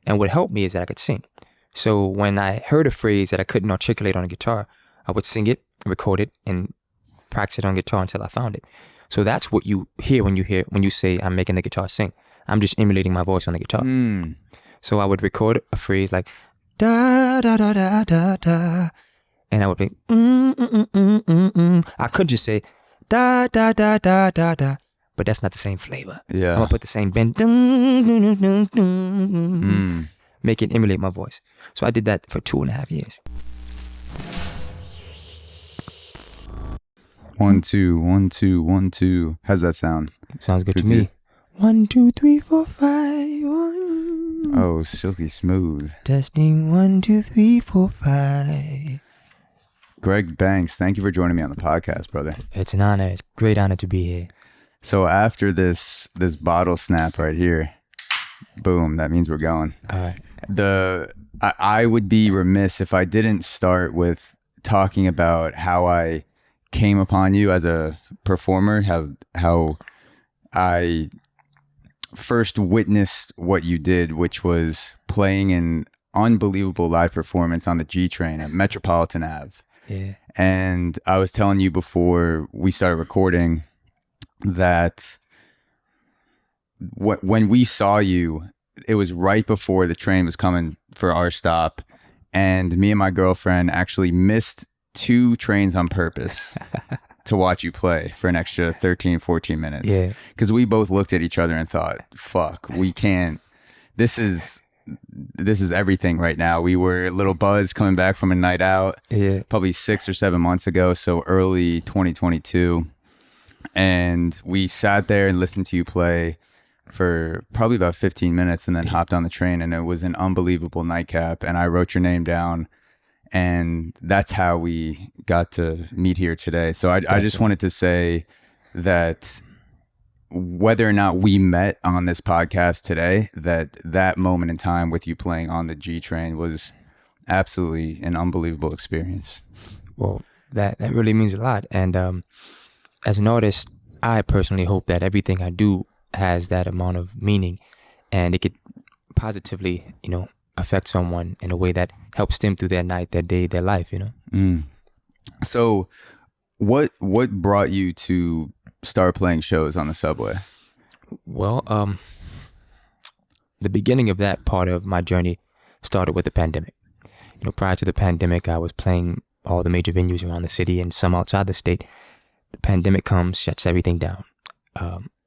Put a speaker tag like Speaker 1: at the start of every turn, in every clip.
Speaker 1: And what helped me is that I could sing. So when I heard a phrase that I couldn't articulate on a guitar, I would sing it, record it, and practice it on guitar until I found it. So that's what you hear when you say I'm making the guitar sing. I'm just emulating my voice on the guitar. So I would record a phrase like da da da da da da, and I would be I could just say da da da da da da, but that's not the same flavor.
Speaker 2: Yeah,
Speaker 1: I'm gonna put the same bend, make it emulate my voice. So I did that for 2.5 years.
Speaker 2: 1 2 1 2 1 2. How's that sound?
Speaker 1: Sounds good to me. 1 2 3 4 5 1.
Speaker 2: Oh, silky smooth.
Speaker 1: Testing 1 2 3 4 5.
Speaker 2: Greg Banks, thank you for joining me on the podcast, brother.
Speaker 1: It's an honor. It's a great honor to be here.
Speaker 2: So after this bottle snap right here, boom, that means we're going.
Speaker 1: All right.
Speaker 2: I would be remiss if I didn't start with talking about how I came upon you as a performer, how I first witnessed what you did, which was playing an unbelievable live performance on the G Train at Metropolitan Ave.
Speaker 1: Yeah.
Speaker 2: And I was telling you before we started recording that when we saw you, it was right before the train was coming for our stop, and me and my girlfriend actually missed 2 trains on purpose to watch you play for an extra 13, 14 minutes.
Speaker 1: Yeah.
Speaker 2: Because we both looked at each other and thought, fuck, we can't. This is everything right now. We were a little buzzed coming back from a night out, probably 6 or 7 months ago, so early 2022. And we sat there and listened to you play for probably about 15 minutes and then hopped on the train, and it was an unbelievable nightcap. And I wrote your name down, and that's how we got to meet here today. So I just wanted to say that whether or not we met on this podcast today, that moment in time with you playing on the G Train was absolutely an unbelievable experience.
Speaker 1: Well, that really means a lot. And as an artist, I personally hope that everything I do has that amount of meaning, and it could positively, affect someone in a way that helps them through their night, their day, their life,
Speaker 2: So what brought you to start playing shows on the subway?
Speaker 1: Well, the beginning of that part of my journey started with the pandemic. Prior to the pandemic, I was playing all the major venues around the city and some outside the state. The pandemic comes, shuts everything down.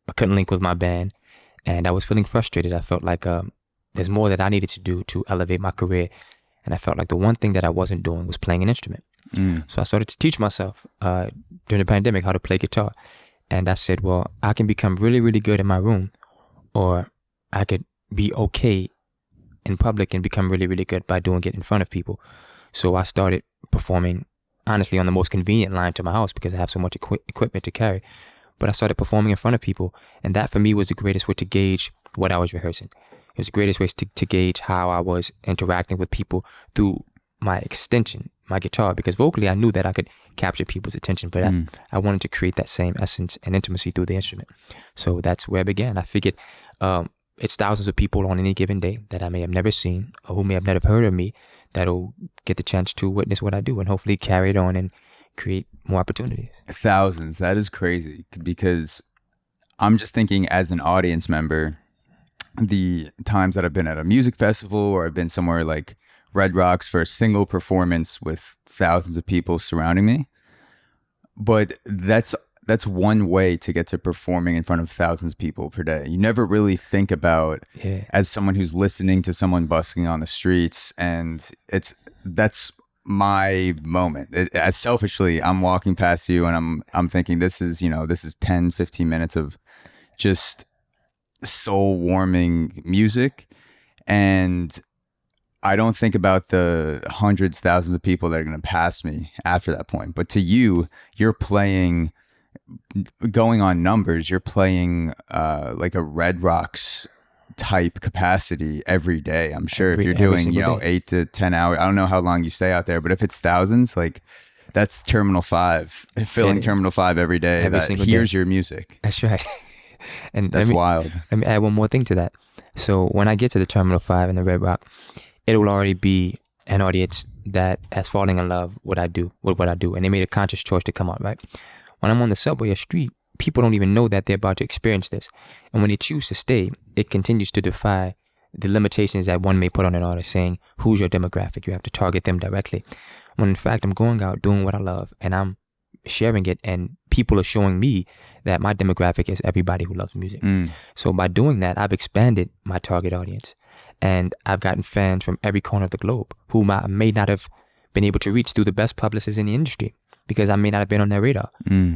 Speaker 1: I couldn't link with my band, and I was feeling frustrated. I felt like there's more that I needed to do to elevate my career, and I felt like the one thing that I wasn't doing was playing an instrument. So I started to teach myself during the pandemic how to play guitar, and I said, well, I can become really, really good in my room, or I could be okay in public and become really, really good by doing it in front of people. So I started performing, honestly, on the most convenient line to my house because I have so much equipment to carry. But I started performing in front of people, and that for me was the greatest way to gauge what I was rehearsing. It was the greatest way to gauge how I was interacting with people through my extension, my guitar, because vocally I knew that I could capture people's attention, but I wanted to create that same essence and intimacy through the instrument. So that's where I began. I figured it's thousands of people on any given day that I may have never seen or who may have never heard of me that'll get the chance to witness what I do and hopefully carry it on and create more opportunities.
Speaker 2: Thousands. That is crazy, because I'm just thinking as an audience member, the times that I've been at a music festival or I've been somewhere like Red Rocks for a single performance with thousands of people surrounding me. But that's one way to get to performing in front of thousands of people per day. You never really think about as someone who's listening to someone busking on the streets, and that's my moment. As selfishly, I'm walking past you and I'm thinking this is 10, 15 minutes of just soul warming music, and I don't think about the hundreds, thousands of people that are going to pass me after that point. But to you, you're playing, going on numbers, you're playing like a Red Rocks type capacity every day. I'm sure if you're doing 8 to 10 hours, I don't know how long you stay out there, but if it's thousands, like that's Terminal 5, filling Terminal 5 every day that hears your music.
Speaker 1: That's right. And
Speaker 2: that's wild.
Speaker 1: Let me add one more thing to that. So when I get to the Terminal 5 in the Red Rock, it will already be an audience that has fallen in love with what I do, and they made a conscious choice to come out, right? When I'm on the subway or street, people don't even know that they're about to experience this. And when they choose to stay, it continues to defy the limitations that one may put on an artist, saying, who's your demographic? You have to target them directly. When in fact, I'm going out doing what I love, and I'm sharing it, and people are showing me that my demographic is everybody who loves music. So by doing that, I've expanded my target audience. And I've gotten fans from every corner of the globe who I may not have been able to reach through the best publicists in the industry because I may not have been on their radar.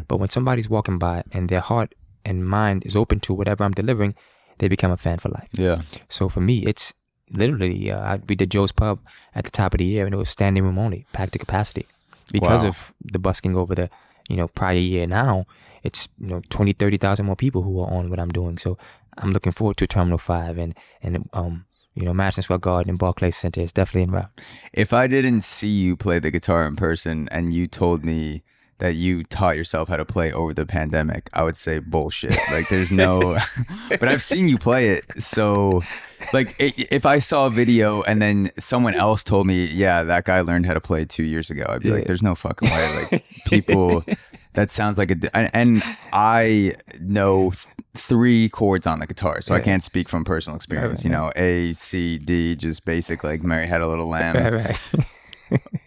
Speaker 1: But when somebody's walking by and their heart and mind is open to whatever I'm delivering, they become a fan for life.
Speaker 2: Yeah.
Speaker 1: So for me, it's literally, we did Joe's Pub at the top of the year, and it was standing room only, packed to capacity. Because of the busking over the, prior year. Now, it's, 20, 30,000 more people who are on what I'm doing. So I'm looking forward to Terminal 5 and Madison Square Garden and Barclays Center is definitely en route.
Speaker 2: If I didn't see you play the guitar in person and you told me that you taught yourself how to play over the pandemic, I would say bullshit. Like there's no, but I've seen you play it. So like if I saw a video and then someone else told me, yeah, that guy learned how to play 2 years ago, I'd be like, there's no fucking way. Like people, that sounds like and I know 3 chords on the guitar, so I can't speak from personal experience. A, C, D, just basic, like Mary Had a Little Lamb.
Speaker 1: Right.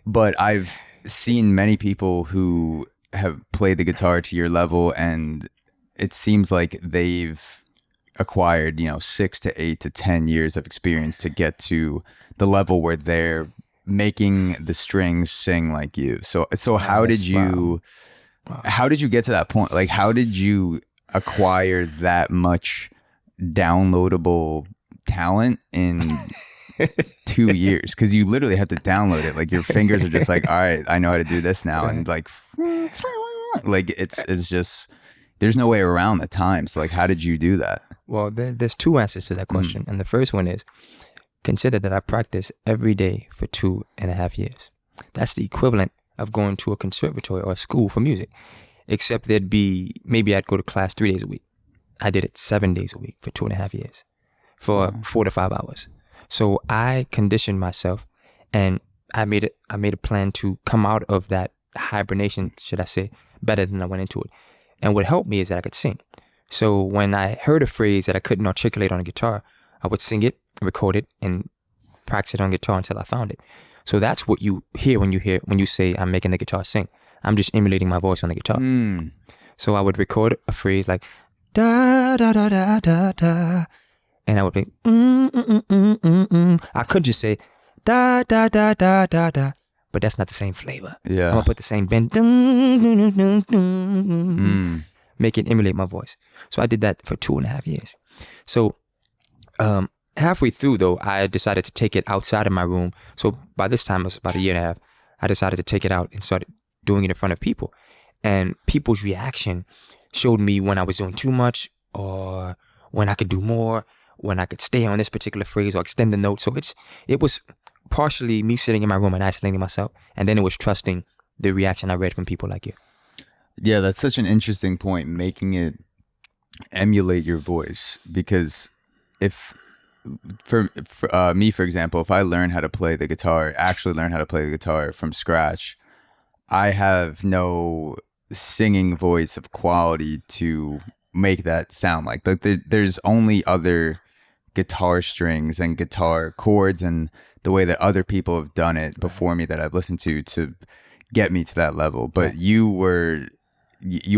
Speaker 2: But I've seen many people who have played the guitar to your level, and it seems like they've acquired 6 to 8 to 10 years of experience to get to the level where they're making the strings sing like you. So how did you get to that point? Like how did you acquire that much downloadable talent in 2 years? Because you literally have to download it. Like your fingers are just like, all right, I know how to do this now. And like it's just, there's no way around the time. So like, how did you do that?
Speaker 1: Well, there's 2 answers to that question. And the first one is, consider that I practice every day for 2.5 years. That's the equivalent of going to a conservatory or a school for music, except maybe I'd go to class 3 days a week. I did it 7 days a week for 2.5 years for 4 to 5 hours. So I conditioned myself, and I made a plan to come out of that hibernation, should I say, better than I went into it. And what helped me is that I could sing. So when I heard a phrase that I couldn't articulate on a guitar, I would sing it, record it, and practice it on guitar until I found it. So that's what you hear when you say I'm making the guitar sing. I'm just emulating my voice on the guitar. So I would record a phrase like da da da da da da, and I would be I could just say da da da da da da, but that's not the same flavor.
Speaker 2: Yeah,
Speaker 1: I'm gonna put the same bend, make it emulate my voice. So I did that for 2.5 years. So halfway through though, I decided to take it outside of my room. So by this time it was about 1.5 years. I decided to take it out and started doing it in front of people, and people's reaction showed me when I was doing too much or when I could do more, when I could stay on this particular phrase or extend the note. So it was partially me sitting in my room and isolating myself, and then it was trusting the reaction I read from people like you.
Speaker 2: Yeah, that's such an interesting point, making it emulate your voice. Because if for me, for example, if I learn how to play the guitar, actually learn how to play the guitar from scratch, I have no singing voice of quality to make that sound like. There's only other guitar strings and guitar chords and the way that other people have done it before me that I've listened to get me to that level. But you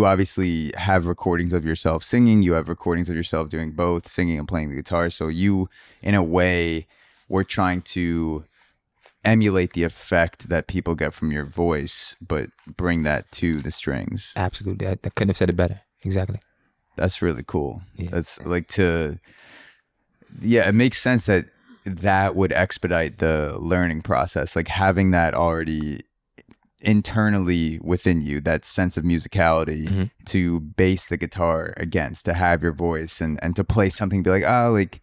Speaker 2: obviously have recordings of yourself singing. You have recordings of yourself doing both, singing and playing the guitar. So you, in a way, were trying to emulate the effect that people get from your voice, but bring that to the strings.
Speaker 1: Absolutely. I couldn't have said it better. Exactly.
Speaker 2: That's really cool.
Speaker 1: Yeah.
Speaker 2: That's it makes sense that would expedite the learning process. Like having that already internally within you, that sense of musicality to base the guitar against, to have your voice and to play something, be like, like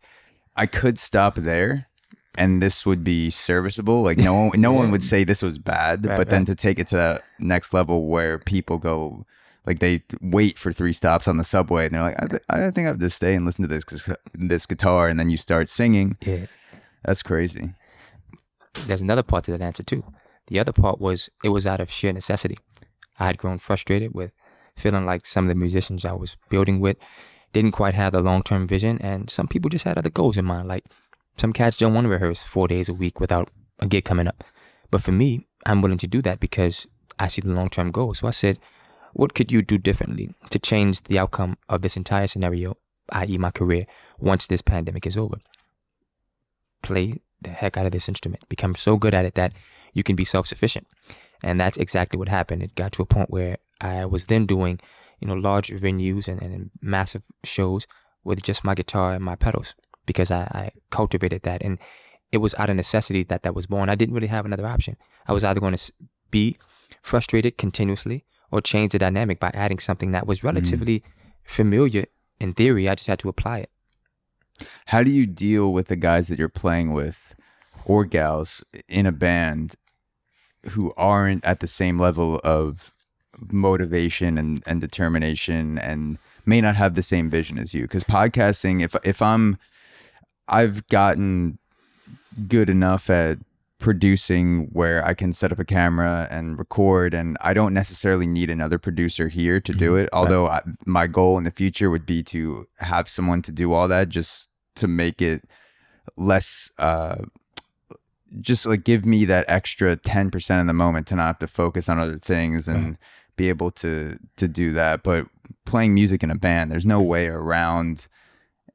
Speaker 2: I could stop there and this would be serviceable. Like no one would say this was bad, but then to take it to that next level where people go, Like they wait for 3 stops on the subway, and they're like, I think I have to stay and listen to this guitar, and then you start singing.
Speaker 1: Yeah.
Speaker 2: That's crazy.
Speaker 1: There's another part to that answer too. The other part was it was out of sheer necessity. I had grown frustrated with feeling like some of the musicians I was building with didn't quite have the long-term vision, and some people just had other goals in mind. Like some cats don't want to rehearse 4 days a week without a gig coming up. But for me, I'm willing to do that because I see the long-term goal. So I said, what could you do differently to change the outcome of this entire scenario, i.e. my career, once this pandemic is over? Play the heck out of this instrument. Become so good at it that you can be self-sufficient. And that's exactly what happened. It got to a point where I was then doing, large venues and massive shows with just my guitar and my pedals because I cultivated that. And it was out of necessity that was born. I didn't really have another option. I was either going to be frustrated continuously or change the dynamic by adding something that was relatively familiar in theory. I just had to apply it.
Speaker 2: How do you deal with the guys that you're playing with or gals in a band who aren't at the same level of motivation and determination and may not have the same vision as you? Because podcasting, if I've gotten good enough at producing where I can set up a camera and record, and I don't necessarily need another producer here to do it. Although my goal in the future would be to have someone to do all that, just to make it less, just like give me that extra 10% in the moment to not have to focus on other things and be able to do that. But playing music in a band, there's no way around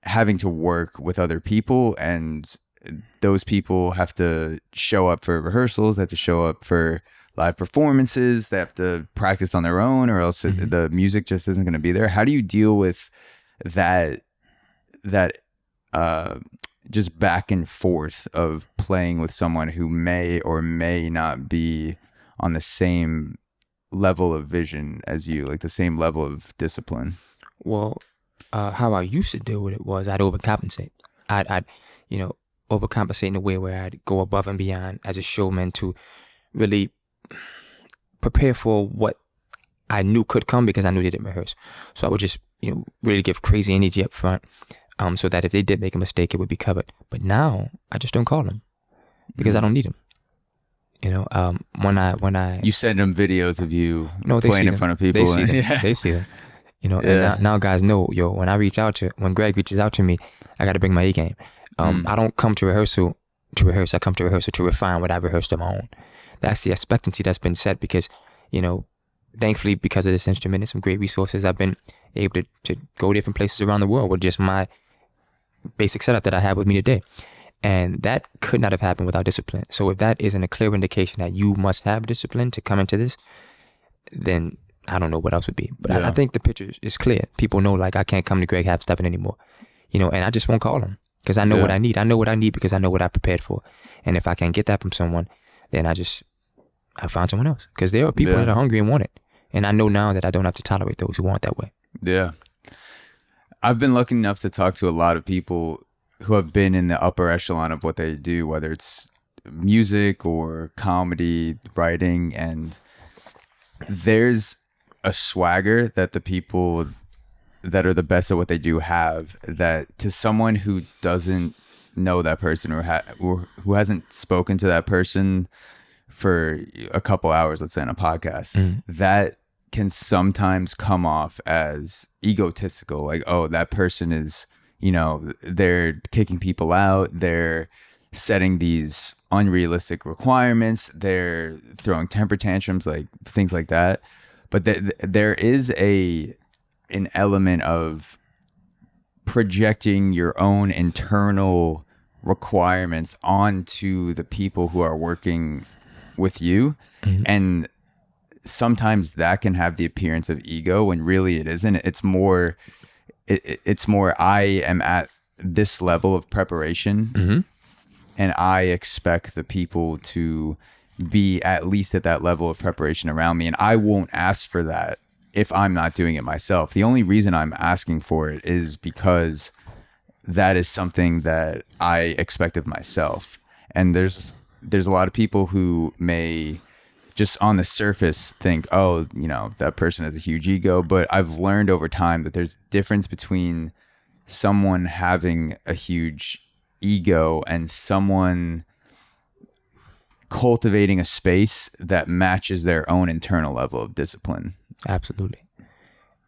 Speaker 2: having to work with other people, and those people have to show up for rehearsals, they have to show up for live performances, they have to practice on their own, or else the music just isn't going to be there. How do you deal with that just back and forth of playing with someone who may or may not be on the same level of vision as you, like the same level of discipline?
Speaker 1: Well, how I used to deal with it was I'd overcompensate. I'd overcompensate in a way where I'd go above and beyond as a showman to really prepare for what I knew could come because I knew they didn't rehearse. So I would just, really give crazy energy up front, so that if they did make a mistake, it would be covered. But now I just don't call them because I don't need them. When I
Speaker 2: you send them videos of you
Speaker 1: they
Speaker 2: playing in front of people.
Speaker 1: They see them. They see them. And now guys know, when Greg reaches out to me, I got to bring my A game. I don't come to rehearsal to rehearse. I come to rehearsal to refine what I rehearsed on my own. That's the expectancy that's been set because, thankfully, because of this instrument and some great resources, I've been able to go different places around the world with just my basic setup that I have with me today. And that could not have happened without discipline. So if that isn't a clear indication that you must have discipline to come into this, then I don't know what else would be. But I think the picture is clear. People know, like, I can't come to Greg Halfstepping anymore, and I just won't call him because I know what I need. I know what I need because I know what I prepared for. And if I can't get that from someone, then I find someone else, because there are people that are hungry and want it. And I know now that I don't have to tolerate those who want that way.
Speaker 2: Yeah. I've been lucky enough to talk to a lot of people who have been in the upper echelon of what they do, whether it's music or comedy, writing, and there's a swagger that the people that are the best at what they do have, that to someone who doesn't know that person or who hasn't spoken to that person for a couple hours, let's say on a podcast, that can sometimes come off as egotistical. Like, oh, that person is, they're kicking people out. They're setting these unrealistic requirements. They're throwing temper tantrums, like things like that. But there is an element of projecting your own internal requirements onto the people who are working with you. And sometimes that can have the appearance of ego when really it isn't. It's more I am at this level of preparation and I expect the people to be at least at that level of preparation around me, and I won't ask for that if I'm not doing it myself. The only reason I'm asking for it is because that is something that I expect of myself. And there's a lot of people who may just on the surface think, oh, you know, that person has a huge ego. But I've learned over time that there's difference between someone having a huge ego and someone cultivating a space that matches their own internal level of discipline.
Speaker 1: Absolutely.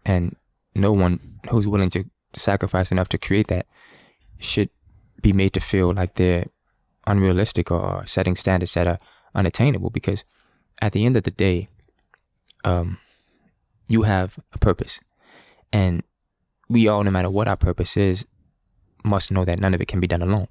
Speaker 1: And no one who's willing to sacrifice enough to create that should be made to feel like they're unrealistic or setting standards that are unattainable, because at the end of the day, you have a purpose, and we all, no matter what our purpose is, must know that none of it can be done alone.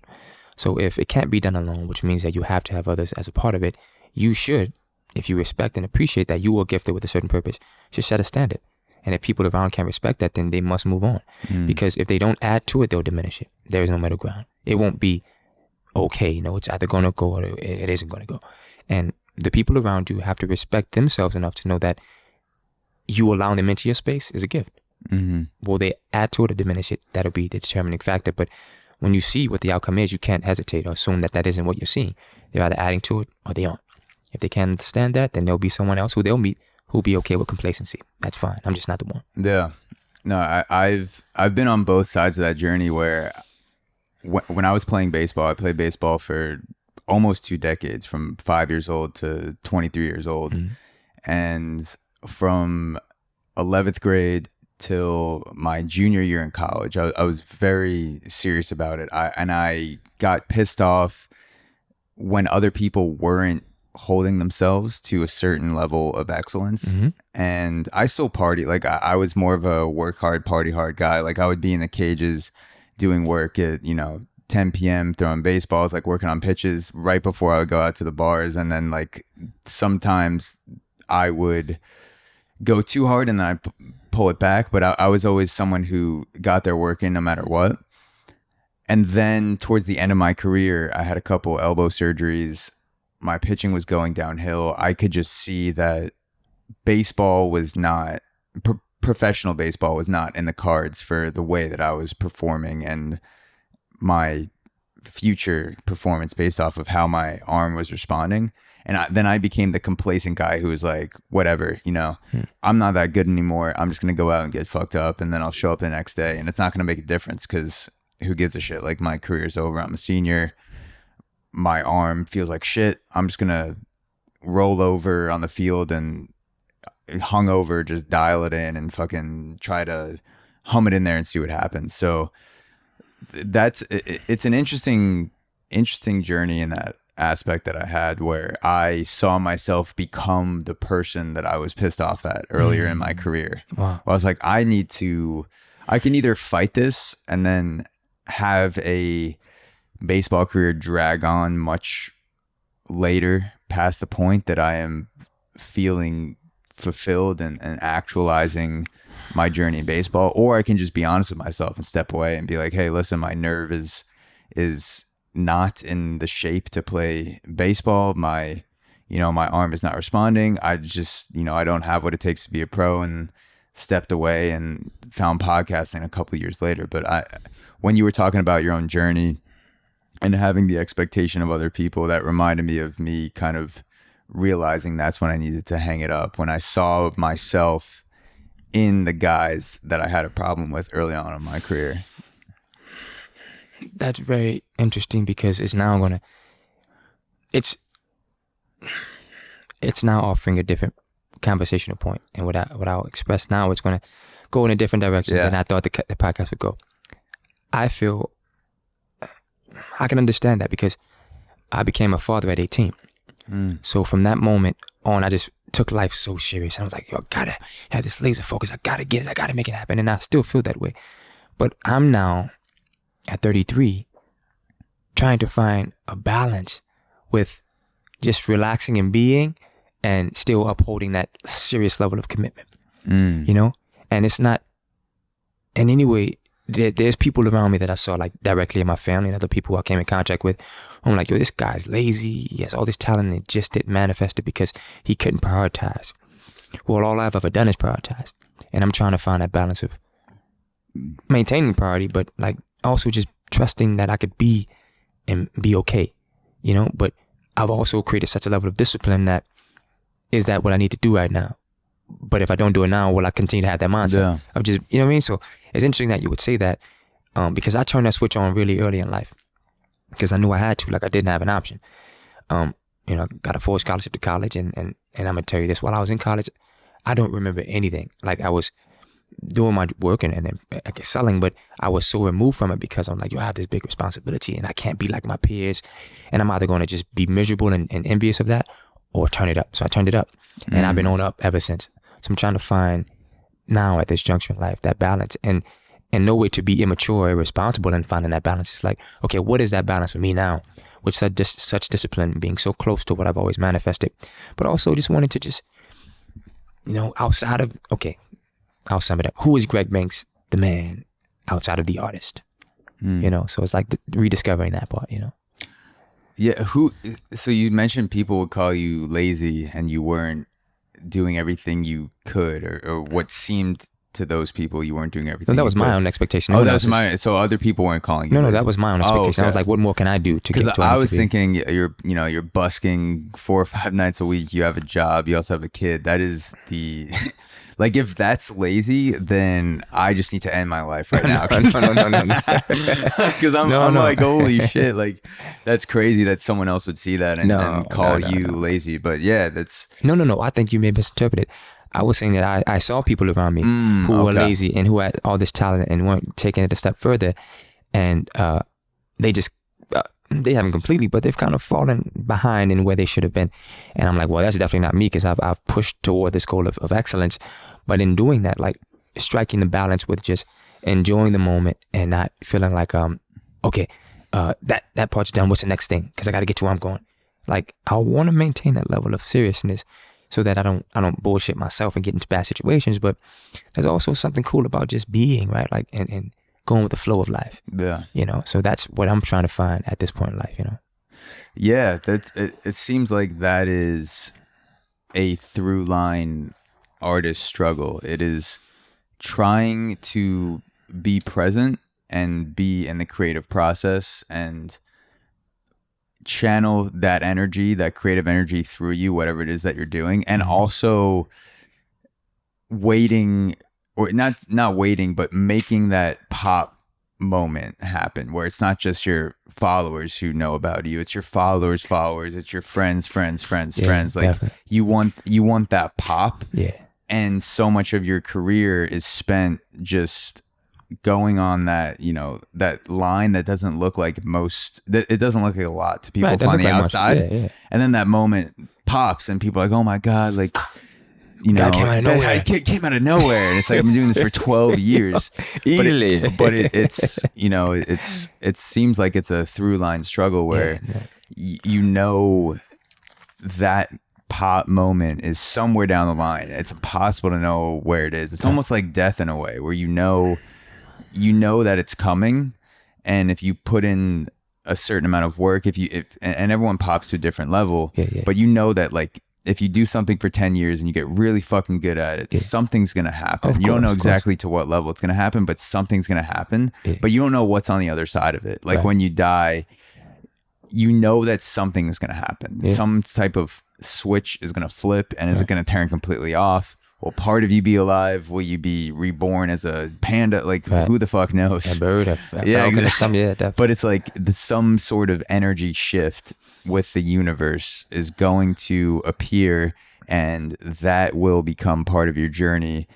Speaker 1: So if it can't be done alone, which means that you have to have others as a part of it, you should, if you respect and appreciate that you were gifted with a certain purpose, should set a standard. And if people around can't respect that, then they must move on. Because if they don't add to it, they'll diminish it. There is no middle ground. It won't be okay. You know, it's either going to go or it isn't going to go. And the people around you have to respect themselves enough to know that you allowing them into your space is a gift. Will they add to it or diminish it? That'll be the determining factor. But when you see what the outcome is, you can't hesitate or assume that that isn't what you're seeing. They're either adding to it or they aren't. If they can't understand that, then there'll be someone else who they'll meet who'll be okay with complacency. That's fine. I'm just not the one.
Speaker 2: Yeah. No, I've been on both sides of that journey where when I was playing baseball, I played baseball for almost 2 decades, from 5 years old to 23 years old. And from 11th grade till my junior year in college, I was very serious about it. I got pissed off when other people weren't holding themselves to a certain level of excellence. And I still party. Like I was more of a work hard, party hard guy. Like I would be in the cages doing work at, 10 p.m. throwing baseballs, like working on pitches right before I would go out to the bars. And then like sometimes I would go too hard and then I pull it back. But I was always someone who got their work in no matter what. And then towards the end of my career, I had a couple elbow surgeries. My pitching was going downhill. I could just see that baseball was not, professional baseball was not in the cards for the way that I was performing and my future performance based off of how my arm was responding. And then I became the complacent guy who was like, whatever, I'm not that good anymore. I'm just going to go out and get fucked up, and then I'll show up the next day. And it's not going to make a difference because who gives a shit? Like, my career's over. I'm a senior. My arm feels like shit. I'm just going to roll over on the field and hungover, just dial it in and fucking try to hum it in there and see what happens. So it's an interesting journey in that aspect that I had, where I saw myself become the person that I was pissed off at earlier in my career.
Speaker 1: Wow.
Speaker 2: I was like, I can either fight this and then have a baseball career drag on much later past the point that I am feeling fulfilled and actualizing my journey in baseball, or I can just be honest with myself and step away and be like, hey, listen, my nerve is not in the shape to play baseball. My arm is not responding. I just, I don't have what it takes to be a pro, and stepped away and found podcasting a couple of years later. But when you were talking about your own journey and having the expectation of other people, that reminded me of me kind of realizing that's when I needed to hang it up, when I saw myself in the guys that I had a problem with early on in my career.
Speaker 1: That's very interesting, because it's now offering a different conversational point, and what I'll express now, it's going to go in a different direction than I thought the podcast would go. I feel I can understand that, because I became a father at 18. So from that moment on, I just took life so serious. And I was like, yo, I gotta have this laser focus. I gotta get it. I gotta make it happen. And I still feel that way. But I'm now at 33 trying to find a balance with just relaxing and being, and still upholding that serious level of commitment, And it's not in any way, there's people around me that I saw, like directly in my family, and other people who I came in contact with. I'm like, yo, this guy's lazy. He has all this talent, and it just didn't manifest it because he couldn't prioritize. Well, all I've ever done is prioritize. And I'm trying to find that balance of maintaining priority, but like also just trusting that I could be and be okay, But I've also created such a level of discipline that is that what I need to do right now? But if I don't do it now, will I continue to have that mindset of just, you know what I mean? So it's interesting that you would say that, because I turned that switch on really early in life because I knew I had to, like I didn't have an option. You know, got a full scholarship to college, and I'm gonna tell you this: while I was in college, I don't remember anything. Like I was doing my work and excelling, but I was so removed from it because I'm like, yo, I have this big responsibility, and I can't be like my peers, and I'm either going to just be miserable and envious of that, or turn it up. So I turned it up, and I've been on up ever since. So I'm trying to find now at this juncture in life that balance, and no way to be immature or irresponsible in finding that balance. It's like, okay, what is that balance for me now? With such discipline, being so close to what I've always manifested, but also just wanting to just, you know, outside of, okay, I'll sum it up. Who is Greg Banks, the man, outside of the artist? You know, so it's like rediscovering that part, you know?
Speaker 2: Yeah. So you mentioned people would call you lazy and you weren't doing everything you could, or what seemed to those people you weren't doing everything.
Speaker 1: No, that was my own expectation.
Speaker 2: Oh, that was my. So other people weren't calling you.
Speaker 1: No, that was my own expectation. I was like, what more can I do to get to?
Speaker 2: Because I was thinking, you're busking 4 or 5 nights a week. You have a job. You also have a kid. That is the. Like, if that's lazy, then I just need to end my life right now.
Speaker 1: No.
Speaker 2: Because I'm like, holy shit, like, that's crazy that someone else would see that and call you lazy. But yeah, that's...
Speaker 1: No. I think you may misinterpret it. I was saying that I saw people around me who were lazy and who had all this talent and weren't taking it a step further. And they just... they haven't completely, but they've kind of fallen behind in where they should have been. And I'm like, well, that's definitely not me, because I've pushed toward this goal of excellence. But in doing that, like striking the balance with just enjoying the moment and not feeling like, okay, that part's done. What's the next thing? Because I got to get to where I'm going. Like, I want to maintain that level of seriousness so that I don't bullshit myself and get into bad situations. But there's also something cool about just being, right? Like, and going with the flow of life.
Speaker 2: Yeah.
Speaker 1: You know, so that's what I'm trying to find at this point in life, you know?
Speaker 2: Yeah. It seems like that is a through line artist struggle. It is trying to be present and be in the creative process and channel that energy, that creative energy through you, whatever it is that you're doing. And also waiting, or not waiting, but making that pop moment happen, where it's not just your followers who know about you, it's your followers, it's your friends. Like, definitely. you want that pop.
Speaker 1: Yeah.
Speaker 2: And so much of your career is spent just going on that, you know, that line that doesn't look like it doesn't look like a lot to people from the outside. Yeah. And then that moment pops and people are like, oh my God, like, you know,
Speaker 1: came out of nowhere.
Speaker 2: It came out of nowhere. And it's like, I've been doing this for 12 years.
Speaker 1: Easily.
Speaker 2: But it's, you know, it seems like it's a through line struggle where, you know, that pop moment is somewhere down the line. It's impossible to know where it is. It's almost like death in a way, where you know that it's coming. And if you put in a certain amount of work, and everyone pops to a different level, but you know that, like, if you do something for 10 years and you get really fucking good at it, something's going to happen. You don't know exactly to what level it's going to happen, but something's going to happen. But you don't know what's on the other side of it. Like, when you die, you know that something is going to happen. Some type of switch is going to flip, and is it going to turn completely off? Will part of you be alive? Will you be reborn as a panda? Like, who the fuck knows?
Speaker 1: A bird, a falcon, or something. Yeah, definitely.
Speaker 2: But it's like some sort of energy shift with the universe is going to appear, and that will become part of your journey.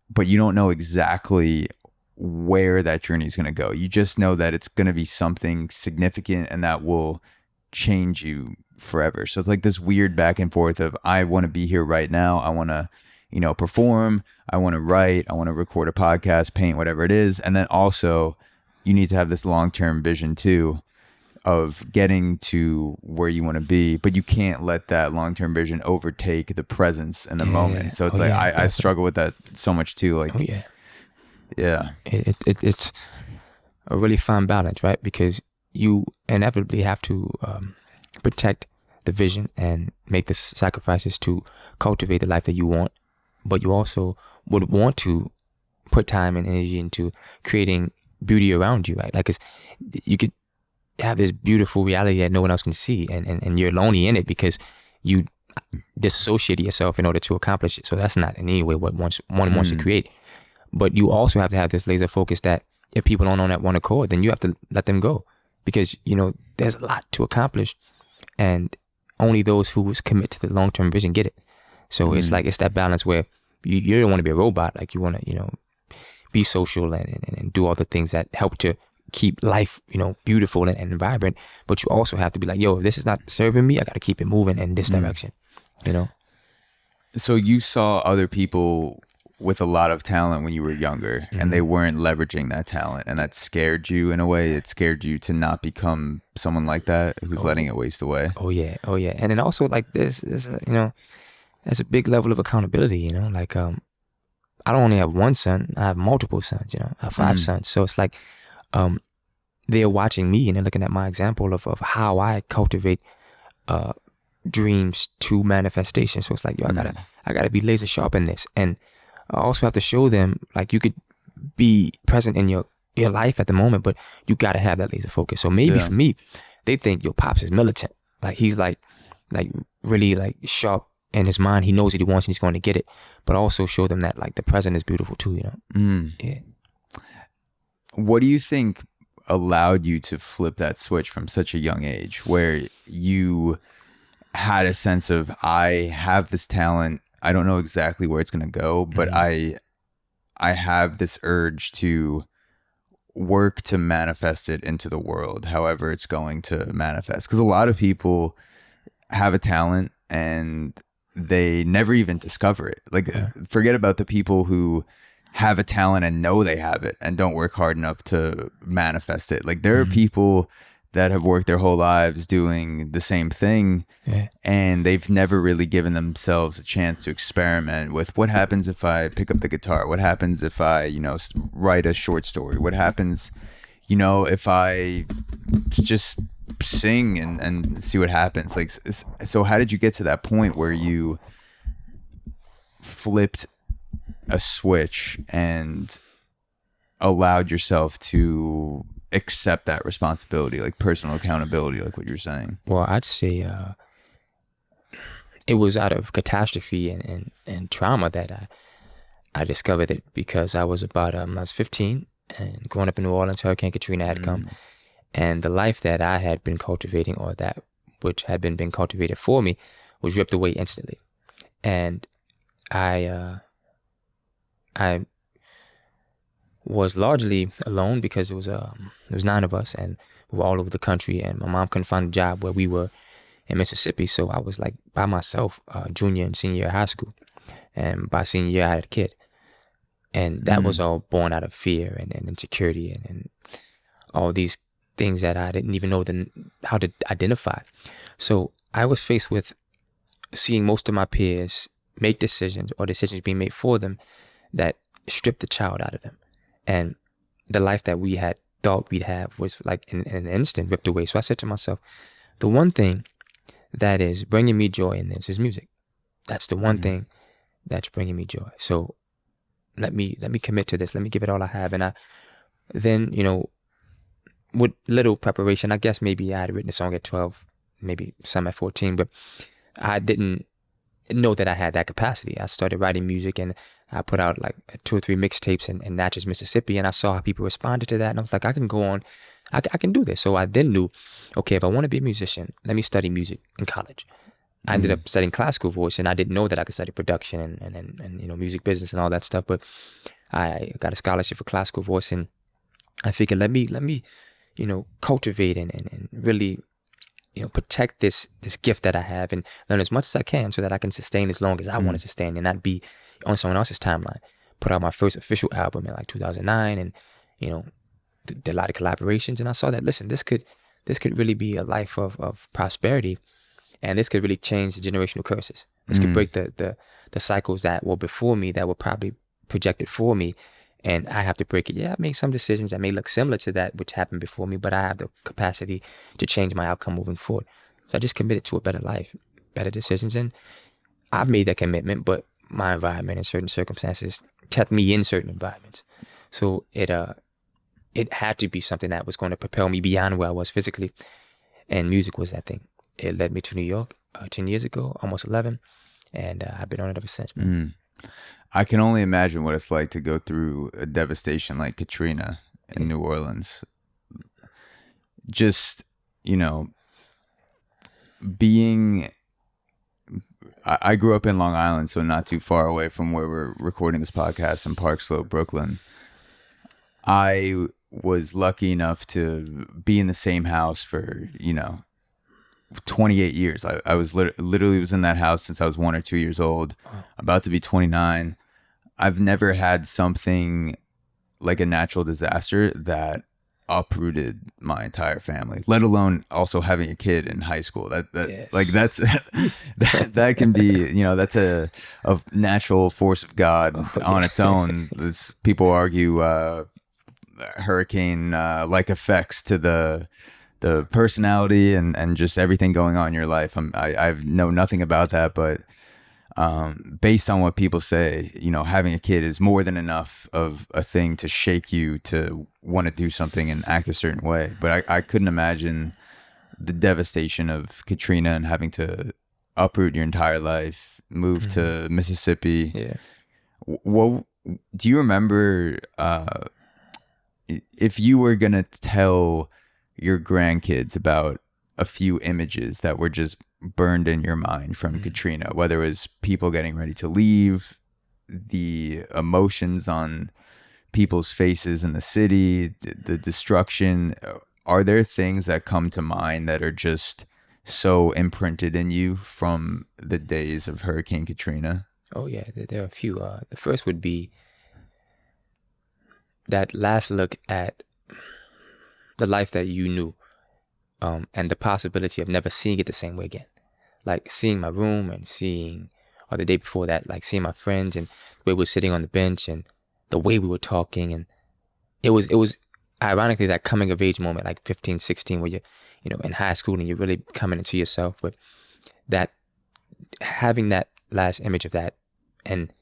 Speaker 2: But you don't know exactly where that journey is going to go. You just know that it's going to be something significant, and that will change you forever. So it's like this weird back and forth of, I want to be here right now. I want to, you know, perform. I want to write. I want to record a podcast, paint, whatever it is. And then also you need to have this long-term vision too of getting to where you want to be, but you can't let that long-term vision overtake the presence in the moment. So it's I struggle with that so much too. Like,
Speaker 1: it's a really fine balance, right? Because you inevitably have to protect the vision and make the sacrifices to cultivate the life that you want, but you also would want to put time and energy into creating beauty around you, right? Like, you could have this beautiful reality that no one else can see, and you're lonely in it because you dissociate yourself in order to accomplish it. So that's not in any way what one wants to create. But you also have to have this laser focus that if people don't on that one accord, then you have to let them go, because there's a lot to accomplish, and only those who commit to the long-term vision get it. So it's like, it's that balance where you don't want to be a robot. Like, you want to be social and do all the things that help to keep life beautiful and vibrant, but you also have to be like, yo, if this is not serving me, I got to keep it moving in this direction.
Speaker 2: So you saw other people with a lot of talent when you were younger, and they weren't leveraging that talent, and that scared you in a way. It scared you to not become someone like that who's letting it waste away.
Speaker 1: Oh yeah. And then also, like, this is there's a big level of accountability. Like, I don't only have one son, I have multiple sons. I have 5 sons. So it's like, they're watching me and they're looking at my example of how I cultivate dreams to manifestation. So it's like, yo, I gotta be laser sharp in this. And I also have to show them, like, you could be present in your life at the moment, but you gotta have that laser focus. So maybe for me, they think your pops is militant. Like, he's like really like sharp in his mind. He knows what he wants and he's going to get it. But also show them that, like, the present is beautiful too, Yeah.
Speaker 2: What do you think allowed you to flip that switch from such a young age, where you had a sense of, I have this talent, I don't know exactly where it's going to go, but I have this urge to work to manifest it into the world, however it's going to manifest? Because a lot of people have a talent and they never even discover it. Like, forget about the people who have a talent and know they have it and don't work hard enough to manifest it. Like, there are people that have worked their whole lives doing the same thing, and they've never really given themselves a chance to experiment with, what happens if I pick up the guitar? What happens if I, write a short story? What happens, if I just sing and see what happens? Like, so how did you get to that point where you flipped a switch and allowed yourself to accept that responsibility, like personal accountability, like what you're saying?
Speaker 1: Well, I'd say it was out of catastrophe and trauma that I discovered it, because I was I was 15 and growing up in New Orleans, Hurricane Katrina had come, and the life that I had been cultivating, or that which had been cultivated for me, was ripped away instantly. And I was largely alone, because there was 9 of us and we were all over the country, and my mom couldn't find a job where we were in Mississippi. So I was like by myself, junior and senior year of high school. And by senior year, I had a kid. And that was all born out of fear and insecurity and all these things that I didn't even know how to identify. So I was faced with seeing most of my peers make decisions, or decisions being made for them, that stripped the child out of them. And the life that we had thought we'd have was like in an instant ripped away. So I said to myself, the one thing that is bringing me joy in this is music. That's the one thing that's bringing me joy. So let me commit to this. Let me give it all I have. And then, with little preparation, I guess maybe I had written a song at 12, maybe some at 14, but I didn't know that I had that capacity. I started writing music, and I put out like 2 or 3 mixtapes in Natchez, Mississippi, and I saw how people responded to that, and I was like, I can go on, I can do this. So I then knew, okay, if I want to be a musician, let me study music in college. I ended up studying classical voice, and I didn't know that I could study production and music business and all that stuff, but I got a scholarship for classical voice, and I figured let me cultivate and really protect this gift that I have, and learn as much as I can so that I can sustain as long as I want to sustain, and not be on someone else's timeline. Put out my first official album in like 2009, and did a lot of collaborations, and I saw that, listen, this could really be a life of prosperity, and this could really change the generational curses. This could break the cycles that were before me, that were probably projected for me, and I have to break it. Yeah, I made some decisions that may look similar to that which happened before me, but I have the capacity to change my outcome moving forward. So I just committed to a better life, better decisions, and I've made that commitment, but my environment and certain circumstances kept me in certain environments. So it had to be something that was going to propel me beyond where I was physically, and music was that thing. It led me to New York, 10 years ago, almost 11, and I've been on it ever since, man.
Speaker 2: I can only imagine what it's like to go through a devastation like Katrina in New Orleans. Just, you know, I grew up in Long Island, so not too far away from where we're recording this podcast in Park Slope, Brooklyn. I was lucky enough to be in the same house for, 28 years. I was literally was in that house since I was 1 or 2 years old, about to be 29. I've never had something like a natural disaster that uprooted my entire family, let alone also having a kid in high school. Yes. Like that's that can be, that's a natural force of God on its own. People argue hurricane like effects to the personality and just everything going on in your life. I know nothing about that, but based on what people say, having a kid is more than enough of a thing to shake you to want to do something and act a certain way. But I couldn't imagine the devastation of Katrina and having to uproot your entire life, move to Mississippi.
Speaker 1: Yeah.
Speaker 2: What do you remember? If you were gonna tell your grandkids about a few images that were just burned in your mind from Katrina, whether it was people getting ready to leave, the emotions on people's faces in the city, the destruction, are there things that come to mind that are just so imprinted in you from the days of Hurricane Katrina?
Speaker 1: Oh yeah, there are a few. The first would be that last look at the life that you knew, and the possibility of never seeing it the same way again. Like seeing my room and or the day before that, like seeing my friends and the way we were sitting on the bench and the way we were talking. And it was ironically that coming of age moment, like 15, 16, where you're, in high school and you're really coming into yourself. But that having that last image of that and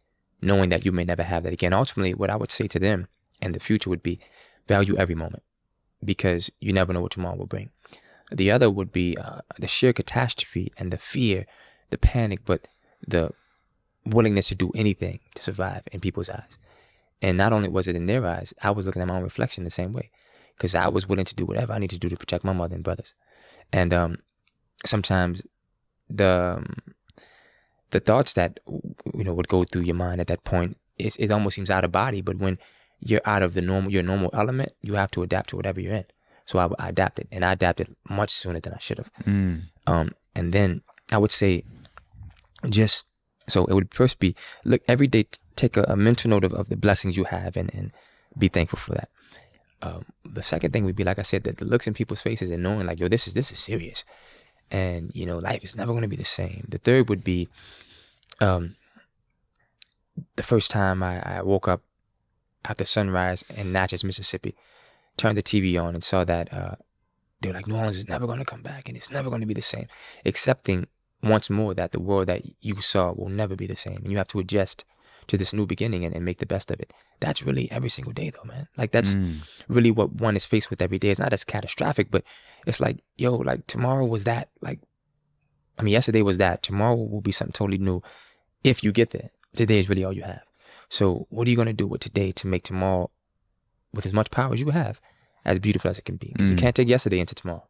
Speaker 1: knowing that you may never have that again. Ultimately, what I would say to them in the future would be value every moment, because you never know what tomorrow will bring. The other would be the sheer catastrophe and the fear, the panic, but the willingness to do anything to survive in people's eyes. And not only was it in their eyes, I was looking at my own reflection the same way, because I was willing to do whatever I need to do to protect my mother and brothers. And sometimes the thoughts that would go through your mind at that point, it almost seems out of body. But when you're out of your normal element, you have to adapt to whatever you're in. So I adapted, and I adapted much sooner than I should have. And then I would say, so it would first be, look, every day take a mental note of the blessings you have and be thankful for that. The second thing would be, like I said, that the looks in people's faces and knowing like, yo, this is serious. And, life is never going to be the same. The third would be the first time I woke up after sunrise in Natchez, Mississippi, turned the TV on and saw that they were like, New Orleans is never going to come back and it's never going to be the same. Accepting once more that the world that you saw will never be the same. And you have to adjust to this new beginning and make the best of it. That's really every single day though, man. Like that's really what one is faced with every day. It's not as catastrophic, but it's like, yo, like tomorrow was that. Yesterday was that. Tomorrow will be something totally new if you get there. Today is really all you have. So what are you going to do with today to make tomorrow, with as much power as you have, as beautiful as it can be? Because you can't take yesterday into tomorrow,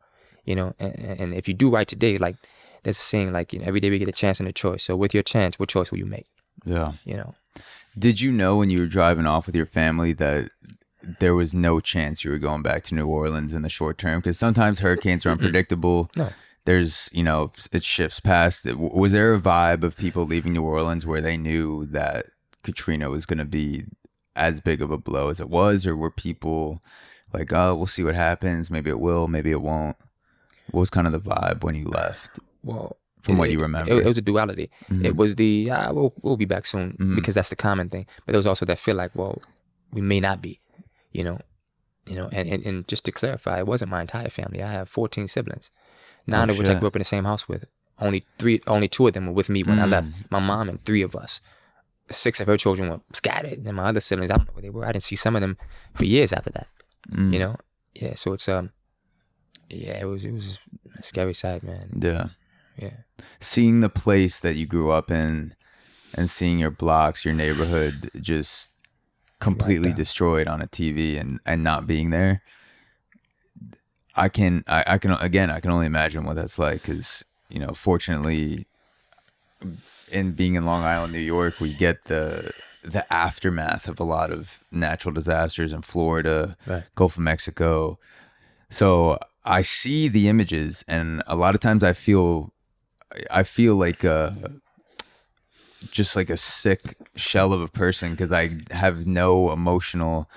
Speaker 1: and if you do right today, like there's a saying, like, every day we get a chance and a choice. So with your chance, what choice will you make?
Speaker 2: Yeah. Did you know when you were driving off with your family that there was no chance you were going back to New Orleans in the short term? Because sometimes hurricanes are unpredictable.
Speaker 1: No.
Speaker 2: There's, it shifts past. Was there a vibe of people leaving New Orleans where they knew that Katrina was going to be as big of a blow as it was? Or were people like, oh, we'll see what happens. Maybe it will, maybe it won't. What was kind of the vibe when you left?
Speaker 1: Well,
Speaker 2: from what you remember,
Speaker 1: it was a duality. It was the we'll be back soon, because that's the common thing. But there was also that feel like, well, we may not be, and just to clarify, it wasn't my entire family. I have 14 siblings, 9 of which I grew up in the same house with. Only 2 of them were with me when I left. My mom and 3 of us. 6 of her children were scattered, and my other siblings, I don't know where they were. I didn't see some of them for years after that. Yeah. So it's it was a scary sight, man.
Speaker 2: Yeah.
Speaker 1: Yeah.
Speaker 2: Seeing the place that you grew up in and seeing your blocks, your neighborhood just completely destroyed on a TV and not being there. I can only imagine what that's like, because, you know, fortunately, in being in Long Island, New York, we get the aftermath of a lot of natural disasters in Florida,
Speaker 1: Right.
Speaker 2: Gulf of Mexico. So I see the images, and a lot of times I feel like just like a sick shell of a person, because I have no emotional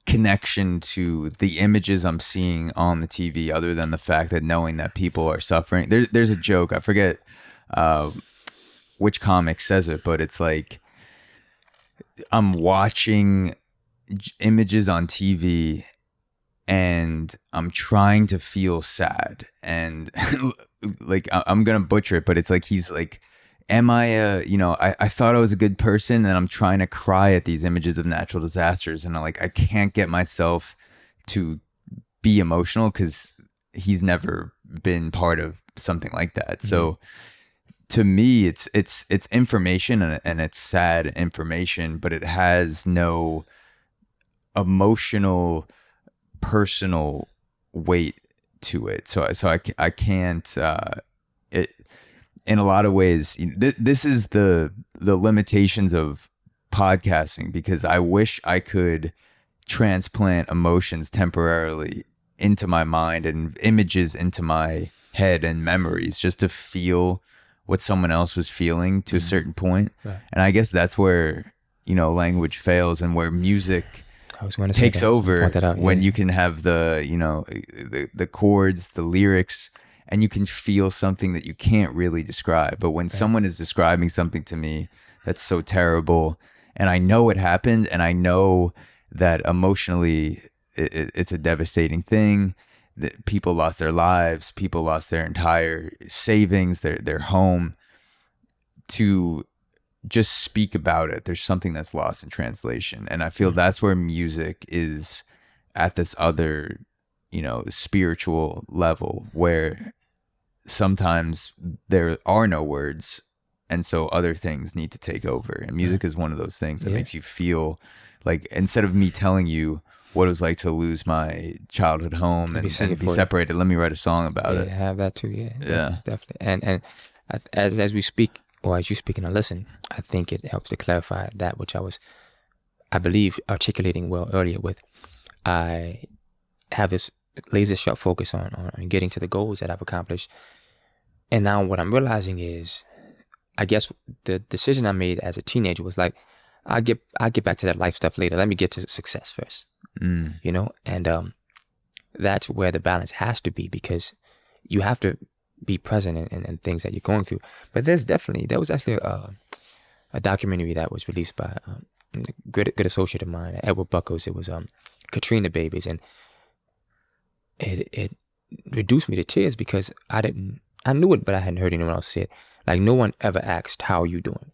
Speaker 2: connection to the images I'm seeing on the TV, other than the fact that knowing that people are suffering. There's a joke, I forget which comic says it, but it's like, I'm watching images on TV and I'm trying to feel sad, and like, I'm gonna butcher it, but it's like, he's like, am I I thought I was a good person, and I'm trying to cry at these images of natural disasters, and I can't get myself to be emotional, because he's never been part of something like that. Mm-hmm. So to me, it's information, and it's sad information, but it has no emotional, personal weight to it. So I can't. It, in a lot of ways, this is the limitations of podcasting, because I wish I could transplant emotions temporarily into my mind and images into my head and memories, just to feel what someone else was feeling to a certain point. Right. And I guess that's where, language fails, and where music takes over, when you can have the chords, the lyrics, and you can feel something that you can't really describe. But when someone is describing something to me that's so terrible, and I know it happened, and I know that emotionally it's a devastating thing, that people lost their lives, people lost their entire savings, their home, to just speak about it, there's something that's lost in translation. And I feel that's where music is at this other, spiritual level, where sometimes there are no words, and so other things need to take over. And music is one of those things that makes you feel like, instead of me telling you what it was like to lose my childhood home and be separated, let me write a song about it.
Speaker 1: Yeah, have that too. Yeah, definitely. And as we speak, or as you speak and I listen, I think it helps to clarify that which I believe, articulating well earlier with. I have this laser sharp focus on getting to the goals that I've accomplished. And now what I'm realizing is, I guess the decision I made as a teenager was like, I'll get back to that life stuff later. Let me get to success first. And that's where the balance has to be, because you have to be present in things that you're going through. But there was actually a documentary that was released by a good associate of mine, Edward Buckles. It was Katrina Babies, and it reduced me to tears, because I knew it, but I hadn't heard anyone else say it. Like, no one ever asked, how are you doing?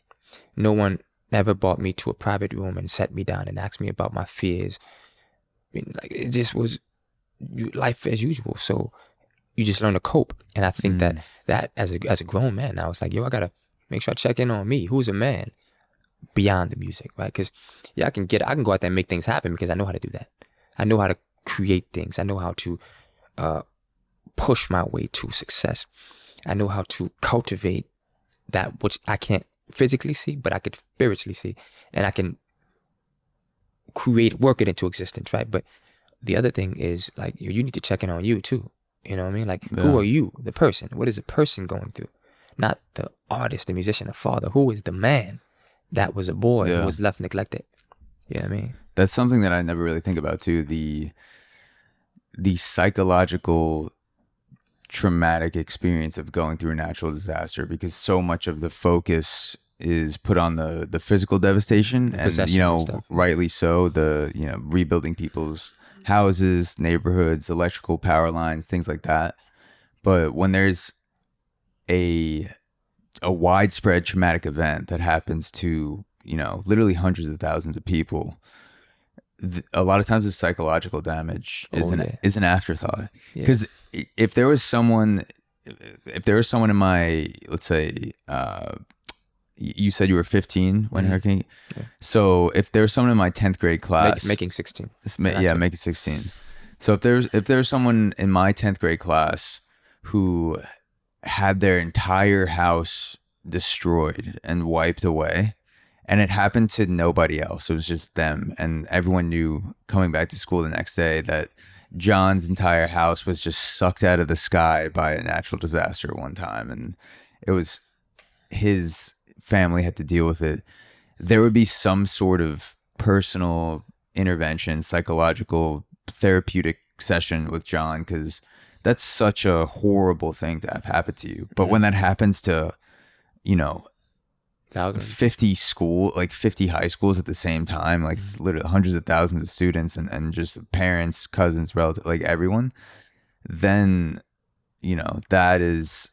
Speaker 1: No one ever brought me to a private room and sat me down and asked me about my fears. I mean, like, it just was life as usual. So you just learn to cope. And I think that as a grown man, I was like, I gotta make sure I check in on me. Who's a man beyond the music, right? Because I can go out there and make things happen, because I know how to do that. I know how to create things. I know how to push my way to success. I know how to cultivate that which I can't physically see, but I could spiritually see, and I can work it into existence, right? But the other thing is, like, you need to check in on you too. You know what I mean? Like, who are you, the person? What is the person going through? Not the artist, the musician, the father. Who is the man that was a boy who was left neglected? You know what I mean?
Speaker 2: That's something that I never really think about too. The psychological traumatic experience of going through a natural disaster, because so much of the focus is put on the physical devastation, and rightly so, the rebuilding people's houses, neighborhoods, electrical power lines, things like that. But when there's a widespread traumatic event that happens to literally hundreds of thousands of people, a lot of times the psychological damage is an afterthought. Because if there was someone if there was someone in my, let's say, you said you were 15 when Hurricane.
Speaker 1: Yeah.
Speaker 2: So if there was someone in my 10th grade class,
Speaker 1: making 16.
Speaker 2: Making 16. So if there's someone in my 10th grade class who had their entire house destroyed and wiped away, and it happened to nobody else, it was just them, and everyone knew coming back to school the next day that John's entire house was just sucked out of the sky by a natural disaster one time, and it was his family had to deal with it. There would be some sort of personal intervention, psychological, therapeutic session with John, because that's such a horrible thing to have happen to you. But when that happens to, 50 high schools at the same time, like literally hundreds of thousands of students and just parents, cousins, relatives, like everyone, then, that is,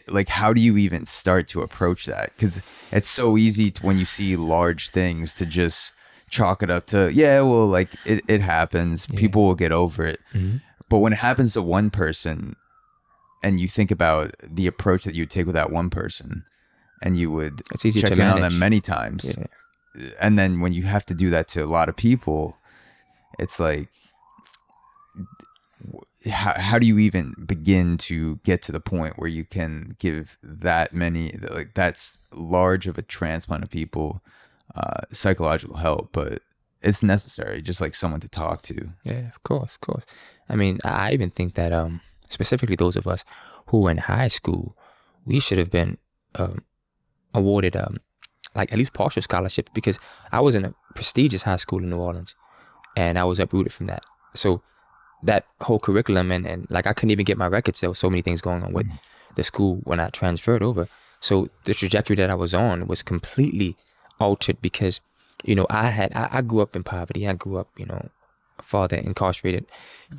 Speaker 2: like, how do you even start to approach that? Because it's so easy when you see large things to just chalk it up to, like it happens. Yeah. People will get over it. Mm-hmm. But when it happens to one person and you think about the approach that you would take with that one person, and you would check in on them many times. Yeah. And then when you have to do that to a lot of people, it's like, how do you even begin to get to the point where you can give that many, like that's large of a transplant of people, psychological help? But it's necessary, just like someone to talk to.
Speaker 1: Yeah, of course. I mean, I even think that specifically those of us who were in high school, we should have been awarded like at least partial scholarships, because I was in a prestigious high school in New Orleans and I was uprooted from that. So that whole curriculum and like I couldn't even get my records. There was so many things going on with the school when I transferred over. So the trajectory that I was on was completely altered because, I grew up in poverty. I grew up, father incarcerated.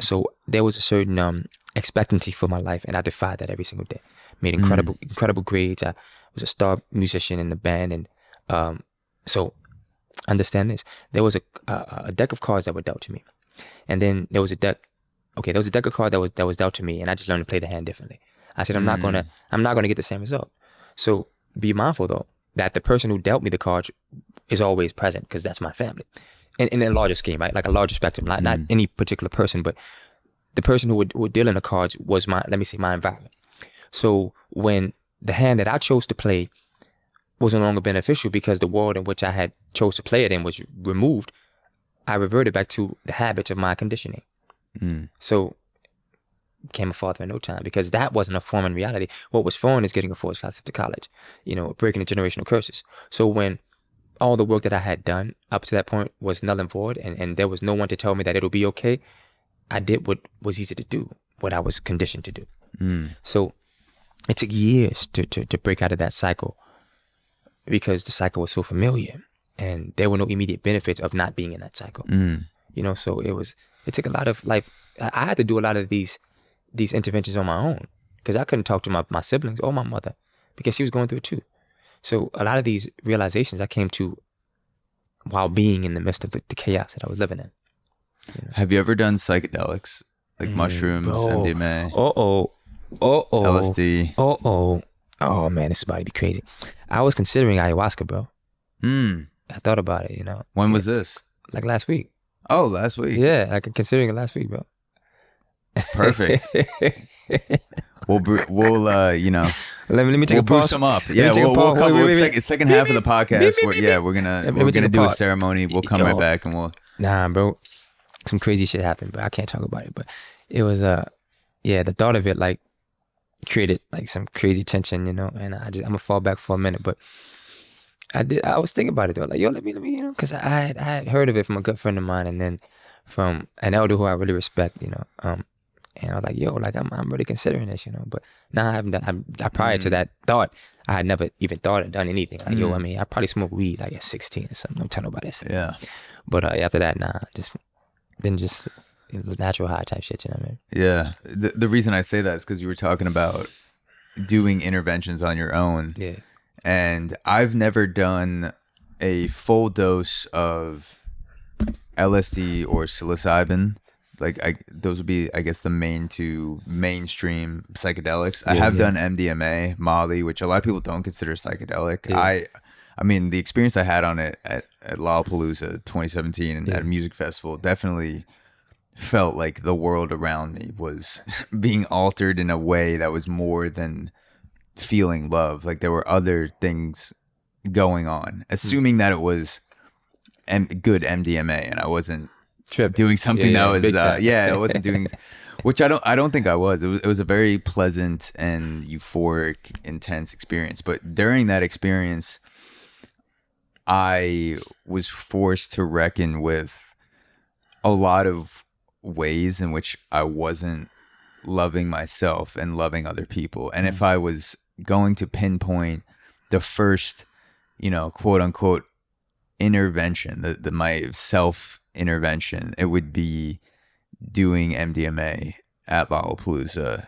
Speaker 1: So there was a certain expectancy for my life, and I defied that every single day. Made incredible grades. I was a star musician in the band, and so understand this. There was a deck of cards that were dealt to me, and then there was a deck. Okay, there was a deck of cards that was dealt to me, and I just learned to play the hand differently. I said I'm not gonna get the same result. So be mindful though that the person who dealt me the cards is always present, because that's my family, in a larger scheme, right? Like a larger spectrum, not any particular person, but the person who would deal in the cards was my environment. So when the hand that I chose to play was no longer beneficial because the world in which I had chose to play it in was removed, I reverted back to the habits of my conditioning. So became a father in no time, because that wasn't a foreign reality. What was foreign is getting a full scholarship to college, breaking the generational curses. So when all the work that I had done up to that point was null and void, and there was no one to tell me that it'll be okay, I did what was easy to do, what I was conditioned to do. So it took years to break out of that cycle, because the cycle was so familiar and there were no immediate benefits of not being in that cycle. So it took a lot of life. I had to do a lot of these interventions on my own, because I couldn't talk to my siblings or my mother because she was going through it too. So a lot of these realizations I came to while being in the midst of the chaos that I was living in.
Speaker 2: Have you ever done psychedelics like mushrooms, MDMA? LSD?
Speaker 1: Oh man, this is about to be crazy. I was considering ayahuasca, bro. I thought about it,
Speaker 2: When was this?
Speaker 1: Like last week.
Speaker 2: Oh, last week.
Speaker 1: Yeah, like considering it last week, bro.
Speaker 2: Perfect. we'll
Speaker 1: let me take a pause.
Speaker 2: We'll boost them up. Yeah, we'll come. Second half of the podcast. We're gonna do a ceremony. We'll come right back and we'll.
Speaker 1: Nah, bro. Some crazy shit happened, but I can't talk about it. But it was the thought of it like created like some crazy tension, and I'm gonna fall back for a minute, but I was thinking about it though, like, yo, let me, because I had heard of it from a good friend of mine, and then from an elder who I really respect, and I was like, yo, like I'm really considering this, but now I haven't done. Prior to that thought, I had never even thought of done anything. Like, yo, I probably smoked weed like at 16 or something. Don't tell nobody this.
Speaker 2: Yeah.
Speaker 1: But after that, just natural high type shit,
Speaker 2: Yeah. The reason I say that is because you were talking about doing interventions on your own.
Speaker 1: Yeah.
Speaker 2: And I've never done a full dose of LSD or psilocybin, like those would be, I guess, the main two mainstream psychedelics. I
Speaker 1: Yeah,
Speaker 2: have
Speaker 1: yeah.
Speaker 2: done MDMA, Molly, which a lot of people don't consider psychedelic.
Speaker 1: Yeah.
Speaker 2: I mean, the experience I had on it at Lollapalooza 2017 and
Speaker 1: Yeah.
Speaker 2: at a music festival definitely felt like the world around me was being altered in a way that was more than feeling love. Like there were other things going on, assuming that it was good MDMA and I wasn't
Speaker 1: Trip.
Speaker 2: doing something
Speaker 1: Yeah,
Speaker 2: that
Speaker 1: yeah,
Speaker 2: was
Speaker 1: big time.
Speaker 2: I wasn't doing, which I don't think I was. It was a very pleasant and euphoric, intense experience. But during that experience, I was forced to reckon with a lot of ways in which I wasn't loving myself and loving other people. And if I was going to pinpoint the first, quote unquote intervention, the my self intervention, it would be doing MDMA at Lollapalooza,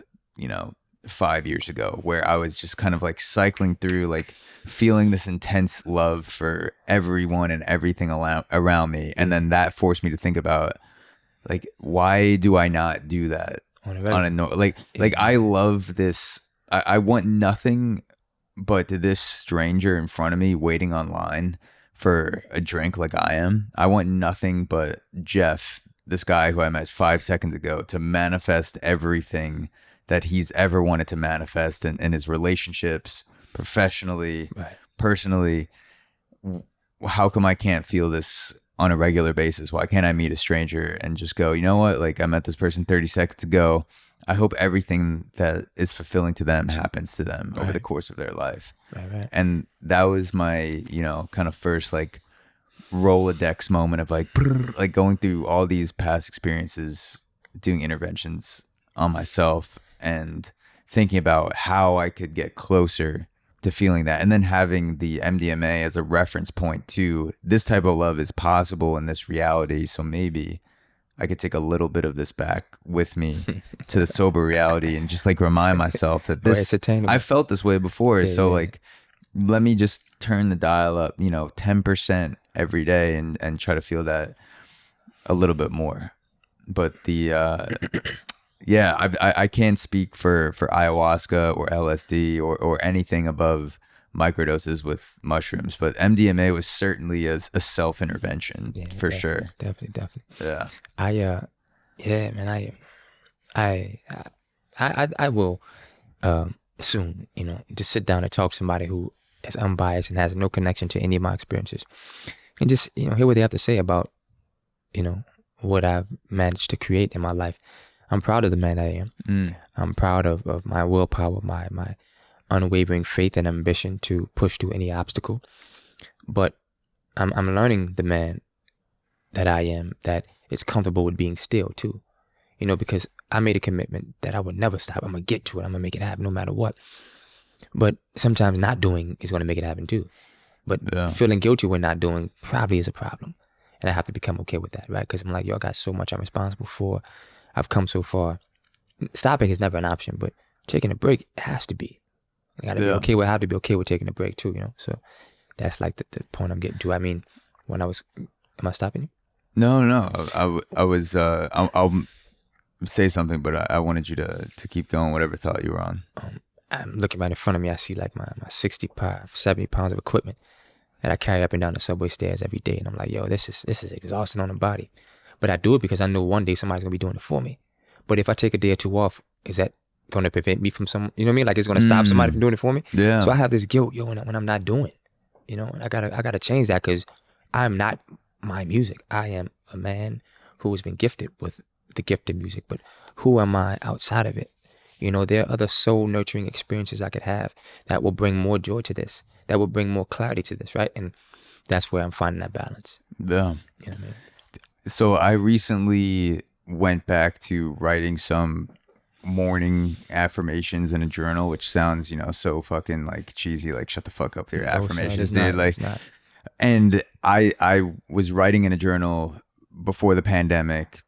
Speaker 2: 5 years ago, where I was just kind of like cycling through, like feeling this intense love for everyone and everything around me. And then that forced me to think about, like, why do I not do that
Speaker 1: On a
Speaker 2: on
Speaker 1: regular.
Speaker 2: a no, like I love this. I want nothing but this stranger in front of me waiting online for a drink like I am. I want nothing but Jeff, this guy who I met 5 seconds ago, to manifest everything that he's ever wanted to manifest in his relationships, professionally,
Speaker 1: Right.
Speaker 2: personally. How come I can't feel this on a regular basis? Why can't I meet a stranger and just go, you know what? Like, I met this person 30 seconds ago. I hope everything that is fulfilling to them happens to them over the
Speaker 1: Right.
Speaker 2: course of their life.
Speaker 1: Right.
Speaker 2: And that was my, kind of first like Rolodex moment of like, like going through all these past experiences, doing interventions on myself and thinking about how I could get closer to feeling that. And then having the MDMA as a reference point to this type of love is possible in this reality. So maybe I could take a little bit of this back with me to the sober reality and just like remind myself that
Speaker 1: Well,
Speaker 2: this,
Speaker 1: it's attainable.
Speaker 2: I felt this way before.
Speaker 1: Yeah,
Speaker 2: So
Speaker 1: yeah.
Speaker 2: like, let me just turn the dial up, 10% every day and try to feel that a little bit more. But the, yeah, I can't speak for ayahuasca or LSD or anything above microdoses with mushrooms, but MDMA was certainly a self-intervention
Speaker 1: Yeah,
Speaker 2: for
Speaker 1: definitely,
Speaker 2: sure.
Speaker 1: Definitely.
Speaker 2: Yeah.
Speaker 1: Yeah, man, I will soon, just sit down and talk to somebody who is unbiased and has no connection to any of my experiences, and just hear what they have to say about what I've managed to create in my life. I'm proud of the man I am. I'm proud of my willpower, my unwavering faith and ambition to push through any obstacle. But I'm learning the man that I am, that is comfortable with being still too. Because I made a commitment that I would never stop. I'm gonna get to it. I'm gonna make it happen no matter what. But sometimes not doing is gonna make it happen too. But
Speaker 2: Yeah.
Speaker 1: feeling guilty when not doing probably is a problem. And I have to become okay with that, right? Because I'm like, I got so much I'm responsible for. I've come so far. Stopping is never an option, but taking a break, it has to be. I gotta be okay with, I have to be okay with taking a break too, So that's like the point I'm getting to. I mean, when I was, am I stopping you?
Speaker 2: No. I was, I'll say something, but I wanted you to keep going, whatever thought you were on.
Speaker 1: I'm looking right in front of me. I see like my 65, 70 pounds of equipment that I carry up and down the subway stairs every day. And I'm like, yo, this is exhausting on the body. But I do it because I know one day somebody's going to be doing it for me. But if I take a day or two off, is that going to prevent me from some, you know what I mean? Like it's going to stop somebody from doing it for me.
Speaker 2: Yeah.
Speaker 1: So I have this guilt, when I'm not doing, and I gotta change that because I'm not my music. I am a man who has been gifted with the gift of music, but who am I outside of it? There are other soul nurturing experiences I could have that will bring more joy to this, that will bring more clarity to this, right? And that's where I'm finding that balance.
Speaker 2: Yeah.
Speaker 1: You know what I mean?
Speaker 2: So I recently went back to writing some morning affirmations in a journal, which sounds, so fucking like cheesy, like shut the fuck up with your affirmations, dude. Like, and I was writing in a journal before the pandemic,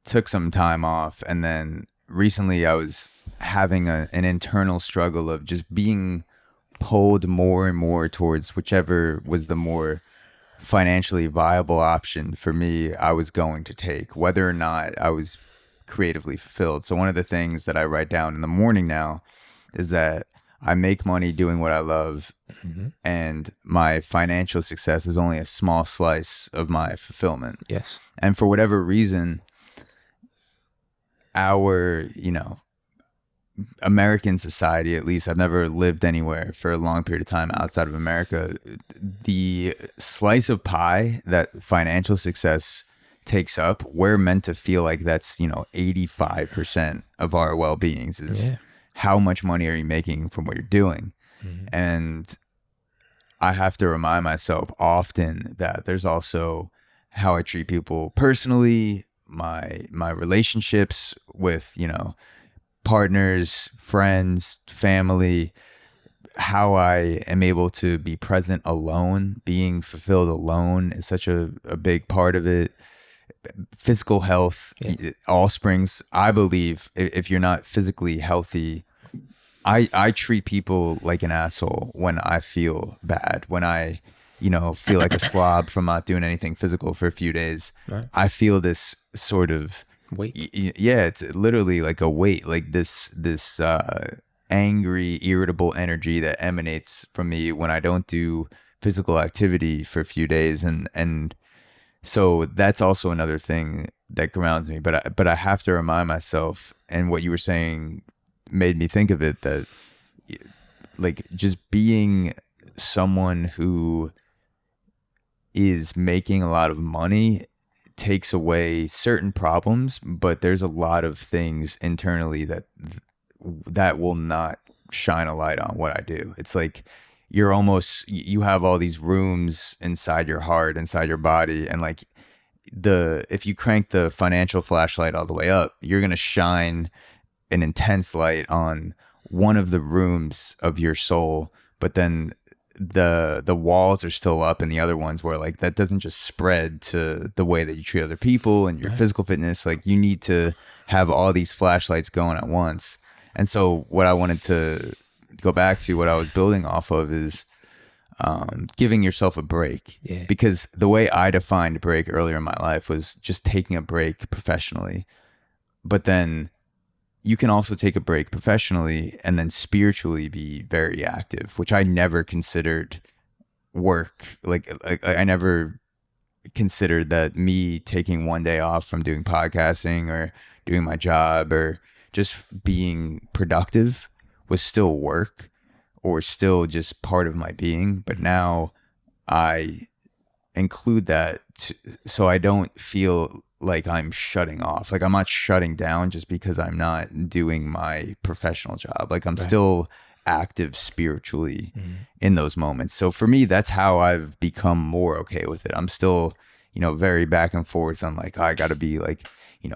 Speaker 2: took some time off, and then recently I was having an internal struggle of just being pulled more and more towards whichever was the more financially viable option for me, I was going to take, whether or not I was creatively fulfilled. So one of the things that I write down in the morning now is that I make money doing what I love, and my financial success is only a small slice of my fulfillment.
Speaker 1: Yes.
Speaker 2: And for whatever reason, our, American society, at least, I've never lived anywhere for a long period of time outside of America, the slice of pie that financial success takes up, we're meant to feel like that's 85% of our well-beings is how much money are you making from what you're doing. And I have to remind myself often that there's also how I treat people personally, my relationships with partners, friends, family, how I am able to be present alone. Being fulfilled alone is such a big part of it. Physical health, all springs, I believe, if you're not physically healthy, I treat people like an asshole when I feel bad, when I feel like a slob from not doing anything physical for a few days.
Speaker 1: Right.
Speaker 2: I feel this sort of
Speaker 1: weight.
Speaker 2: It's literally like a weight, like this angry, irritable energy that emanates from me when I don't do physical activity for a few days, and so that's also another thing that grounds me. But I have to remind myself, and what you were saying made me think of it, that like just being someone who is making a lot of money takes away certain problems, but there's a lot of things internally that will not shine a light on what I do. It's like you have all these rooms inside your heart, inside your body, and like if you crank the financial flashlight all the way up, you're going to shine an intense light on one of the rooms of your soul, but then the walls are still up in the other ones, where like that doesn't just spread to the way that you treat other people and your physical fitness. Like you need to have all these flashlights going at once. And so what I wanted to go back to, what I was building off of, is giving yourself a break. Because the way I defined break earlier in my life was just taking a break professionally, but then you can also take a break professionally and then spiritually be very active, which I never considered work. Like I never considered that me taking one day off from doing podcasting or doing my job or just being productive was still work or still just part of my being. But now I include that so I don't feel like I'm shutting off. Like I'm not shutting down just because I'm not doing my professional job. Like I'm still active spiritually in those moments. So for me, that's how I've become more okay with it. I'm still, very back and forth. I'm like, I gotta be like,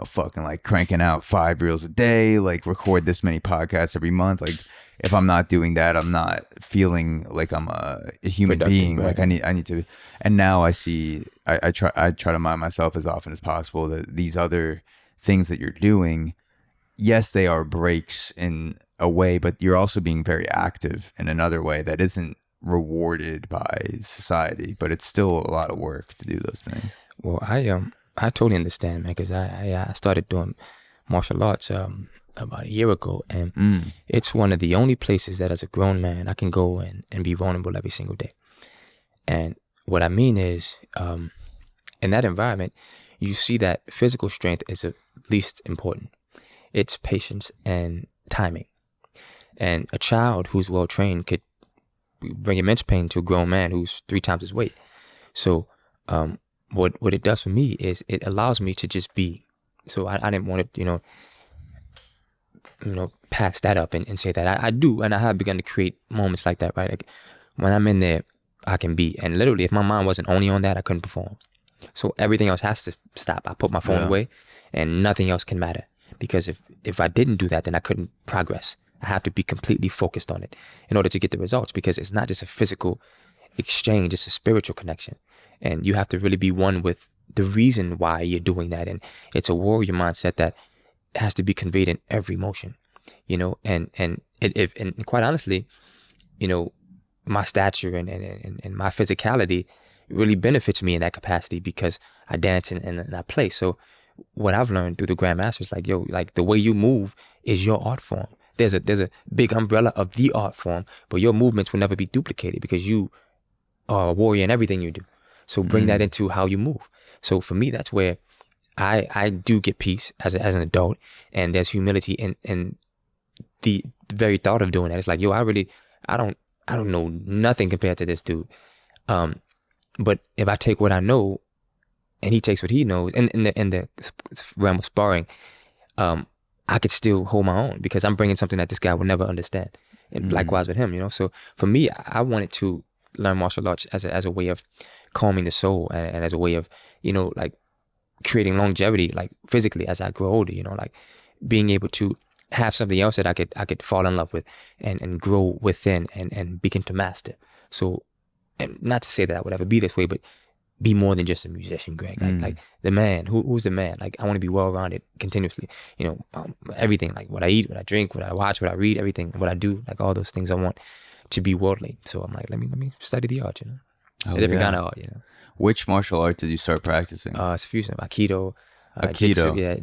Speaker 2: fucking like cranking out 5 reels a day, like record this many podcasts every month. Like if I'm not doing that, I'm not feeling like I'm a human being. Right. Like I need to. And now I see, I try to remind myself as often as possible that these other things that you're doing, yes, they are breaks in a way, but you're also being very active in another way that isn't rewarded by society, but it's still a lot of work to do those things.
Speaker 1: Well, I totally understand, man, because I started doing martial arts about a year ago, and it's one of the only places that as a grown man I can go and be vulnerable every single day. And what I mean is, in that environment, you see that physical strength is at least important. It's patience and timing. And a child who's well trained could bring immense pain to a grown man who's 3 times his weight. So what it does for me is it allows me to just be. So I didn't want to, pass that up and say that I do, and I have begun to create moments like that, right? Like when I'm in there, I can be. And literally, if my mind wasn't only on that, I couldn't perform. So everything else has to stop. I put my phone away, and nothing else can matter. Because if I didn't do that, then I couldn't progress. I have to be completely focused on it in order to get the results, because it's not just a physical exchange, it's a spiritual connection. And you have to really be one with the reason why you're doing that. And it's a warrior mindset that has to be conveyed in every motion, and quite honestly, my stature and my physicality really benefits me in that capacity because I dance and I play. So what I've learned through the Grandmaster is like, yo, like the way you move is your art form. There's a big umbrella of the art form, but your movements will never be duplicated because you are a warrior in everything you do. So bring that into how you move. So for me, that's where I do get peace as an adult, and there's humility in the very thought of doing that. It's like, yo, I don't know nothing compared to this dude. But if I take what I know and he takes what he knows in the realm of sparring, I could still hold my own because I'm bringing something that this guy will never understand. And likewise with him, you know? So for me, I wanted to learn martial arts as a way of calming the soul and as a way of, you know, like creating longevity, like physically as I grow older, you know, like being able to have something else that I could fall in love with and grow within and begin to master. So, and not to say that I would ever be this way, but be more than just a musician, Greg. Like the man, who's the man? Like I want to be well-rounded continuously, you know, everything, like what I eat, what I drink, what I watch, what I read, everything, what I do, like all those things I want to be worldly. So I'm like, let me study the art, you know, a different kind of art, you know.
Speaker 2: Which martial art did you start practicing?
Speaker 1: It's a fusion of Aikido,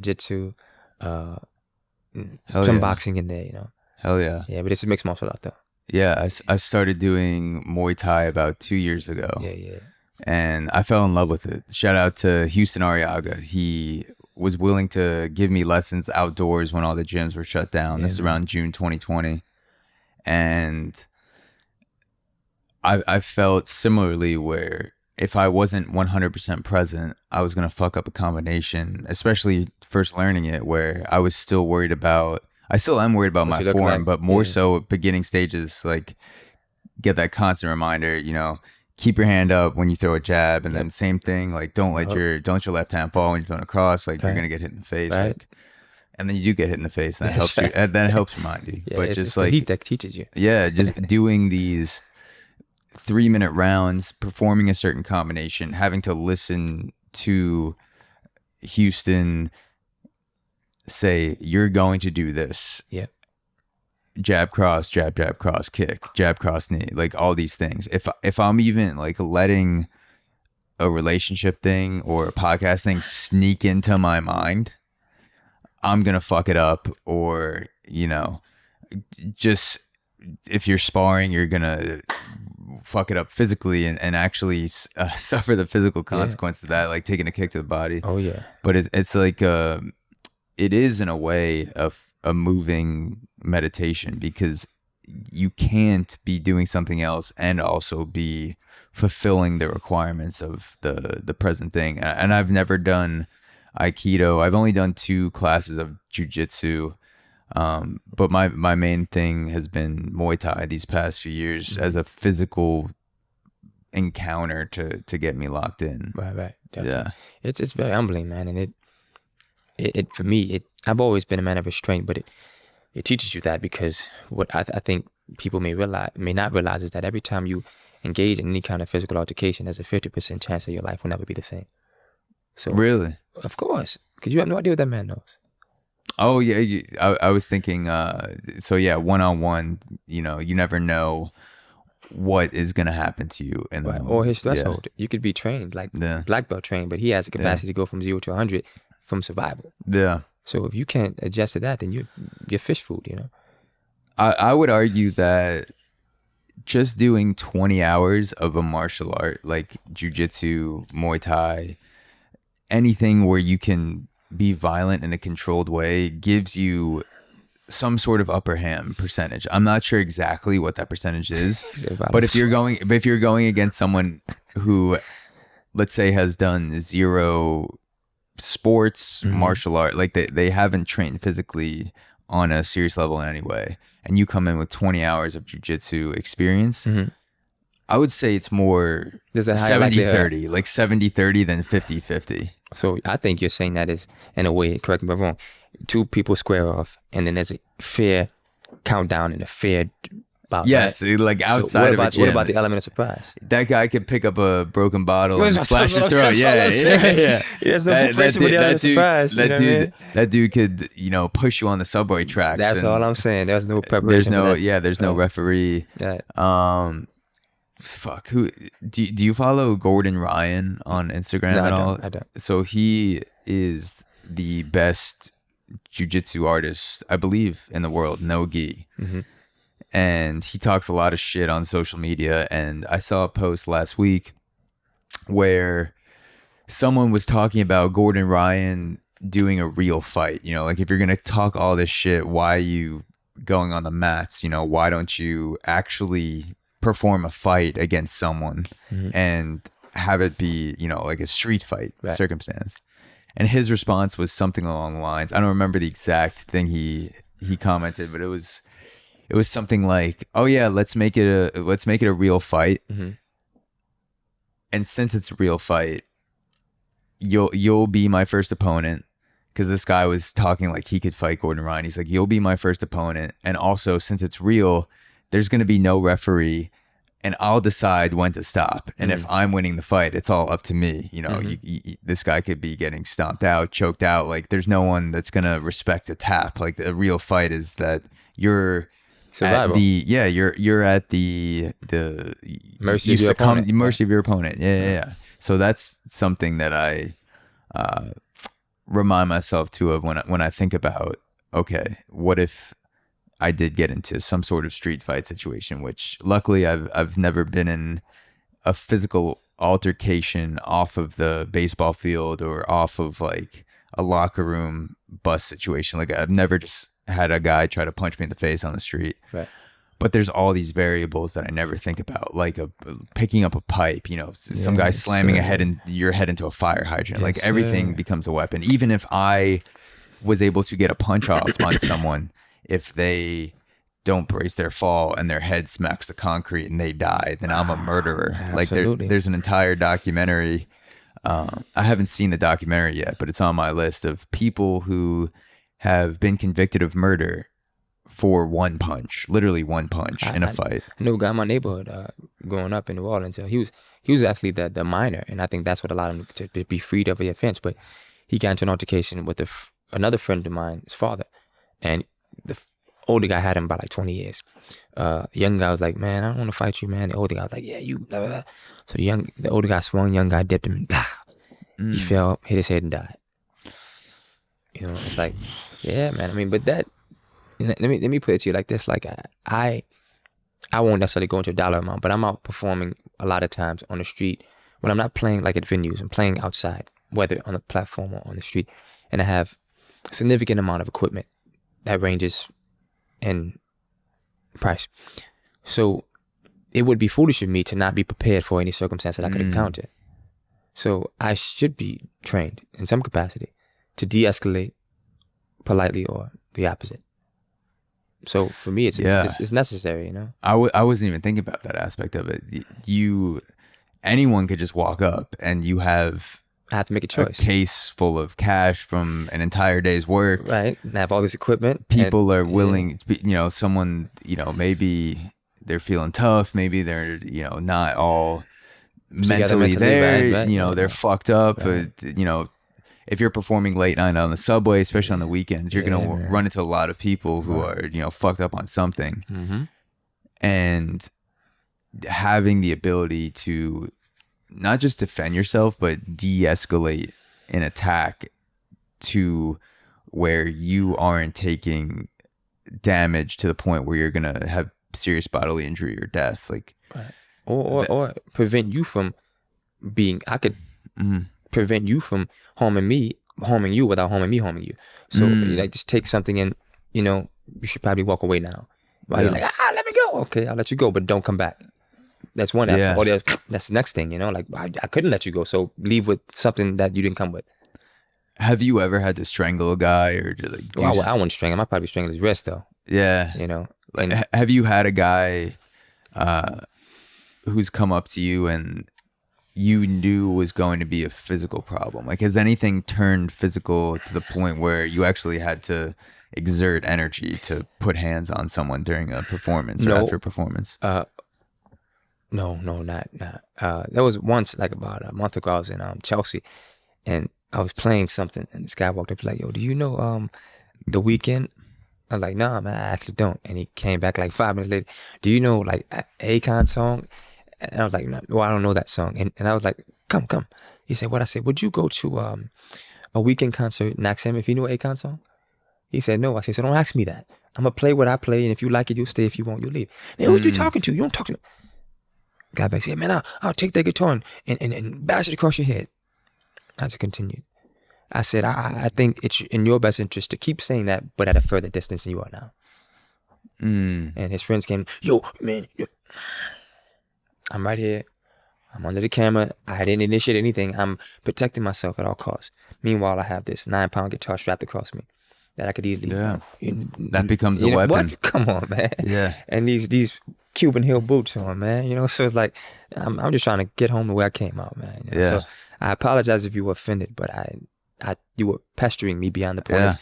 Speaker 1: Jitsu,
Speaker 2: Hell
Speaker 1: some
Speaker 2: yeah.
Speaker 1: boxing in there, you know.
Speaker 2: Hell yeah.
Speaker 1: Yeah, but it's a mixed martial art though.
Speaker 2: Yeah, I started doing Muay Thai about 2 years ago.
Speaker 1: Yeah.
Speaker 2: And I fell in love with it. Shout out to Houston Arriaga. He was willing to give me lessons outdoors when all the gyms were shut down. This is around June 2020. And I felt similarly where if I wasn't 100% present, I was going to fuck up a combination, especially first learning it, where I was still worried about, I still am worried about my form, like, but more so beginning stages, like get that constant reminder, you know, keep your hand up when you throw a jab, and then same thing, like don't let your left hand fall when you're throwing a cross, like you're gonna get hit in the face, like, and then you do get hit in the face, and that helps you. That helps remind you. But
Speaker 1: it's
Speaker 2: just
Speaker 1: the
Speaker 2: like
Speaker 1: heat that teaches you.
Speaker 2: Yeah, just doing these 3-minute rounds, performing a certain combination, having to listen to Houston say, "You're going to do this."
Speaker 1: Yeah.
Speaker 2: Jab cross, jab cross, kick, jab cross knee, like all these things. If I'm even like letting a relationship thing or a podcast thing sneak into my mind, I'm gonna fuck it up. Or, you know, just if you're sparring, you're gonna fuck it up physically and actually suffer the physical consequences of that, like taking a kick to the body.
Speaker 1: Oh yeah.
Speaker 2: But it's like it is in a way of a moving meditation, because you can't be doing something else and also be fulfilling the requirements of the present thing. And I've never done Aikido. I've only done 2 classes of jiu-jitsu. But my main thing has been Muay Thai these past few years as a physical encounter to get me locked in.
Speaker 1: Right. Definitely.
Speaker 2: Yeah.
Speaker 1: It's very humbling, man. And it for me, I've always been a man of restraint, but it teaches you that, because what I think people may not realize is that every time you engage in any kind of physical altercation, there's a 50% chance that your life will never be the same. So
Speaker 2: Really?
Speaker 1: Of course, because you have no idea what that man knows.
Speaker 2: Oh yeah, I was thinking. So yeah, 1-on-1. You know, you never know what is gonna happen to you in the moment.
Speaker 1: Or his threshold. You could be trained like black belt trained, but he has the capacity to go from 0 to 100 from survival.
Speaker 2: Yeah.
Speaker 1: So if you can't adjust to that, then you're fish food, you know.
Speaker 2: I would argue that just doing 20 hours of a martial art like jiu-jitsu, Muay Thai, anything where you can be violent in a controlled way gives you some sort of upper hand percentage. I'm not sure exactly what that percentage is, but if you're going against someone who, let's say, has done 0 sports, martial art, like they haven't trained physically on a serious level in any way, and you come in with 20 hours of jiu-jitsu experience, I would say it's more 70-30, like 70-30 than 50-50.
Speaker 1: So I think you're saying that is, in a way, correct me if I'm wrong, 2 people square off, and then there's a fair countdown and a fair bout.
Speaker 2: Yes, right? Like outside of a gym.
Speaker 1: What about the element of surprise?
Speaker 2: That guy could pick up a broken bottle and slash your throat. Yeah.
Speaker 1: There's no preparation for the element of surprise.
Speaker 2: That dude could, you know, push you on the subway tracks.
Speaker 1: That's all I'm saying. There's no preparation.
Speaker 2: There's no referee.
Speaker 1: Right.
Speaker 2: fuck, who do you follow Gordon Ryan on Instagram
Speaker 1: No,
Speaker 2: at
Speaker 1: I
Speaker 2: all?
Speaker 1: don't. I don't.
Speaker 2: So he is the best jiu-jitsu artist, I believe, in the world, no gi.
Speaker 1: Mm-hmm.
Speaker 2: And he talks a lot of shit on social media. And I saw a post last week where someone was talking about Gordon Ryan doing a real fight. You know, like if you're going to talk all this shit, why are you going on the mats? You know, why don't you actually perform a fight against someone and have it be, you know, like a street fight circumstance? And his response was something along the lines, I don't remember the exact thing he commented, but it was something like, "Oh yeah, let's make it a real fight."
Speaker 1: Mm-hmm.
Speaker 2: And since it's a real fight, you'll be my first opponent, because this guy was talking like he could fight Gordon Ryan. He's like, "You'll be my first opponent, and also since it's real, there's going to be no referee, and I'll decide when to stop. And if I'm winning the fight, it's all up to me. You know, this guy could be getting stomped out, choked out. Like there's no one that's going to respect a tap. Like the real fight is that you're."
Speaker 1: Survival.
Speaker 2: You're at the
Speaker 1: mercy of your opponent.
Speaker 2: Mercy of your opponent. Yeah. So that's something that I remind myself too of when I think about, okay, what if I did get into some sort of street fight situation, which luckily I've never been in a physical altercation off of the baseball field or off of like a locker room bus situation. Like I've never just had a guy try to punch me in the face on the street.
Speaker 1: Right.
Speaker 2: But there's all these variables that I never think about, like picking up a pipe, you know, some guy slamming your head into a fire hydrant. Like everything becomes a weapon. Even if I was able to get a punch off on someone, if they don't brace their fall and their head smacks the concrete and they die, then I'm a murderer. Like there's an entire documentary. I haven't seen the documentary yet, but it's on my list of people who have been convicted of murder for literally one punch in a fight.
Speaker 1: I knew a guy in my neighborhood growing up in New Orleans. He was actually the minor, and I think that's what allowed him to be freed of the offense. But he got into an altercation with another friend of mine, his father, and the older guy had him by like 20 years. The young guy was like, "Man, I don't want to fight you, man." The older guy was like, "Yeah, you." Blah, blah, blah. So the older guy swung, young guy dipped him, and blah. He fell, hit his head, and died. You know, it's like, yeah, man. I mean, but that. Let me put it to you like this: like I won't necessarily go into a dollar amount, but I'm out performing a lot of times on the street when I'm not playing like at venues. I'm playing outside, whether on the platform or on the street, and I have a significant amount of equipment that ranges in price. So it would be foolish of me to not be prepared for any circumstance that I could encounter. So I should be trained in some capacity to de-escalate politely or the opposite. So for me, it's necessary, you know.
Speaker 2: I wasn't even thinking about that aspect of it. Anyone could just walk up, and I have
Speaker 1: to make a choice.
Speaker 2: A case full of cash from an entire day's work,
Speaker 1: right? And I have all this equipment.
Speaker 2: People are willing, you know. Someone, you know, maybe they're feeling tough. Maybe they're, you know, not all mentally there. Right? You know, they're fucked up. Right. You know. If you're performing late night on the subway, especially on the weekends, you're going to run into a lot of people who are, you know, fucked up on something. And having the ability to not just defend yourself, but de-escalate an attack to where you aren't taking damage to the point where you're going to have serious bodily injury or death. Like,
Speaker 1: or prevent you from being, prevent you from harming you without harming me. So like, just take something and, you know, you should probably walk away now. Right? He's like, let me go. Okay, I'll let you go, but don't come back. That's one. Or that's the next thing, you know, like I couldn't let you go. So leave with something that you didn't come with.
Speaker 2: Have you ever had to strangle a guy or like?
Speaker 1: I wouldn't strangle him. I'd probably strangle his wrist though.
Speaker 2: Yeah.
Speaker 1: You know,
Speaker 2: like, have you had a guy who's come up to you and you knew was going to be a physical problem? Like, has anything turned physical to the point where you actually had to exert energy to put hands on someone during a performance or after a performance?
Speaker 1: No, not. There was once, like about a month ago, I was in Chelsea, and I was playing something, and this guy walked up, like, "Yo, do you know The Weeknd?" I was like, "Nah, man, I actually don't." And he came back like 5 minutes later. "Do you know like Akon song?" And I was like, no, well, I don't know that song. And I was like, come. He said, what? I said, would you go to a weekend concert, Naxim, if you know an Akon song? He said, no. I said, so don't ask me that. I'm going to play what I play, and if you like it, you'll stay. If you won't, you'll leave. Man, who you talking to? You don't talk to me. Guy back said, man, I'll take that guitar and bash it across your head. I just continued. I said, I think it's in your best interest to keep saying that, but at a further distance than you are now. And his friends came, yo, man, I'm right here. I'm under the camera. I didn't initiate anything. I'm protecting myself at all costs. Meanwhile, I have this 9-pound guitar strapped across me that I could easily.
Speaker 2: That becomes a weapon.
Speaker 1: What? Come on, man.
Speaker 2: Yeah.
Speaker 1: And these Cuban heel boots on, man. So it's like I'm just trying to get home to where I came out, man. So I apologize if you were offended, but you were pestering me beyond the point of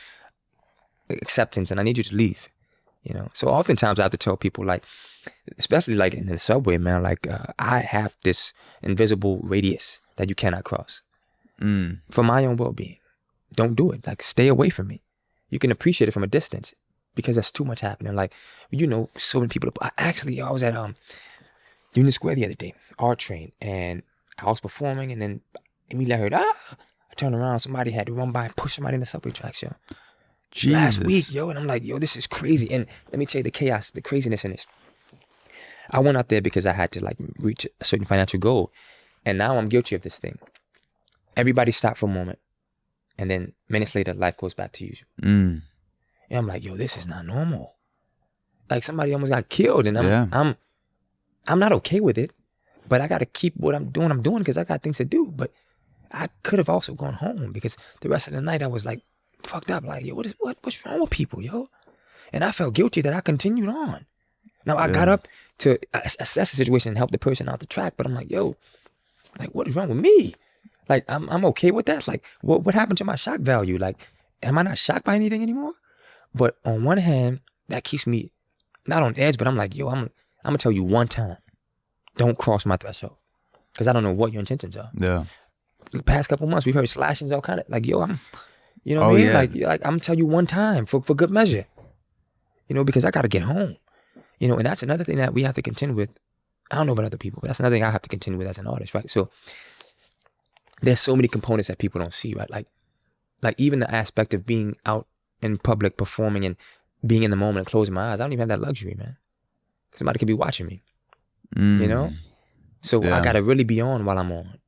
Speaker 1: acceptance, and I need you to leave. So oftentimes I have to tell people, like, especially like in the subway, man, like I have this invisible radius that you cannot cross for my own well-being. Don't do it. Like, stay away from me. You can appreciate it from a distance because there's too much happening. Like, so many people. I was at Union Square the other day, Art Train, and I was performing, and then immediately I heard, I turned around, somebody had to run by and push somebody in the subway tracks, yo.
Speaker 2: Jesus.
Speaker 1: Last week, yo, and I'm like, yo, this is crazy. And let me tell you the chaos, the craziness in this. I went out there because I had to like reach a certain financial goal, and now I'm guilty of this thing. Everybody stopped for a moment, and then minutes later, life goes back to usual. And I'm like, yo, this is not normal. Like, somebody almost got killed, and I'm not okay with it, but I got to keep what I'm doing because I got things to do. But I could have also gone home because the rest of the night I was like fucked up. Like, yo, what's wrong with people, yo? And I felt guilty that I continued on. Now I got up to assess the situation and help the person out the track, but I'm like, yo, like, what is wrong with me? Like, I'm okay with that. It's like, what happened to my shock value? Like, am I not shocked by anything anymore? But on one hand, that keeps me not on edge, but I'm like, yo, I'm gonna tell you one time, don't cross my threshold, because I don't know what your intentions are.
Speaker 2: Yeah.
Speaker 1: The past couple months, we've heard slashings, all kind of like, yo, you know what I mean?
Speaker 2: Yeah.
Speaker 1: Like I'm gonna tell you one time for good measure, because I gotta get home, and that's another thing that we have to contend with. I don't know about other people, but that's another thing I have to contend with as an artist, right? So there's so many components that people don't see, right? Like even the aspect of being out in public performing and being in the moment and closing my eyes. I don't even have that luxury, man. Somebody could be watching me, So I gotta really be on while I'm on,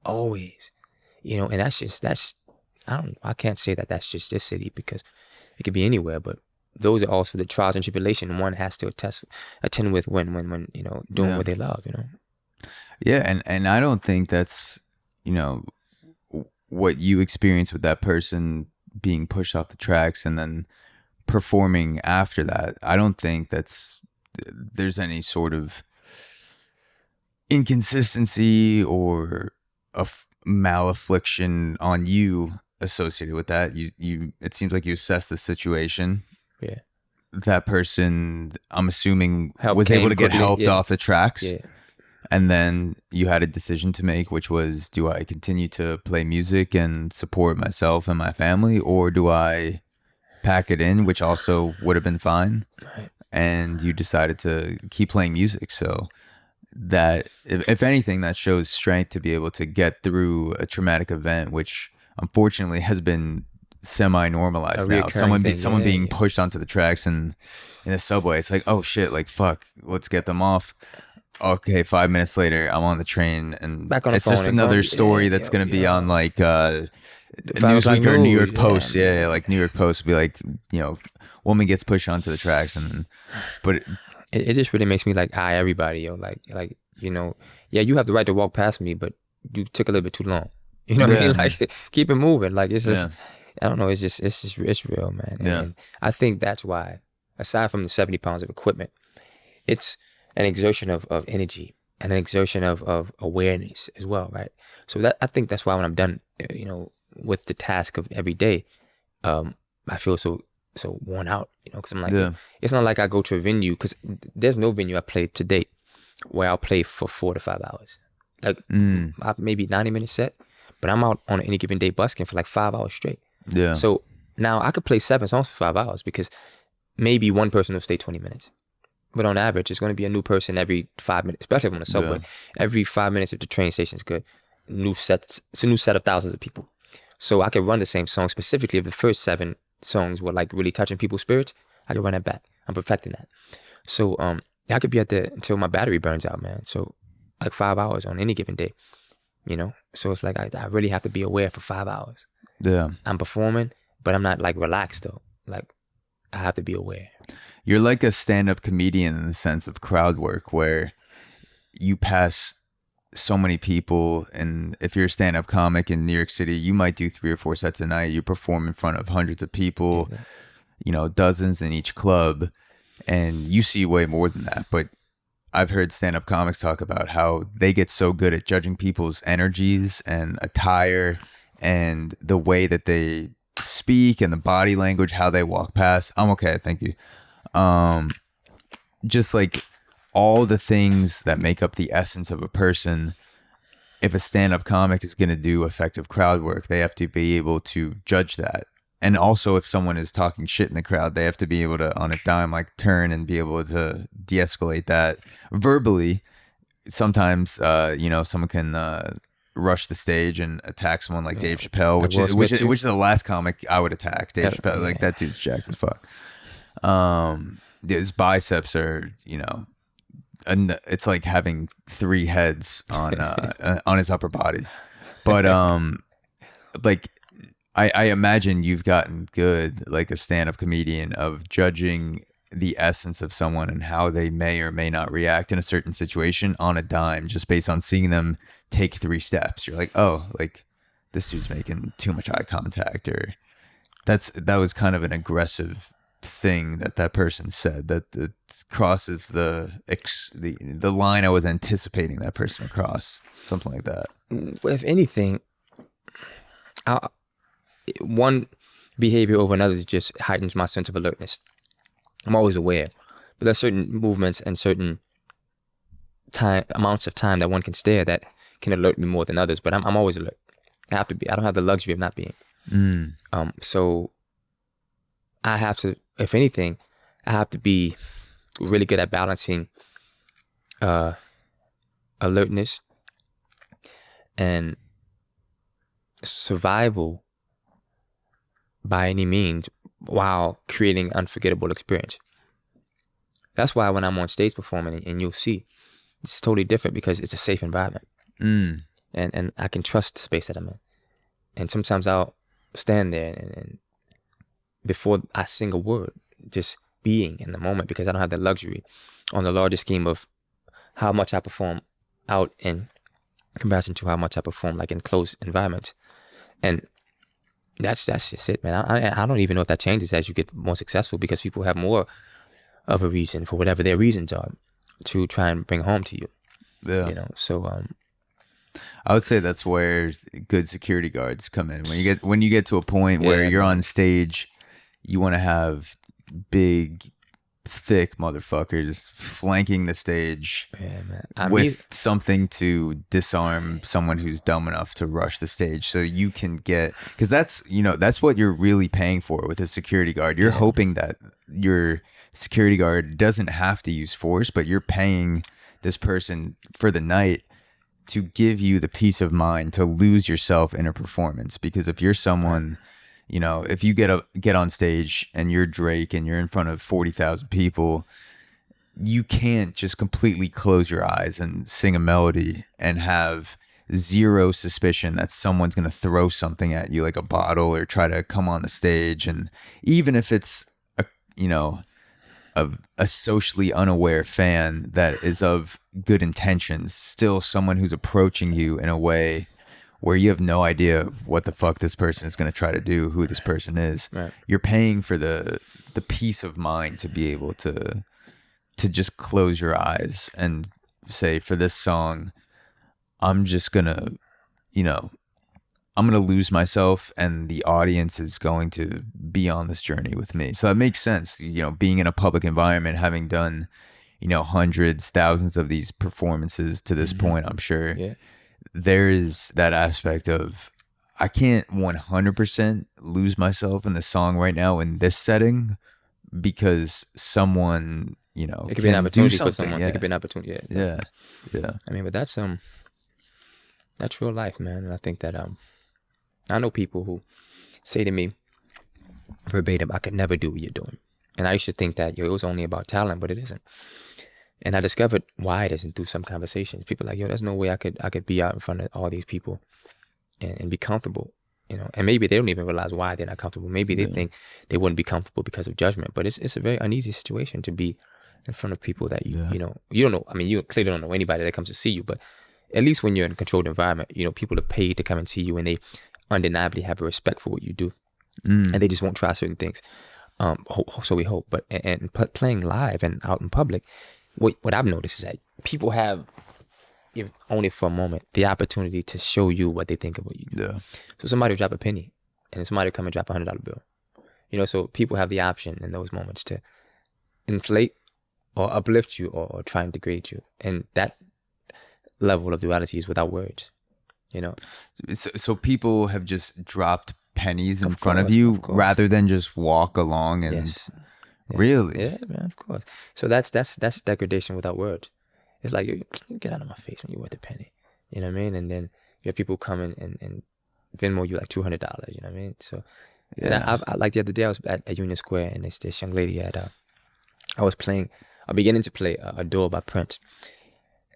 Speaker 1: always, And I can't say that that's just this city, because it could be anywhere. But those are also the trials and tribulation one has to attend with when doing what they love,
Speaker 2: Yeah, and I don't think that's what you experience with that person being pushed off the tracks and then performing after that. I don't think there's any sort of inconsistency or a malaffliction on you associated with that. You it seems like you assessed the situation.
Speaker 1: Yeah.
Speaker 2: That person, I'm assuming, was able to get helped off the tracks.
Speaker 1: Yeah.
Speaker 2: And then you had a decision to make, which was, do I continue to play music and support myself and my family, or do I pack it in, which also would have been fine.
Speaker 1: Right.
Speaker 2: And you decided to keep playing music. So that, if anything, that shows strength to be able to get through a traumatic event, which unfortunately has been semi-normalized now. Someone being pushed onto the tracks and in a subway. It's like, oh shit, like fuck, let's get them off. Okay, 5 minutes later, I'm on the train, and
Speaker 1: back on the
Speaker 2: it's
Speaker 1: phone
Speaker 2: just another story that's going to be on like Newsweek or New York Post. Yeah, like New York Post would be like, woman gets pushed onto the tracks, but
Speaker 1: it just really makes me like eye everybody, yo. Like you have the right to walk past me, but you took a little bit too long. You know what I mean? Like, keep it moving. Like, it's just, I don't know. It's real, man. And I think that's why, aside from the 70 pounds of equipment, it's an exertion of energy and an exertion of awareness as well, right? So that, I think that's why when I'm done, with the task of every day, I feel so worn out, because I'm like, it's not like I go to a venue, because there's no venue I played to date where I'll play for 4 to 5 hours, like maybe 90-minute set, but I'm out on any given day busking for like 5 hours straight.
Speaker 2: Yeah.
Speaker 1: So now I could play 7 songs for 5 hours because maybe one person will stay 20 minutes. but on average, it's going to be a new person every 5 minutes, especially if I'm on the subway.
Speaker 2: Yeah.
Speaker 1: Every 5 minutes if the train station is good, it's a new set of thousands of people. So I could run the same song, specifically if the first 7 songs were like really touching people's spirits, I could run it back. I'm perfecting that. So I could be at the until my battery burns out, man. So like 5 hours on any given day, you know? So it's like I really have to be aware for 5 hours.
Speaker 2: Yeah.
Speaker 1: I'm performing, but I'm not like relaxed though. Like I have to be aware.
Speaker 2: You're like a stand-up comedian in the sense of crowd work, where you pass so many people, and if you're a stand-up comic in New York City, you might do 3 or 4 sets a night. You perform in front of hundreds of people, you know, dozens in each club, and you see way more than that. But I've heard stand-up comics talk about how they get so good at judging people's energies and attire and the way that they speak and the body language, how they walk past. I'm okay, thank you. Just like all the things that make up the essence of a person. If a stand-up comic is going to do effective crowd work, they have to be able to judge that. And also, if someone is talking shit in the crowd, they have to be able to, on a dime, like turn and be able to de-escalate that verbally. Sometimes, you know, someone can rush the stage and attack someone like Dave Chappelle, which is the last comic I would attack. Dave Chappelle, like that dude's jacked as fuck. His biceps are, you know, and it's like having 3 heads on his upper body. But like I imagine you've gotten good, like a stand-up comedian, of judging the essence of someone and how they may or may not react in a certain situation on a dime, just based on seeing them take 3 steps. You're like, oh, like this dude's making too much eye contact, or that was kind of an aggressive thing that person said that crosses the line I was anticipating that person to cross, something like that.
Speaker 1: If anything, one behavior over another just heightens my sense of alertness. I'm always aware, but there's certain movements and certain amounts of time that one can stare that can alert me more than others. But I'm always alert. I have to be. I don't have the luxury of not being. So I have to, if anything, I have to be really good at balancing alertness and survival by any means while creating unforgettable experience. That's why when I'm on stage performing, and you'll see, it's totally different because it's a safe environment. And I can trust the space that I'm in. And sometimes I'll stand there and before I sing a word, just being in the moment, because I don't have the luxury on the larger scheme of how much I perform out in comparison to how much I perform like in closed environments. And that's just it, man. I don't even know if that changes as you get more successful, because people have more of a reason, for whatever their reasons are, to try and bring home to you.
Speaker 2: Yeah.
Speaker 1: You know, so
Speaker 2: I would say that's where good security guards come in. When you get to a point where you're on stage, you want to have big, thick motherfuckers flanking the stage with something to disarm someone who's dumb enough to rush the stage, so you can get, because that's what you're really paying for with a security guard. You're hoping that your security guard doesn't have to use force, but you're paying this person for the night to give you the peace of mind to lose yourself in a performance. Because if you're someone, you know, if you get on stage and you're Drake and you're in front of 40,000 people, you can't just completely close your eyes and sing a melody and have zero suspicion that someone's going to throw something at you, like a bottle, or try to come on the stage. And even if it's a socially unaware fan that is of good intentions, still someone who's approaching you in a way where you have no idea what the fuck this person is going to try to do, who this person is.
Speaker 1: Right.
Speaker 2: You're paying for the peace of mind to be able to just close your eyes and say, for this song, I'm just going to, I'm going to lose myself, and the audience is going to be on this journey with me. So that makes sense, being in a public environment, having done, hundreds, thousands of these performances to this point, I'm sure.
Speaker 1: Yeah.
Speaker 2: There is that aspect of, I can't 100% lose myself in the song right now in this setting, because someone, you know,
Speaker 1: It could be an
Speaker 2: can do
Speaker 1: opportunity for
Speaker 2: something.
Speaker 1: someone.
Speaker 2: Yeah.
Speaker 1: It could be an opportunity. Yeah.
Speaker 2: Yeah. Yeah.
Speaker 1: I mean, but that's real life, man. And I think that I know people who say to me verbatim, I could never do what you're doing. And I used to think that, it was only about talent, but it isn't. And I discovered why it isn't through some conversations. People are like, there's no way I could be out in front of all these people and be comfortable, And maybe they don't even realize why they're not comfortable. Maybe they think they wouldn't be comfortable because of judgment. But it's a very uneasy situation to be in front of people that you don't know. I mean, you clearly don't know anybody that comes to see you, but at least when you're in a controlled environment, people are paid to come and see you, and they undeniably have a respect for what you do, and they just won't try certain things. So we hope. But and playing live and out in public, what I've noticed is that people have, if only for a moment, the opportunity to show you what they think of what you do.
Speaker 2: Yeah.
Speaker 1: So somebody will drop a penny, and somebody will come and drop $100 bill. So people have the option in those moments to inflate or uplift you or try and degrade you, and that level of duality is without words.
Speaker 2: So people have just dropped pennies in
Speaker 1: Of
Speaker 2: front of
Speaker 1: course,
Speaker 2: you
Speaker 1: of course.
Speaker 2: rather than just walk along and
Speaker 1: Yes.
Speaker 2: really.
Speaker 1: Yeah, man, of course. So that's degradation without words. It's like, you get out of my face when you're worth a penny. You know what I mean? And then you have people come in and Venmo you like $200. You know what I mean? So, and I like the other day I was at Union Square, and this young lady I was beginning to play Adore by Prince,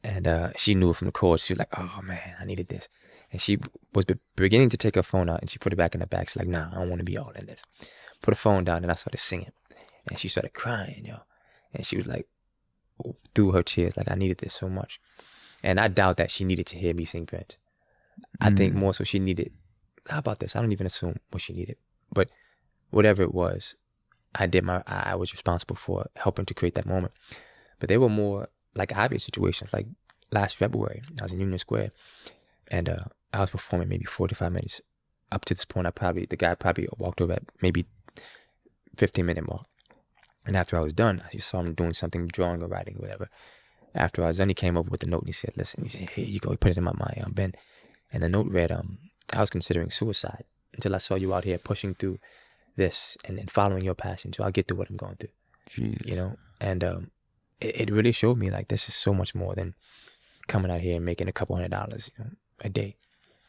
Speaker 1: and she knew it from the chords. She was like, oh man, I needed this. And she was beginning to take her phone out, and she put it back in the bag. She's like, nah, I don't want to be all in this. Put her phone down, and I started singing. And she started crying, And she was like, through her tears, like, I needed this so much. And I doubt that she needed to hear me sing Prince. I think more so she needed, how about this? I don't even assume what she needed. But whatever it was, I was responsible for helping to create that moment. But there were more like obvious situations. Like last February, I was in Union Square, and I was performing maybe 45 minutes. Up to this point, the guy probably walked over at maybe 15-minute mark. And after I was done, I just saw him doing something, drawing or writing, whatever. After I was done, he came over with a note and he said, listen, here you go. He put it in my Ben. And the note read, I was considering suicide until I saw you out here pushing through this and following your passion. So I'll get through what I'm going through.
Speaker 2: Jeez.
Speaker 1: And it really showed me like this is so much more than coming out here and making a couple $100, a day.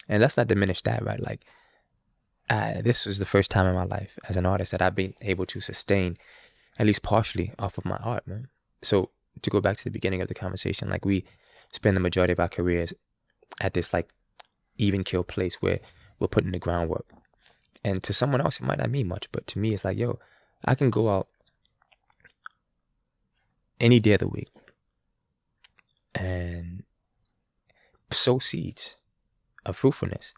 Speaker 1: And let's not diminish that, right? Like, this was the first time in my life as an artist that I've been able to sustain at least partially off of my art, man. So to go back to the beginning of the conversation, like we spend the majority of our careers at this like even kill place where we're putting the groundwork. And to someone else, it might not mean much, but to me, it's like, I can go out any day of the week and sow seeds of fruitfulness,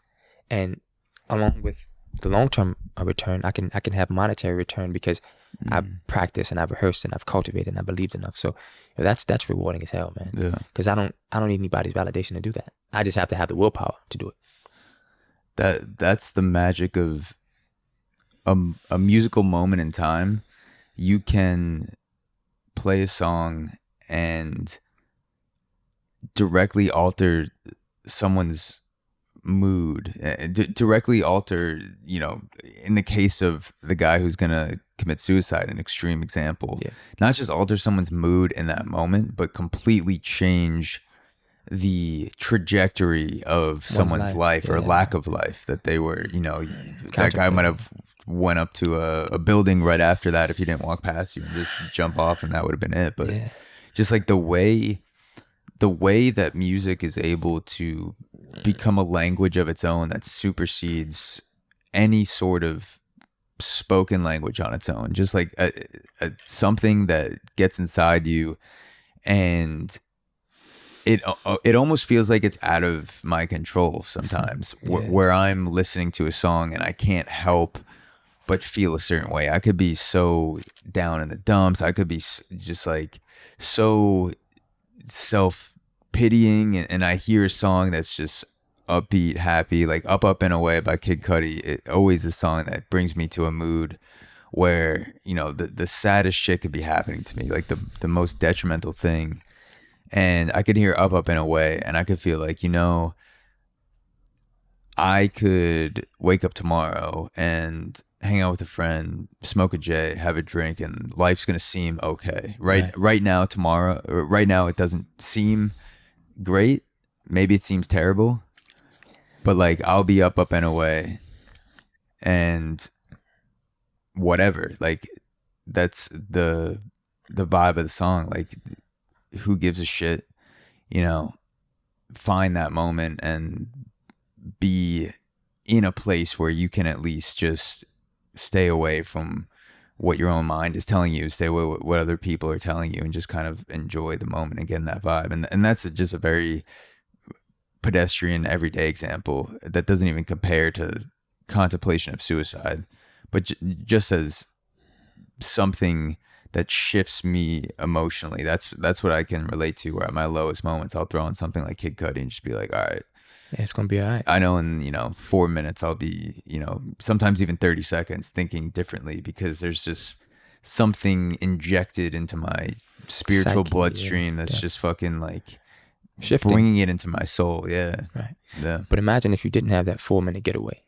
Speaker 1: and along with the long-term return, I can have monetary return because I've practiced and I've rehearsed and I've cultivated and I believed enough. So that's rewarding as hell, man.
Speaker 2: Yeah.
Speaker 1: Because I don't need anybody's validation to do that. I just have to have the willpower to do it.
Speaker 2: That's the magic of a musical moment in time. You can play a song and directly alter someone's mood, directly alter, in the case of the guy who's gonna commit suicide, an extreme example, not just alter someone's mood in that moment, but completely change the trajectory of someone's life or lack of life that they were, that guy might have went up to a building right after that if he didn't walk past you and just jump off and that would have been it. But just like the way that music is able to become a language of its own that supersedes any sort of spoken language on its own, just like something that gets inside you, and it almost feels like it's out of my control sometimes, where I'm listening to a song and I can't help but feel a certain way. I could be so down in the dumps. I could be just like so self-pitying, and I hear a song that's just upbeat, happy, like Up and Away by Kid Cudi. It always a song that brings me to a mood where, the saddest shit could be happening to me, like the most detrimental thing. And I could hear Up and Away, and I could feel like, I could wake up tomorrow and hang out with a friend, smoke a J, have a drink, and life's gonna seem okay. Right now, tomorrow, or right now, it doesn't seem great. Maybe it seems terrible, but like I'll be up and away, and whatever. Like that's the vibe of the song. Like who gives a shit? You know, find that moment and be in a place where you can at least just stay away from what your own mind is telling you, stay away with what other people are telling you, and just kind of enjoy the moment and get in that vibe. And that's just a very pedestrian, everyday example that doesn't even compare to contemplation of suicide, but just as something that shifts me emotionally. That's what I can relate to, where at my lowest moments, I'll throw on something like Kid Cudi and just be like, all right,
Speaker 1: yeah, it's gonna be all right.
Speaker 2: I know in 4 minutes I'll be, sometimes even 30 seconds thinking differently, because there's just something injected into my spiritual
Speaker 1: Psyche,
Speaker 2: bloodstream
Speaker 1: yeah,
Speaker 2: that's just fucking like
Speaker 1: shifting,
Speaker 2: bringing it into my soul. Yeah.
Speaker 1: Right.
Speaker 2: Yeah.
Speaker 1: But imagine if you didn't have that 4-minute getaway.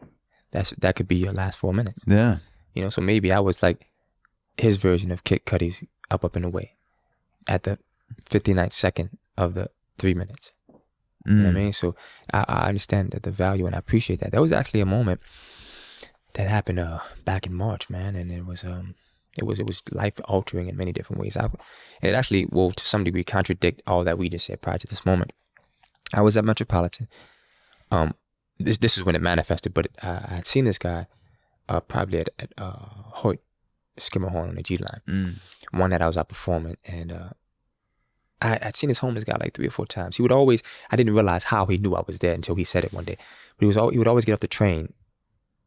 Speaker 1: That could be your last 4 minutes.
Speaker 2: Yeah.
Speaker 1: So maybe I was like his version of Kid Cudi's Up and Away at the 59th second of the 3 minutes. You know what I mean? So I understand the value, and I appreciate that. That was actually a moment that happened back in March, man, and it was life altering in many different ways. And it actually will to some degree contradict all that we just said prior to this moment. I was at Metropolitan. This is when it manifested, but I had seen this guy probably at Hoyt Skimmerhorn on the G line, one that I was out performing, and I'd seen this homeless guy like 3 or 4 times. He would always, I didn't realize how he knew I was there until he said it one day. But he would always get off the train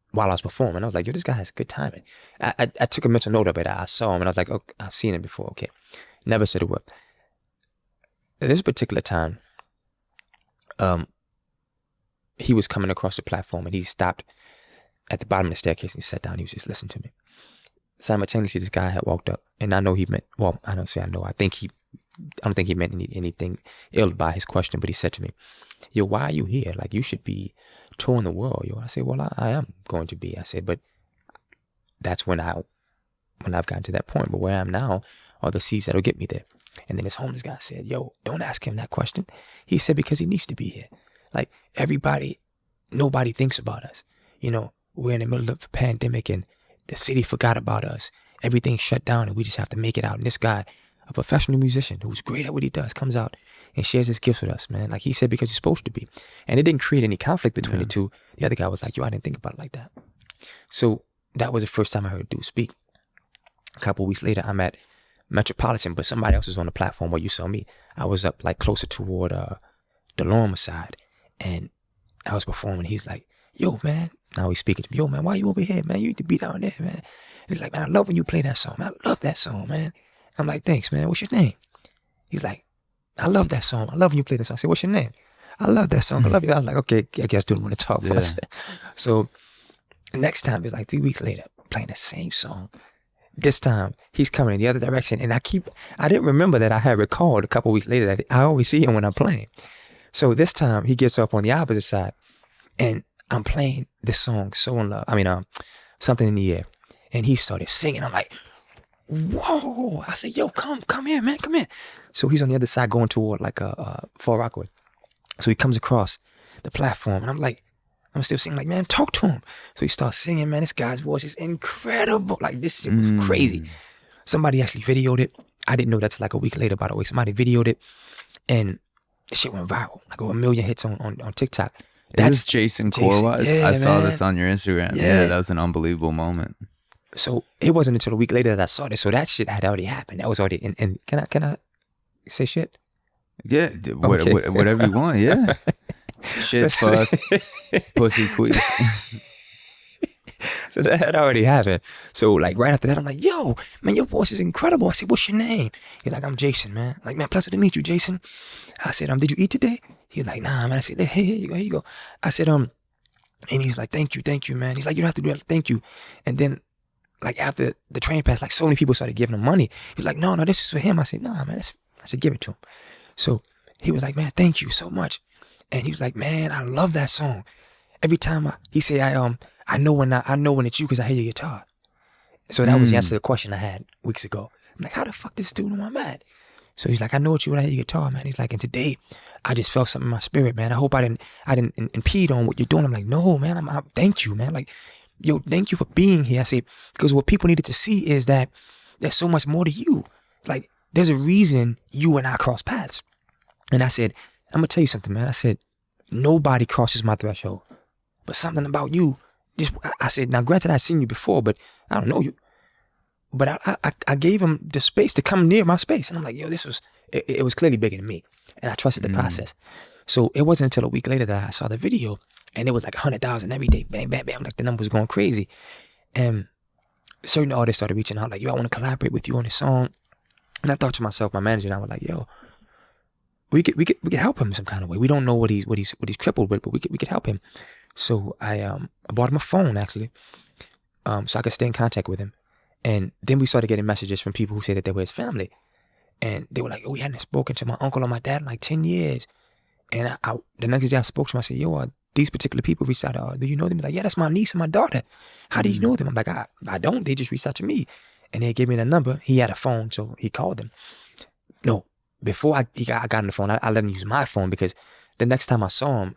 Speaker 1: while I was performing. I was like, yo, this guy has good timing. I took a mental note of it. I saw him and I was like, oh, I've seen him before. Okay. Never said a word. This particular time, he was coming across the platform and he stopped at the bottom of the staircase and he sat down. He was just listening to me. Simultaneously, this guy had walked up, and I know he meant, well, I don't say I know. I don't think he meant anything ill by his question, but he said to me, yo, why are you here? Like, you should be touring the world, yo. I said, well, I am going to be. I said, but that's when I've gotten to that point. But where I am now are the seeds that'll get me there. And then this homeless guy said, yo, don't ask him that question. He said, because he needs to be here. Like, nobody thinks about us. We're in the middle of a pandemic and the city forgot about us. Everything's shut down and we just have to make it out. And this guy, a professional musician who's great at what he does, comes out and shares his gifts with us, man. Like he said, because he's supposed to be. And it didn't create any conflict between the two. The other guy was like, yo, I didn't think about it like that. So that was the first time I heard dude speak. A couple of weeks later, I'm at Metropolitan, but somebody else was on the platform where you saw me. I was up like closer toward the Lorma side, and I was performing. He's like, yo, man. Now he's speaking to me. Yo, man, why you over here, man? You need to be down there, man. He's like, man, I love when you play that song. Man, I love that song, man. I'm like, thanks, man. What's your name? He's like, I love that song. I love when you play that song. I said, what's your name? I love that song. I love you. I was like, okay, I guess dude want to talk. Yeah. So next time, it's like 3 weeks later, playing the same song. This time, he's coming in the other direction. And I didn't remember that I had recalled a couple weeks later that I always see him when I'm playing. So this time, he gets off on the opposite side. And I'm playing this song, So in Love. Something in the Air. And he started singing. I'm like, whoa. I said, yo, come here, man, come here. So he's on the other side going toward like Far Rockaway. So he comes across the platform and I'm still singing like, man, talk to him. So he starts singing, man, this guy's voice is incredible. Like this shit was crazy. Somebody actually videoed it. I didn't know that till like a week later, by the way. Somebody videoed it and the shit went viral. Like over 1 million hits on TikTok.
Speaker 2: That's Jason Corwise.
Speaker 1: Yeah,
Speaker 2: I saw
Speaker 1: man.
Speaker 2: this on your Instagram. Yeah, that was an unbelievable moment.
Speaker 1: So it wasn't until a week later that I saw this. So that shit had already happened. That was already in. And can I say shit?
Speaker 2: Yeah, whatever you want. Yeah, shit, fuck, pussy, queef.
Speaker 1: So that had already happened. So like right after that, I'm like, yo, man, your voice is incredible. I said, what's your name? He's like, I'm Jason, man. Like, man, pleasure to meet you, Jason. I said, did you eat today? He's like, nah, man. I said, hey, here you go. I said, and he's like, thank you, man. He's like, you don't have to do that. Thank you. And then like after the train passed, like so many people started giving him money. He's like, no, this is for him. I said, nah, man. I said, give it to him. So he was like, man, thank you so much. And he was like, man, I love that song. every time he say I know when it's you because I hear your guitar. So that was the answer to the question I had weeks ago. I'm like, how the fuck this dude know I'm mad? So he's like, I know it's you when I hear your guitar, man. He's like, and today I just felt something in my spirit, man. I hope I didn't impede on what you're doing. I'm like, no, man. I thank you, man. Like, yo, thank you for being here. I say, because what people needed to see is that there's so much more to you. Like, there's a reason you and I cross paths. And I said, I'm gonna tell you something, man. I said, nobody crosses my threshold, but something about you. I said, now granted, I've seen you before, but I don't know you. But I gave him the space to come near my space, and I'm like, yo, it was clearly bigger than me, and I trusted the process. So it wasn't until a week later that I saw the video, and it was like 100,000 every day, bang, bang, bang. Like the number was going crazy, and certain artists started reaching out, like, yo, I want to collaborate with you on this song. And I thought to myself, my manager and I were like, yo, we could help him some kind of way. We don't know what he's crippled with, but we could help him. So I bought him a phone actually, so I could stay in contact with him. And then we started getting messages from people who said that they were his family, and they were like, oh, we hadn't spoken to my uncle or my dad in like 10 years. And the next day I spoke to him, I said, yo, these particular people reached out. Do you know them? He's like, yeah, that's my niece and my daughter. How do you know them? I'm like, I don't. They just reached out to me, and they gave me the number. He had a phone, so he called them. No, before I got on the phone, I let him use my phone, because the next time I saw him,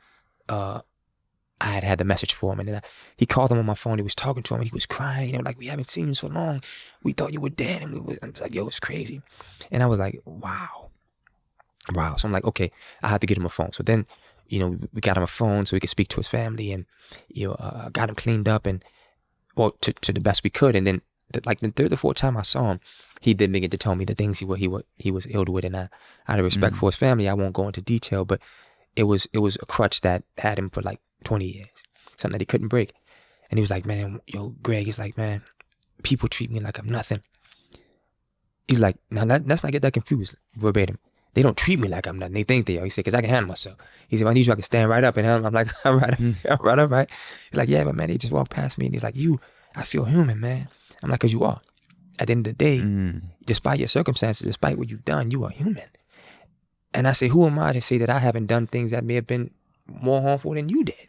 Speaker 1: I had the message for him, and then he called him on my phone. He was talking to him, and he was crying. Like, we haven't seen him so long. We thought you were dead, and I was like, yo, it's crazy. And I was like, wow. So I'm like, okay, I have to get him a phone. So then, we got him a phone so he could speak to his family, and got him cleaned up, and to the best we could. And then, like the third or fourth time I saw him, he did begin to tell me the things he was ill with, and out of respect for his family, I won't go into detail, but it was a crutch that had him for like 20 years, something that he couldn't break. And he was like, man, yo, Greg, he's like, man, people treat me like I'm nothing. He's like, now let's not get that confused verbatim. They don't treat me like I'm nothing. They think they are. He said, because I can handle myself. He said, if I need you, I can stand right up and handle. I'm like, I'm right up, right? He's like, yeah, but man, they just walk past me. And he's like, I feel human, man. I'm like, because you are. At the end of the day, despite your circumstances, despite what you've done, you are human. And I say, who am I to say that I haven't done things that may have been more harmful than you did?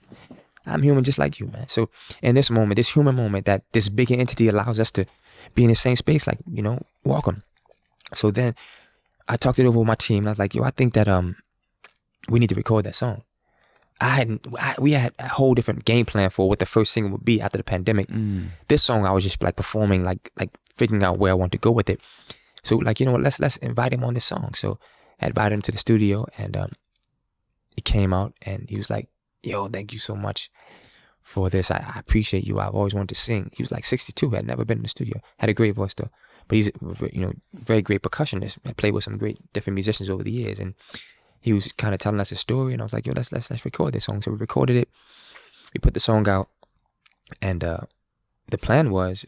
Speaker 1: I'm human just like you, man. So in this moment, this human moment that this bigger entity allows us to be in the same space, like, welcome. So then I talked it over with my team, and I was like, yo, I think that we need to record that song. We had a whole different game plan for what the first single would be after the pandemic. This song I was just like performing, like figuring out where I want to go with it. So like, you know what, let's invite him on this song. So I invited him to the studio, and he came out, and he was like, yo, thank you so much for this. I appreciate you. I've always wanted to sing. He was like 62, had never been in the studio, had a great voice though, but he's very great percussionist. I played with some great different musicians over the years, and he was kind of telling us his story, and I was like, yo, let's record this song. So we recorded it, we put the song out, and the plan was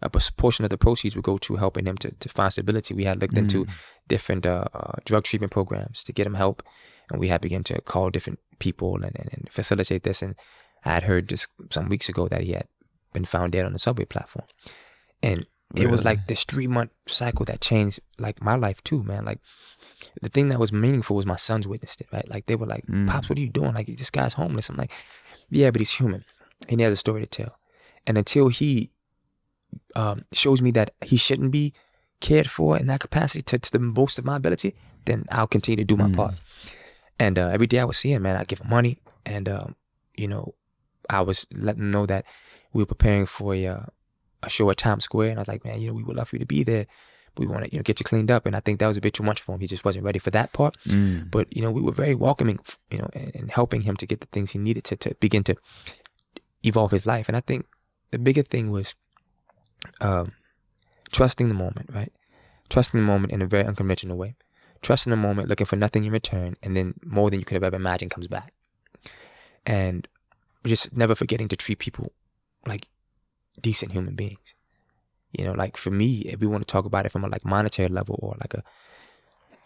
Speaker 1: a portion of the proceeds would go to helping him to find stability. We had looked into different drug treatment programs to get him help, and we had begun to call different people and facilitate this. And I had heard just some weeks ago that he had been found dead on the subway platform, and it was like this 3-month cycle that changed like my life too, man. Like the thing that was meaningful was my sons witnessed it, right? Like they were like, Pops, what are you doing? Like, this guy's homeless. I'm like, yeah, but he's human and he has a story to tell. And until he shows me that he shouldn't be cared for in that capacity to the most of my ability, then I'll continue to do my part. And every day I would see him, man, I'd give him money. And, I was letting him know that we were preparing for a show at Times Square. And I was like, man, we would love for you to be there. We want to, get you cleaned up. And I think that was a bit too much for him. He just wasn't ready for that part. But, we were very welcoming, and helping him to get the things he needed to begin to evolve his life. And I think the bigger thing was trusting the moment, right? Trusting the moment in a very unconventional way. Trusting the moment, looking for nothing in return, and then more than you could have ever imagined comes back. And just never forgetting to treat people like decent human beings. Like for me, if we want to talk about it from a like monetary level or like a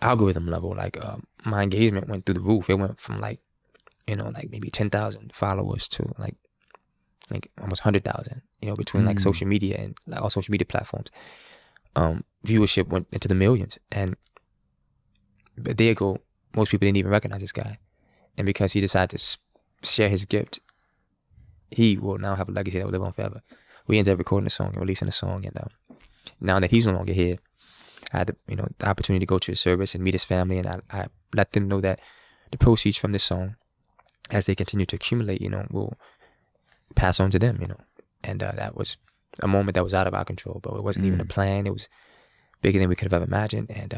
Speaker 1: algorithm level, like my engagement went through the roof. It went from like maybe 10,000 followers to like almost 100,000. Between like social media and like all social media platforms. Viewership went into the millions, and a day ago, most people didn't even recognize this guy, and because he decided to share his gift, he will now have a legacy that will live on forever. We ended up recording a song and releasing a song, and now that he's no longer here, I had the opportunity to go to his service and meet his family, and I let them know that the proceeds from this song, as they continue to accumulate, will pass on to them, and that was a moment that was out of our control, but it wasn't even a plan. It was bigger than we could have ever imagined, and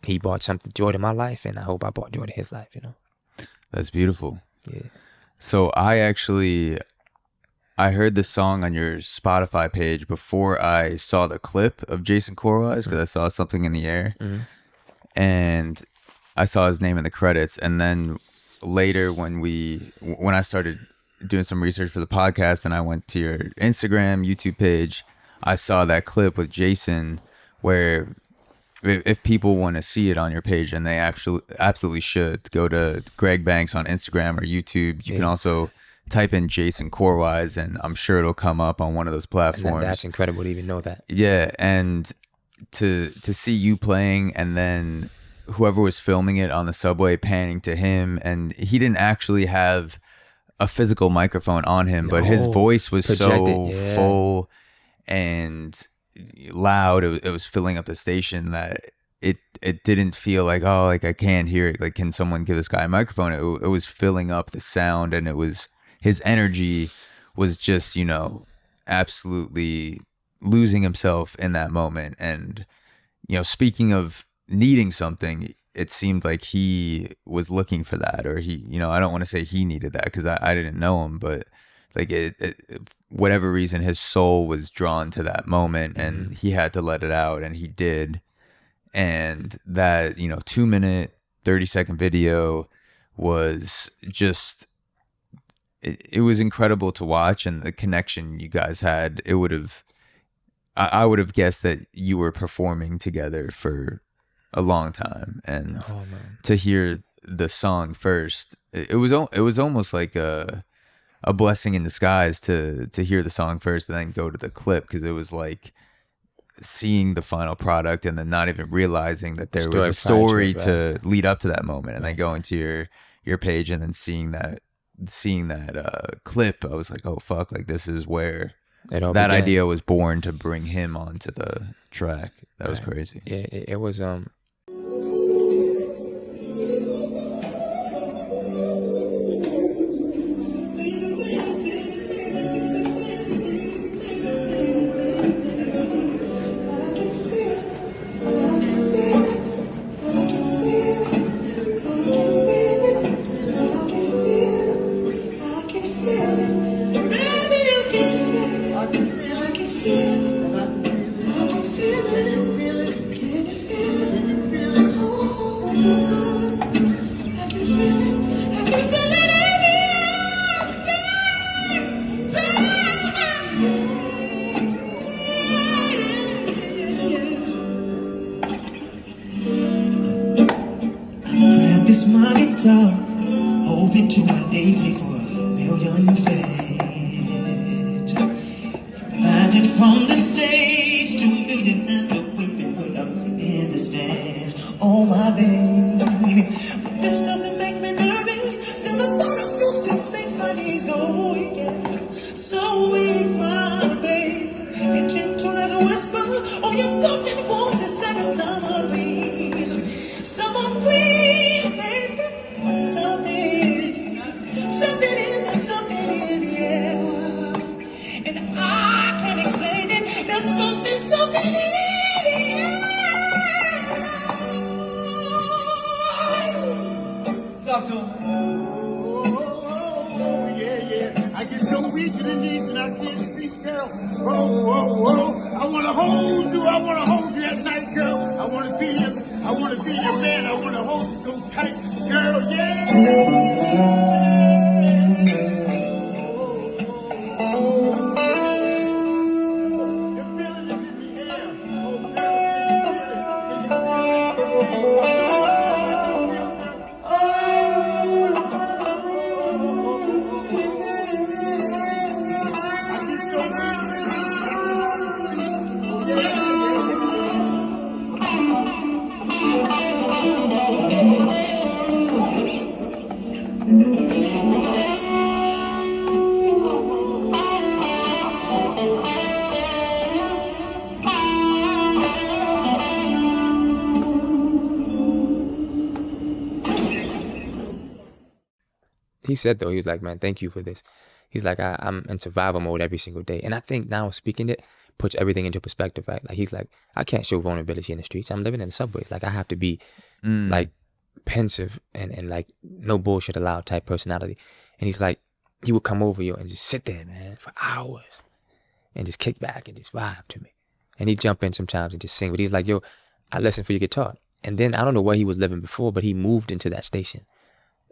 Speaker 1: he brought something joy to my life, and I hope I brought joy to his life.
Speaker 2: That's beautiful.
Speaker 1: Yeah.
Speaker 2: So I heard the song on your Spotify page before I saw the clip of Jason Corwise, because I saw Something in the Air, and I saw his name in the credits. And then later when I started doing some research for the podcast and I went to your Instagram, YouTube page, I saw that clip with Jason, where if people want to see it on your page, and they absolutely should, go to Greg Banks on Instagram or YouTube. You can also type in Jason Corwise, and I'm sure it'll come up on one of those platforms.
Speaker 1: And that's incredible to even know that.
Speaker 2: Yeah, and to see you playing, and then whoever was filming it on the subway panning to him, and he didn't actually have a physical microphone on him, but his voice was so full and loud. It was filling up the station that it didn't feel like, oh, like I can't hear it. Like, can someone give this guy a microphone? It was filling up the sound, and it was, his energy was just, absolutely losing himself in that moment. And, speaking of needing something, it seemed like he was looking for that, or he, I don't want to say he needed that, because I didn't know him, but like whatever reason, his soul was drawn to that moment, and he had to let it out, and he did. And that, 2-minute, 30-second video was just, it was incredible to watch, and the connection you guys had, I would have guessed that you were performing together for a long time. And to hear the song first, it was almost like a blessing in disguise to hear the song first and then go to the clip, because it was like seeing the final product and then not even realizing that there was a story to lead up to that moment, and then going to your page and then seeing that clip. I was like, oh fuck, like this is where that idea was born, to bring him onto the track. That was crazy.
Speaker 1: Yeah, it was
Speaker 3: Practice my guitar, hoping to one day play for $1,000,000 fans. Imagine from the stage, 2,000,000 and the weeping put up in the stands. Oh my baby, but this doesn't make me nervous. Still the thought of you still makes my knees go again. So weak, my baby, you're gentle as a whisper. Oh, you're soft and warm, just like a summer breeze. Summer breeze, baby. Something in the air, and I can't explain it. There's something in the air. Talk to him.
Speaker 4: Oh, yeah. I get so weak in the knees and I can't speak, girl. Oh. I wanna hold you at night, girl. I wanna be your man. I wanna hold you so tight, girl. Yeah.
Speaker 1: he said though, he was like, man, thank you for this. He's like, I'm in survival mode every single day. And I think now speaking it puts everything into perspective, right? Like he's like, I can't show vulnerability in the streets. I'm living in the subways. Like I have to be like pensive and like no bullshit allowed type personality. And he's like, he would come over, and just sit there, man, for hours and just kick back and just vibe to me. And he'd jump in sometimes and just sing. But he's like, yo, I listen for your guitar. And then I don't know where he was living before, but he moved into that station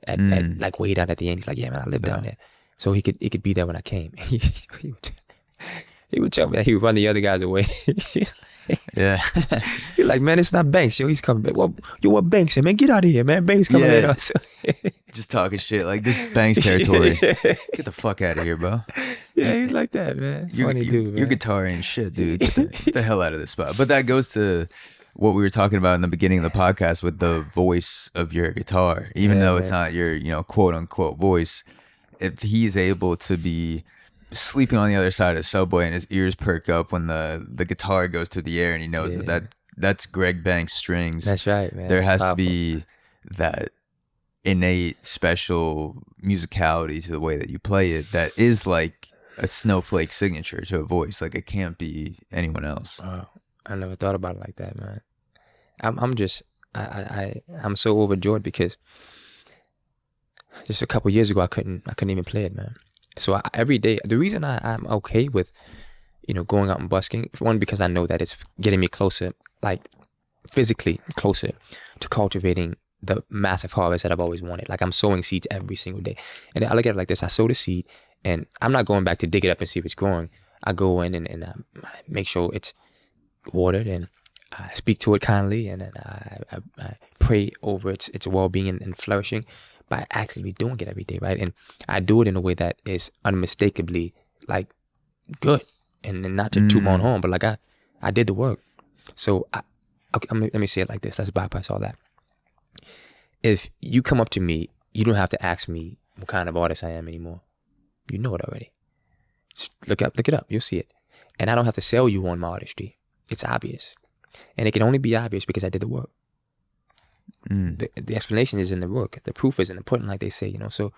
Speaker 1: at like way down at the end. He's like, yeah, man, I live down there. So he could be there when I came. He would tell me that he would run the other guys away.
Speaker 2: Yeah.
Speaker 1: He's like, man, it's not Banks. Yo, he's coming back. Well, yo, what Banks? Man, get out of here, man. Banks coming in.
Speaker 2: Just talking shit. Like, this is Banks territory. Get the fuck out of here, bro.
Speaker 1: Yeah, he's like that, man. Funny dude, man.
Speaker 2: Your guitar ain't shit, dude. Get the hell out of this spot. But that goes to what we were talking about in the beginning of the podcast with the voice of your guitar. Even though it's not your, quote unquote voice, if he's able to be sleeping on the other side of the subway and his ears perk up when the guitar goes through the air and he knows that's Greg Banks strings.
Speaker 1: That's right, man.
Speaker 2: There has to be that innate special musicality to the way that you play it that is like a snowflake signature to a voice. Like it can't be anyone else.
Speaker 1: Wow. I never thought about it like that, man. I'm so overjoyed because just a couple years ago I couldn't even play it, man. So every day, the reason I'm okay with, going out and busking, one, because I know that it's getting me closer, like physically closer to cultivating the massive harvest that I've always wanted. Like I'm sowing seeds every single day. And I look at it like this. I sow the seed and I'm not going back to dig it up and see if it's growing. I go in and I make sure it's watered and I speak to it kindly and then I pray over its well-being and flourishing by actively doing it every day, right? And I do it in a way that is unmistakably like good and not to toot my own horn, but like I did the work. So let me say it like this. Let's bypass all that. If you come up to me, you don't have to ask me what kind of artist I am anymore. You know it already. Just look it up. You'll see it. And I don't have to sell you on my artistry. It's obvious. And it can only be obvious because I did the work. The explanation is in the work. The proof is in the pudding, like they say, So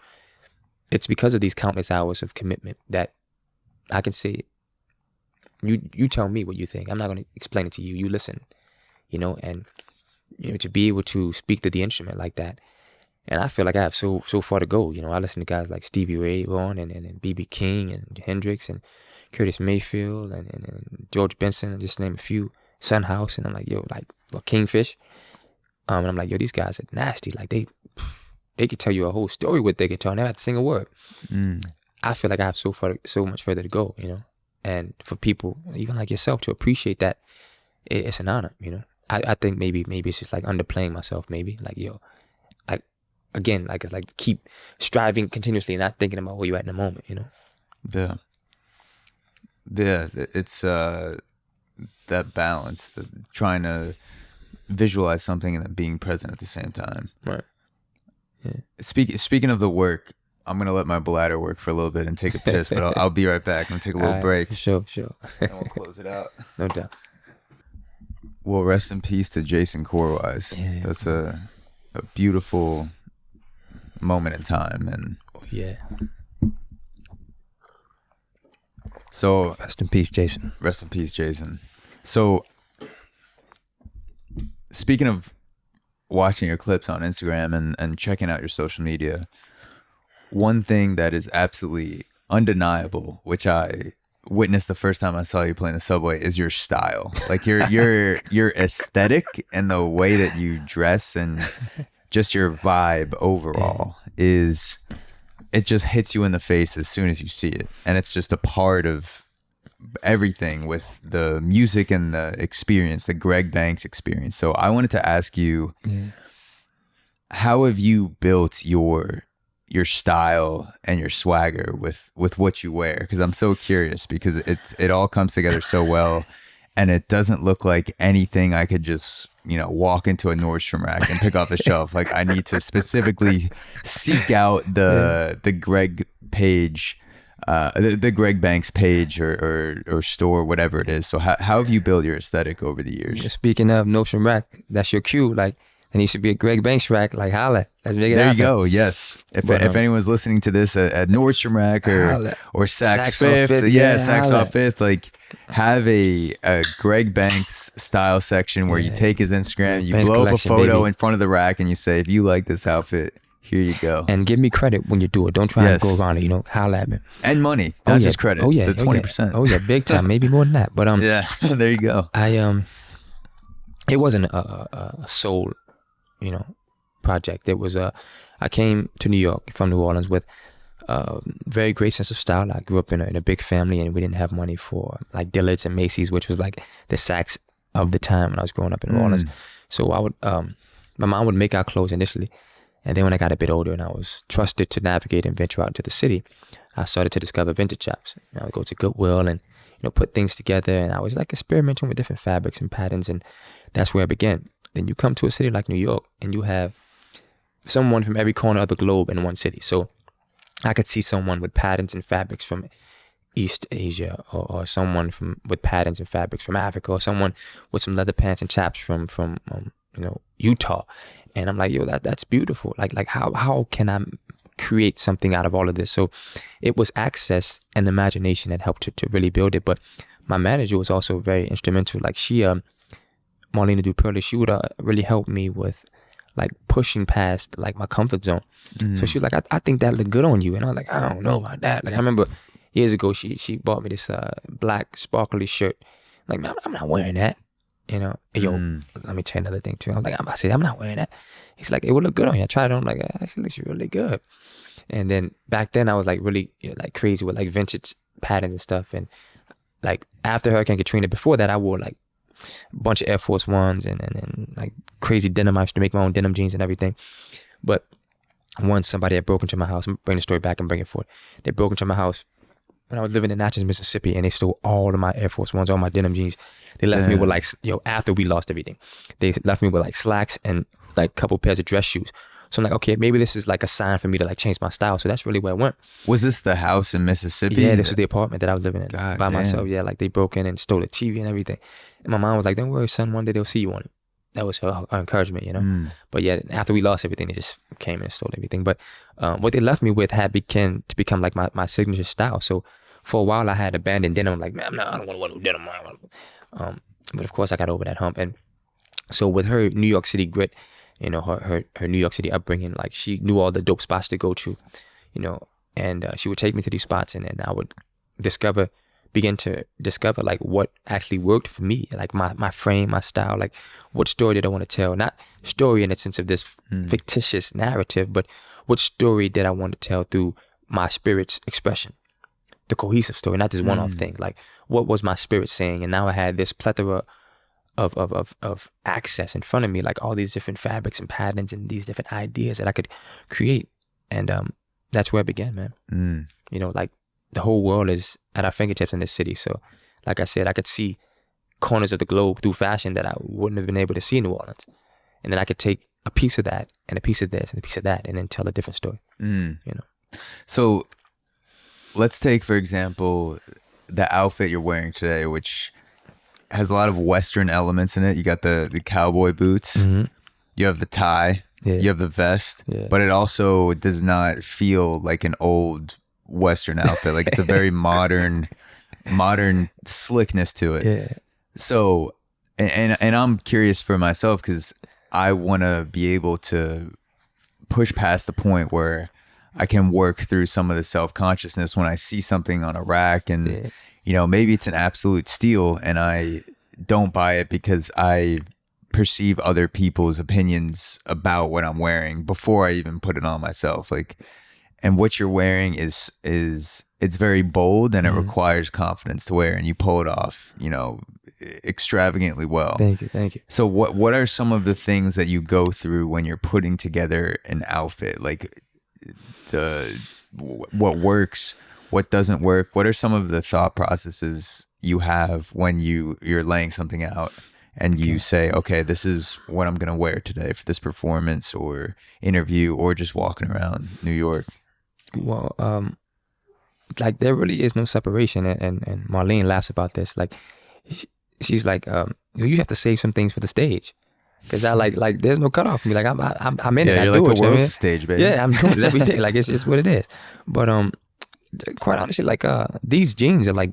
Speaker 1: it's because of these countless hours of commitment that I can say, you tell me what you think. I'm not going to explain it to you. You listen, and to be able to speak to the instrument like that. And I feel like I have so far to go. I listen to guys like Stevie Ray Vaughan and B.B. King and Hendrix and Curtis Mayfield and George Benson, just name a few, Son House. And I'm like, Kingfish. And I'm like, yo, these guys are nasty. Like they could tell you a whole story with their guitar and never have to sing a word. I feel like I have so much further to go, And for people, even like yourself, to appreciate that, it's an honor, I think maybe it's just like underplaying myself, maybe like like again, like it's like keep striving continuously, and not thinking about where you're at in the moment,
Speaker 2: Yeah, it's that balance, trying to visualize something and then being present at the same time.
Speaker 1: Right. Yeah.
Speaker 2: Speaking of the work, I'm gonna let my bladder work for a little bit and take a piss, but I'll be right back. I'm gonna take a little break.
Speaker 1: Sure.
Speaker 2: And we'll close it out.
Speaker 1: No doubt.
Speaker 2: Well, rest in peace to Jason Corwise.
Speaker 1: Yeah.
Speaker 2: That's a beautiful moment in time, and
Speaker 1: yeah.
Speaker 2: So
Speaker 1: rest in peace, Jason.
Speaker 2: Rest in peace, Jason. So speaking of watching your clips on Instagram and checking out your social media, one thing that is absolutely undeniable, which I witnessed the first time I saw you playing the subway, is your style. Like your aesthetic and the way that you dress and just your vibe overall is, it just hits you in the face as soon as you see it. And it's just a part of everything with the music and the experience, the Greg Banks experience. So I wanted to ask you, how have you built your style and your swagger with what you wear? Because I'm so curious, because it all comes together so well, and it doesn't look like anything I could just walk into a Nordstrom rack and pick off the shelf. Like I need to specifically seek out the Greg page, the Greg Banks page or store, whatever it is. So how have you built your aesthetic over the years?
Speaker 1: Speaking of Nordstrom rack, that's your cue. Like And he should be a Greg Banks rack. Like, holla. Let's make it
Speaker 2: There
Speaker 1: happen.
Speaker 2: you go. Yes. If anyone's listening to this at Nordstrom Rack or Saks Fifth, Saks off Fifth, like have a Greg Banks style section where you take his Instagram, you
Speaker 1: Banks
Speaker 2: blow up a
Speaker 1: collection,
Speaker 2: photo
Speaker 1: baby.
Speaker 2: in front of the rack, and you say, if you like this outfit, here you go.
Speaker 1: And give me credit when you do it. Don't try to go around it. You know, holla at me.
Speaker 2: And money, not just credit.
Speaker 1: Oh yeah,
Speaker 2: the 20%.
Speaker 1: Oh yeah, big time. Maybe more than that. But
Speaker 2: yeah, there you go.
Speaker 1: It wasn't a soul, you know, project. It was I came to New York from New Orleans with a very great sense of style. I grew up in a big family, and we didn't have money for like Dillard's and Macy's, which was like the Saks of the time when I was growing up in New Orleans. So I would, my mom would make our clothes initially, and then when I got a bit older and I was trusted to navigate and venture out into the city, I started to discover vintage shops. I would go to Goodwill and, you know, put things together, and I was like experimenting with different fabrics and patterns, and that's where I began. Then you come to a city like New York, and you have someone from every corner of the globe in one city. So I could see someone with patterns and fabrics from East Asia, or someone with patterns and fabrics from Africa, or someone with some leather pants and chaps from you know, Utah. And I'm like, yo, that's beautiful. Like how can I create something out of all of this? So it was access and imagination that helped to really build it. But my manager was also very instrumental. Like she, Marlena Duperle, she would really help me with like pushing past like my comfort zone. So she was like, I think that looked good on you. And I was like, I don't know about that. Like I remember years ago, she bought me this black sparkly shirt. Like, man, I'm not wearing that. You know, yo, let me tell you another thing too. I'm like, I'm not wearing that. He's like, it would look good on you. I tried it on. I'm like, it actually looks really good. And then back then I was like really like crazy with like vintage patterns and stuff. And like after Hurricane Katrina, before that I wore like a bunch of Air Force Ones and like crazy denim. I used to make my own denim jeans and everything. But once somebody had broke into my house, I'm bringing the story back and bring it forward. They broke into my house when I was living in Natchez, Mississippi, and they stole all of my Air Force Ones, all my denim jeans. They left me with like, after we lost everything, they left me with like slacks and like a couple pairs of dress shoes. So I'm like, okay, maybe this is like a sign for me to like change my style. So that's really where I went.
Speaker 2: Was this the house in Mississippi?
Speaker 1: Yeah, this was the apartment that I was living in by myself. Yeah, like they broke in and stole the TV and everything. And my mom was like, don't worry, son, one day they'll see you on it. That was her encouragement, you know. But yeah, after we lost everything, they just came and stole everything. But what they left me with had begun to become like my signature style. So for a while I had abandoned denim. I'm like, man, I don't want to wear no denim. But of course I got over that hump. And so with her New York City grit, you know, her New York City upbringing, like she knew all the dope spots to go to, you know, and she would take me to these spots, and I would begin to discover like what actually worked for me, like my frame, my style, like what story did I want to tell? Not story in the sense of this fictitious narrative, but what story did I want to tell through my spirit's expression? The cohesive story, not this one-off thing. Like, what was my spirit saying? And now I had this plethora of access in front of me, like all these different fabrics and patterns and these different ideas that I could create. And that's where I began, man. You know, like the whole world is at our fingertips in this city. So, like I said, I could see corners of the globe through fashion that I wouldn't have been able to see in New Orleans. And then I could take a piece of that and a piece of this and a piece of that and then tell a different story. You know.
Speaker 2: So let's take, for example, the outfit you're wearing today, which has a lot of Western elements in it. You got the cowboy boots, you have the tie, you have the vest, but it also does not feel like an old Western outfit. Like it's a very modern slickness to it.
Speaker 1: Yeah.
Speaker 2: So, and I'm curious for myself because I want to be able to push past the point where I can work through some of the self-consciousness when I see something on a rack and, you know, maybe it's an absolute steal and I don't buy it because I perceive other people's opinions about what I'm wearing before I even put it on myself. Like, and what you're wearing is it's very bold and it requires confidence to wear, and you pull it off, you know, extravagantly well.
Speaker 1: Thank you.
Speaker 2: So what are some of the things that you go through when you're putting together an outfit? Like what works, what doesn't work? What are some of the thought processes you have when you're laying something out and you say, okay, this is what I'm going to wear today for this performance or interview or just walking around New York?
Speaker 1: Well, like there really is no separation, and Marlene laughs about this. Like she's like, you have to save some things for the stage. Cause I like there's no cutoff for me. Like I'm in it.
Speaker 2: Yeah,
Speaker 1: I
Speaker 2: you're
Speaker 1: do
Speaker 2: like
Speaker 1: it,
Speaker 2: the
Speaker 1: you know what I
Speaker 2: world's
Speaker 1: mean?
Speaker 2: a stage, baby.
Speaker 1: Yeah, I'm doing it every day. Like it's what it is. But quite honestly, like these jeans are like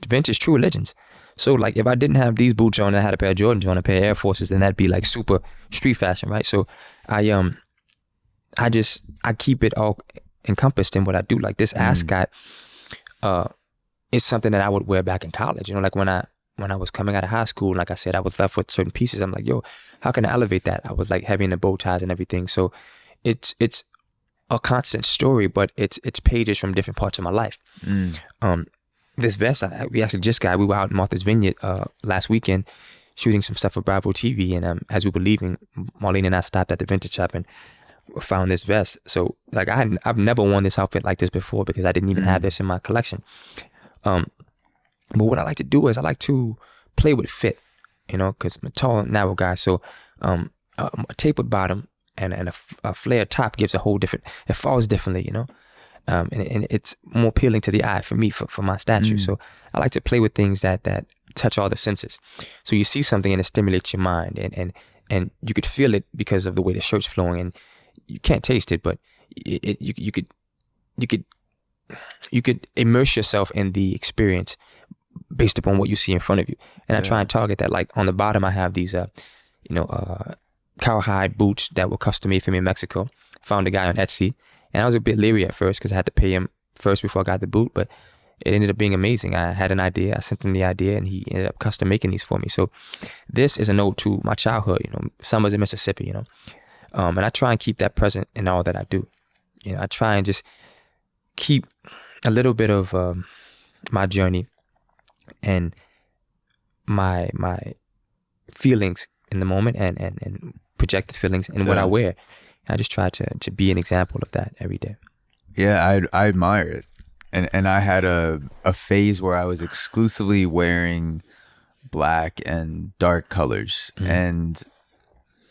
Speaker 1: vintage true religions. So like if I didn't have these boots on, I had a pair of Jordans on, a pair of Air Forces, then that'd be like super street fashion, right? So I keep it all encompassed in what I do. Like this ascot is something that I would wear back in college. You know, like when I was coming out of high school, like I said, I was left with certain pieces. I'm like, yo, how can I elevate that? I was like heavy in the bow ties and everything. So it's a constant story, but it's pages from different parts of my life. This vest, we were out in Martha's Vineyard last weekend shooting some stuff for Bravo TV, and as we were leaving, Marlene and I stopped at the vintage shop and found this vest. So like I've never worn this outfit like this before because I didn't even have this in my collection. But what I like to do is I like to play with fit, you know, because I'm a tall, narrow guy. So a tapered bottom and a flared top gives a whole different, it falls differently, you know. And it's more appealing to the eye for me, for my stature. So I like to play with things that touch all the senses. So you see something and it stimulates your mind, and you could feel it because of the way the shirt's flowing, and you can't taste it, but you could immerse yourself in the experience based upon what you see in front of you. And I try and target that. Like on the bottom, I have these, cowhide boots that were custom made for me in Mexico. Found a guy on Etsy, and I was a bit leery at first because I had to pay him first before I got the boot, but it ended up being amazing. I had an idea, I sent him the idea, and he ended up custom making these for me. So this is an ode to my childhood, you know, summers in Mississippi, you know. And I try and keep that present in all that I do. You know, I try and just keep a little bit of my journey and my feelings in the moment and projected feelings in what I wear. I just try to be an example of that every day.
Speaker 2: Yeah, I admire it. And I had a phase where I was exclusively wearing black and dark colors. And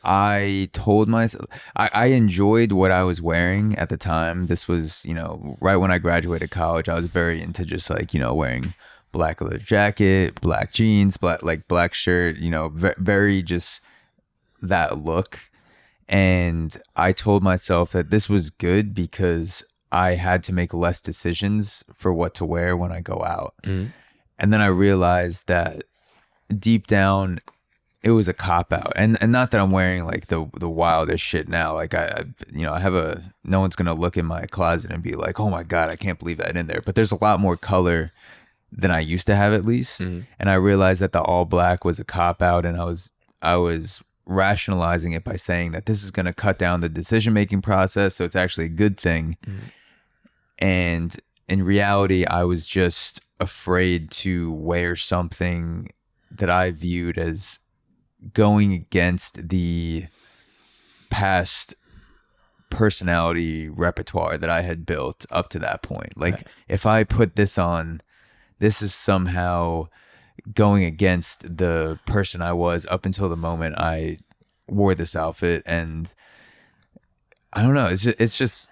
Speaker 2: I told myself, I enjoyed what I was wearing at the time. This was, you know, right when I graduated college, I was very into just like, you know, wearing black leather jacket, black jeans, black shirt, you know, very just that look. And I told myself that this was good because I had to make less decisions for what to wear when I go out. And then I realized that deep down, it was a cop out. And not that I'm wearing like the wildest shit now. Like I have no one's going to look in my closet and be like, oh my God, I can't believe that in there. But there's a lot more color than I used to have, at least. And I realized that the all black was a cop out, and I was rationalizing it by saying that this is going to cut down the decision-making process. So it's actually a good thing. And in reality, I was just afraid to wear something that I viewed as going against the past personality repertoire that I had built up to that point. Like if I put this on, this is somehow going against the person I was up until the moment I wore this outfit. And I don't know, it's just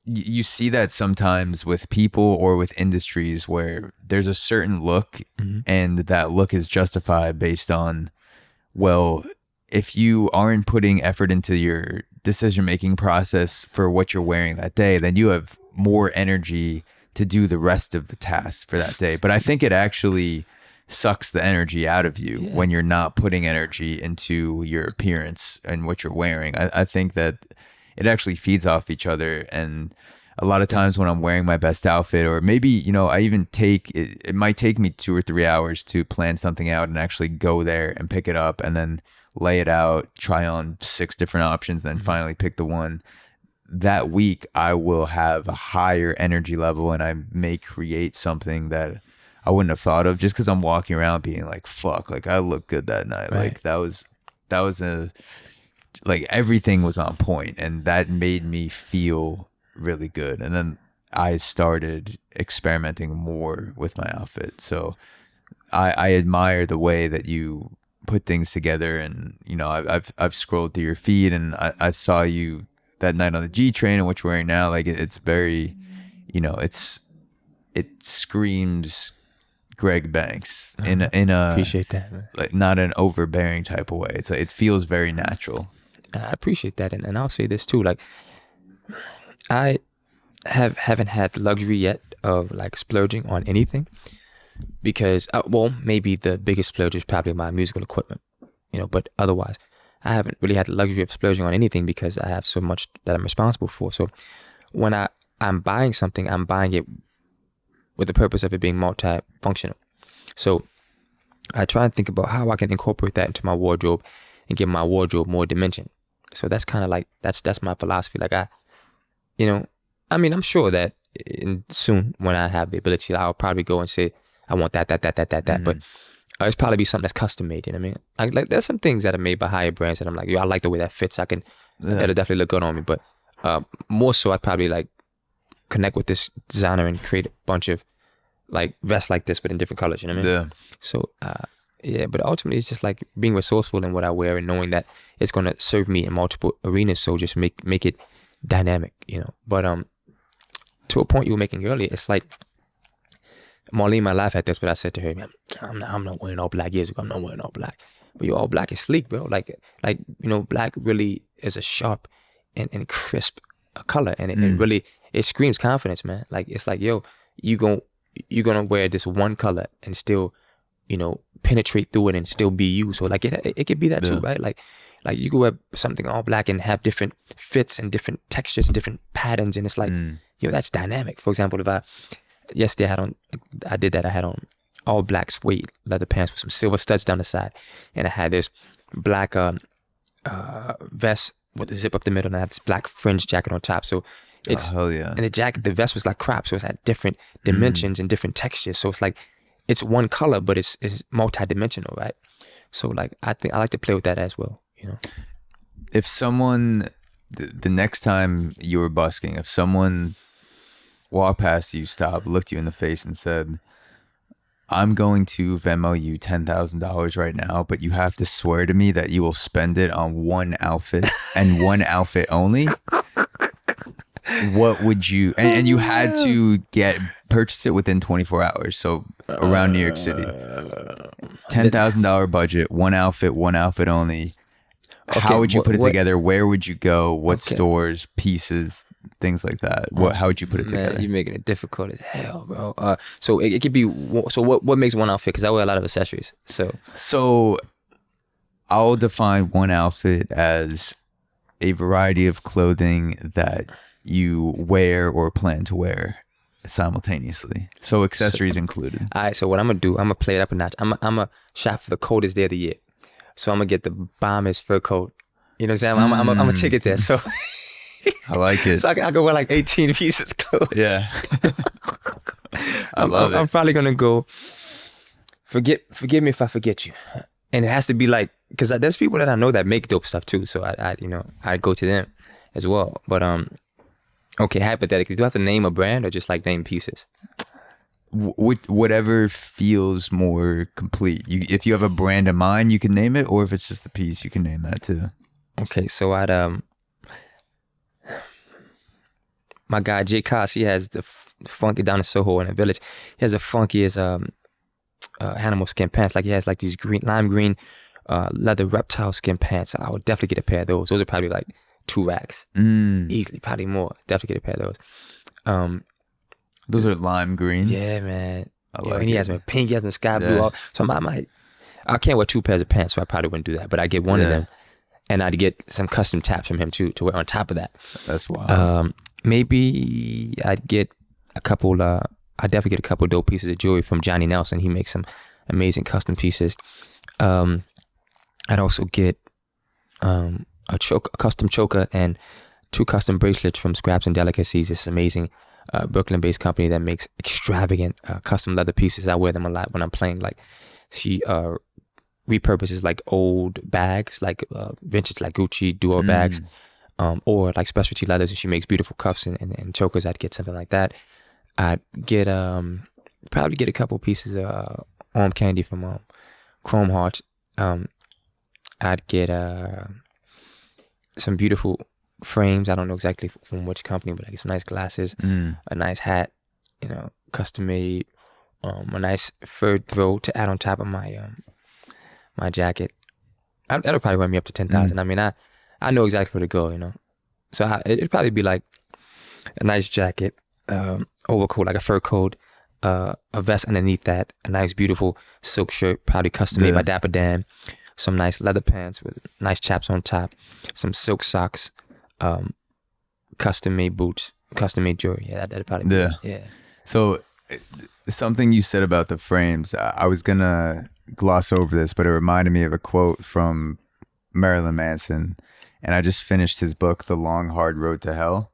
Speaker 2: you see that sometimes with people or with industries where there's a certain look and that look is justified based on, well, if you aren't putting effort into your decision-making process for what you're wearing that day, then you have more energy to do the rest of the tasks for that day. But I think it actually sucks the energy out of you when you're not putting energy into your appearance and what you're wearing. I think that it actually feeds off each other. And a lot of times when I'm wearing my best outfit, or maybe, you know, I even it might take me 2 or 3 hours to plan something out and actually go there and pick it up and then lay it out, try on 6 different options, then finally pick the one. That week I will have a higher energy level, and I may create something that I wouldn't have thought of just because I'm walking around being like, fuck, like I look good that night.
Speaker 1: Right.
Speaker 2: Like that was like everything was on point, and that made me feel really good. And then I started experimenting more with my outfit. So I admire the way that you put things together. And, you know, I've scrolled through your feed, and I saw you that night on the G train and what you're wearing now. Like it's very, you know, it screams Greg Banks in a
Speaker 1: Appreciate that, man.
Speaker 2: like not an overbearing type of way. It's like, it feels very natural.
Speaker 1: I appreciate that, and I'll say this too. Like, I haven't had the luxury yet of like splurging on anything because, well, maybe the biggest splurge is probably my musical equipment, you know. But otherwise, I haven't really had the luxury of splurging on anything because I have so much that I'm responsible for. So when I'm buying something, I'm buying it with the purpose of it being multifunctional. So I try and think about how I can incorporate that into my wardrobe and give my wardrobe more dimension. So that's kind of like, that's my philosophy. Like I'm sure that soon when I have the ability, I'll probably go and say, I want that. But it's probably be something that's custom made. You know what I mean? Like there's some things that are made by higher brands that I'm like, I like the way that fits. That'll definitely look good on me. But more so, I'd probably like connect with this designer and create a bunch of like vests like this, but in different colors. You know what I mean?
Speaker 2: Yeah.
Speaker 1: So but ultimately it's just like being resourceful in what I wear and knowing that it's going to serve me in multiple arenas. So just make it dynamic, you know. But to a point you were making earlier, it's like Marlene might laugh at this, but I said to her, man, I'm not wearing all black years ago. I'm not wearing all black. But all black is sleek, bro. Like you know, black really is a sharp and crisp color, and it really screams confidence, man. Like it's like, yo, you're gonna wear this one color and still, you know, penetrate through it and still be you. So like it could be that too, right? Like you could wear something all black and have different fits and different textures and different patterns, and it's like, yo, that's dynamic. For example, yesterday I had on all black suede leather pants with some silver studs down the side, and I had this black vest with a zip up the middle, and I had this black fringe jacket on top. So it's
Speaker 2: hell yeah.
Speaker 1: And the vest was like crop, so it's had different dimensions and different textures. So it's like it's one color, but it's multi-dimensional, right? So like I think I like to play with that as well, you know.
Speaker 2: If someone the next time you were busking, if someone walked past you, stopped, looked you in the face, and said, I'm going to Venmo you $10,000 right now, but you have to swear to me that you will spend it on one outfit and one outfit only. What would you, and you had to purchase it within 24 hours. So around New York City, $10,000 budget, one outfit only.
Speaker 1: Okay,
Speaker 2: How would you put it together? Where would you go? What stores, pieces, things like that? How would you put it together?
Speaker 1: Man, you're making it difficult as hell, bro. So it could be. So what makes one outfit? Because I wear a lot of accessories. So
Speaker 2: I'll define one outfit as a variety of clothing that you wear or plan to wear simultaneously. So accessories included.
Speaker 1: All right. So what I'm gonna do? I'm gonna play it up a notch. I'm gonna shop for the coldest day of the year. So I'm gonna get the bombest fur coat. You know what I'm saying? I'm gonna take it there. So
Speaker 2: I like it.
Speaker 1: So I can wear like 18 pieces clothes.
Speaker 2: Yeah. I love it.
Speaker 1: I'm probably gonna go. Forgive me if I forget you, and it has to be like, because there's people that I know that make dope stuff too. So I go to them as well. But okay, hypothetically, do I have to name a brand or just like name pieces?
Speaker 2: Whatever feels more complete. If you have a brand in mind, you can name it, or if it's just a piece, you can name that too.
Speaker 1: Okay, so my guy Jay Koss, he has the funky down in Soho in the Village. He has the funkiest animal skin pants. Like he has like these lime green leather reptile skin pants. I would definitely get a pair of those. Those are probably like 2 racks easily, probably more. Definitely get a pair of those.
Speaker 2: Those are lime green.
Speaker 1: Yeah, man.
Speaker 2: And
Speaker 1: he has them in pink, he has them in sky blue. So I can't wear 2 pairs of pants, so I probably wouldn't do that. But I get one of them, and I'd get some custom taps from him too to wear on top of that.
Speaker 2: That's wild.
Speaker 1: Maybe I'd get a couple. I'd definitely get a couple dope pieces of jewelry from Johnny Nelson. He makes some amazing custom pieces. I'd also get a custom choker and 2 custom bracelets from Scraps and Delicacies. It's amazing. Brooklyn-based company that makes extravagant custom leather pieces. I wear them a lot when I'm playing. Like she repurposes like old bags, like vintage, like Gucci Dior bags, or like specialty leathers. And she makes beautiful cuffs and chokers. I'd get something like that. I'd get probably get a couple pieces of arm candy from Chrome Hearts. I'd get some beautiful frames. I don't know exactly from which company, but I get some nice glasses, a nice hat, you know, custom made, a nice fur throw to add on top of my my jacket. That'll probably run me up to 10,000. I mean, I know exactly where to go, you know. So it'd probably be like a nice jacket, overcoat, like a fur coat, a vest underneath that, a nice beautiful silk shirt, probably custom made by Dapper Dan, some nice leather pants with nice chaps on top, some silk socks, custom made boots, custom made jewelry. Yeah, that'd probably be yeah.
Speaker 2: So something you said about the frames, I was gonna gloss over this, but it reminded me of a quote from Marilyn Manson, and I just finished his book, The Long Hard Road to Hell.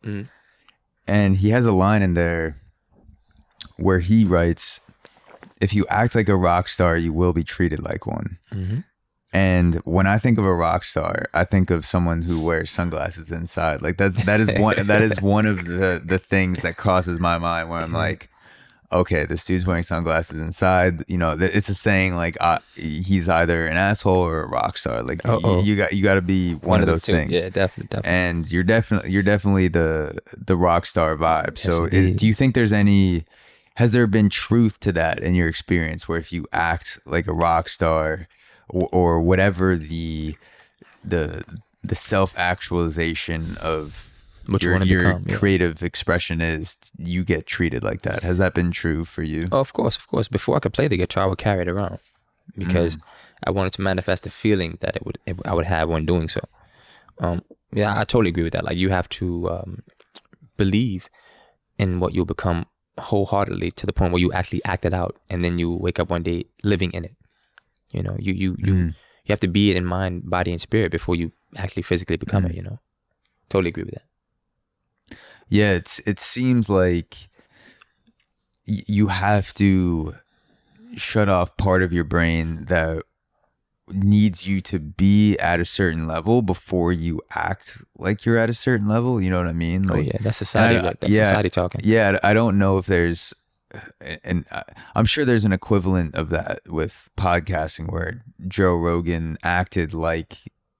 Speaker 2: And he has a line in there where he writes, if you act like a rock star, you will be treated like one. And when I think of a rock star, I think of someone who wears sunglasses inside. Like that is one of the things that crosses my mind where I'm like, okay, this dude's wearing sunglasses inside. You know, it's a saying like he's either an asshole or a rock star. Like you got to be one of those things.
Speaker 1: Yeah, definitely.
Speaker 2: And you're definitely the rock star vibe.
Speaker 1: Yes,
Speaker 2: so
Speaker 1: indeed.
Speaker 2: do you think has there been truth to that in your experience, where if you act like a rock star or whatever the self-actualization of
Speaker 1: What you
Speaker 2: your
Speaker 1: wanna become, yeah.
Speaker 2: creative expression is, you get treated like that? Has that been true for you?
Speaker 1: Oh, of course. Before I could play the guitar, I would carry it around because I wanted to manifest the feeling that I would have when doing so. Yeah, I totally agree with that. Like, you have to believe in what you'll become wholeheartedly to the point where you actually act it out, and then you wake up one day living in it. You know, you have to be it in mind, body, and spirit before you actually physically become it. You know, totally agree with that.
Speaker 2: Yeah, it seems like you have to shut off part of your brain that needs you to be at a certain level before you act like you're at a certain level. You know what I mean? Like,
Speaker 1: oh yeah, that's society. Society talking.
Speaker 2: Yeah, I don't know if there's, and I'm sure there's an equivalent of that with podcasting, where Joe Rogan acted like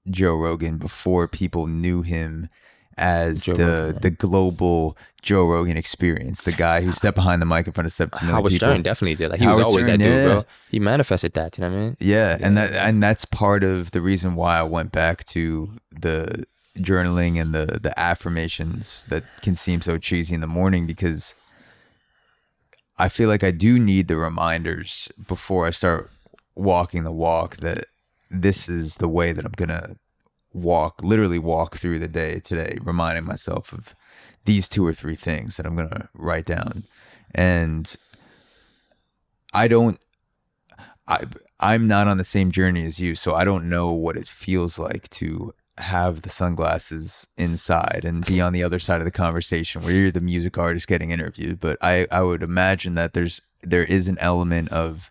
Speaker 2: Joe Rogan before people knew him as the global Joe Rogan experience, the guy who stepped behind the mic in front of 17 million
Speaker 1: Howard
Speaker 2: people.
Speaker 1: Stern definitely did. Like, he was always that dude, bro. He manifested that. You know what I mean?
Speaker 2: Yeah, and that's part of the reason why I went back to the journaling and the affirmations that can seem so cheesy in the morning, because I feel like I do need the reminders before I start walking the walk that this is the way that I'm gonna literally walk through the day today, reminding myself of these 2 or 3 things that I'm gonna write down. And I'm not on the same journey as you, so I don't know what it feels like to have the sunglasses inside and be on the other side of the conversation where you're the music artist getting interviewed. But I would imagine that there is an element of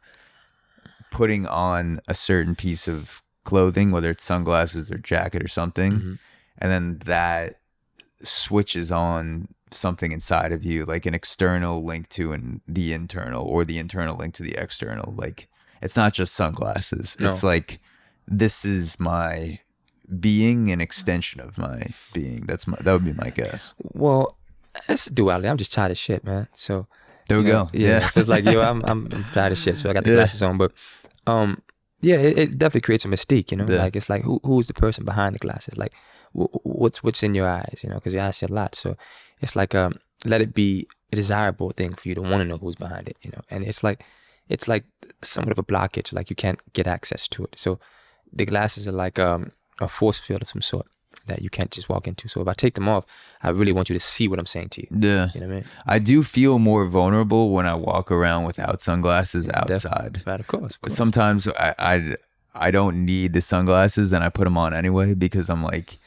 Speaker 2: putting on a certain piece of clothing, whether it's sunglasses or jacket or something, and then that switches on something inside of you, like an external link to the internal, or the internal link to the external. Like, it's not just sunglasses. No. It's like, this is my being, an extension of my being. That would be my guess.
Speaker 1: Well, it's a duality. I'm just tired of shit, man. So
Speaker 2: there we go.
Speaker 1: Yeah. So it's like, yo, I'm tired of shit. So I got the glasses on, but yeah, it definitely creates a mystique, you know. Like, it's like, who's the person behind the glasses? Like, what's in your eyes, you know? Because your eyes see a lot. So it's like, let it be a desirable thing for you to want to know who's behind it, you know. And it's like somewhat of a blockage, like you can't get access to it. So the glasses are like a force field of some sort that you can't just walk into. So if I take them off, I really want you to see what I'm saying to you.
Speaker 2: Yeah.
Speaker 1: You know what I mean?
Speaker 2: I do feel more vulnerable when I walk around without sunglasses outside.
Speaker 1: But of course.
Speaker 2: Sometimes I don't need the sunglasses, and I put them on anyway, because I'm like,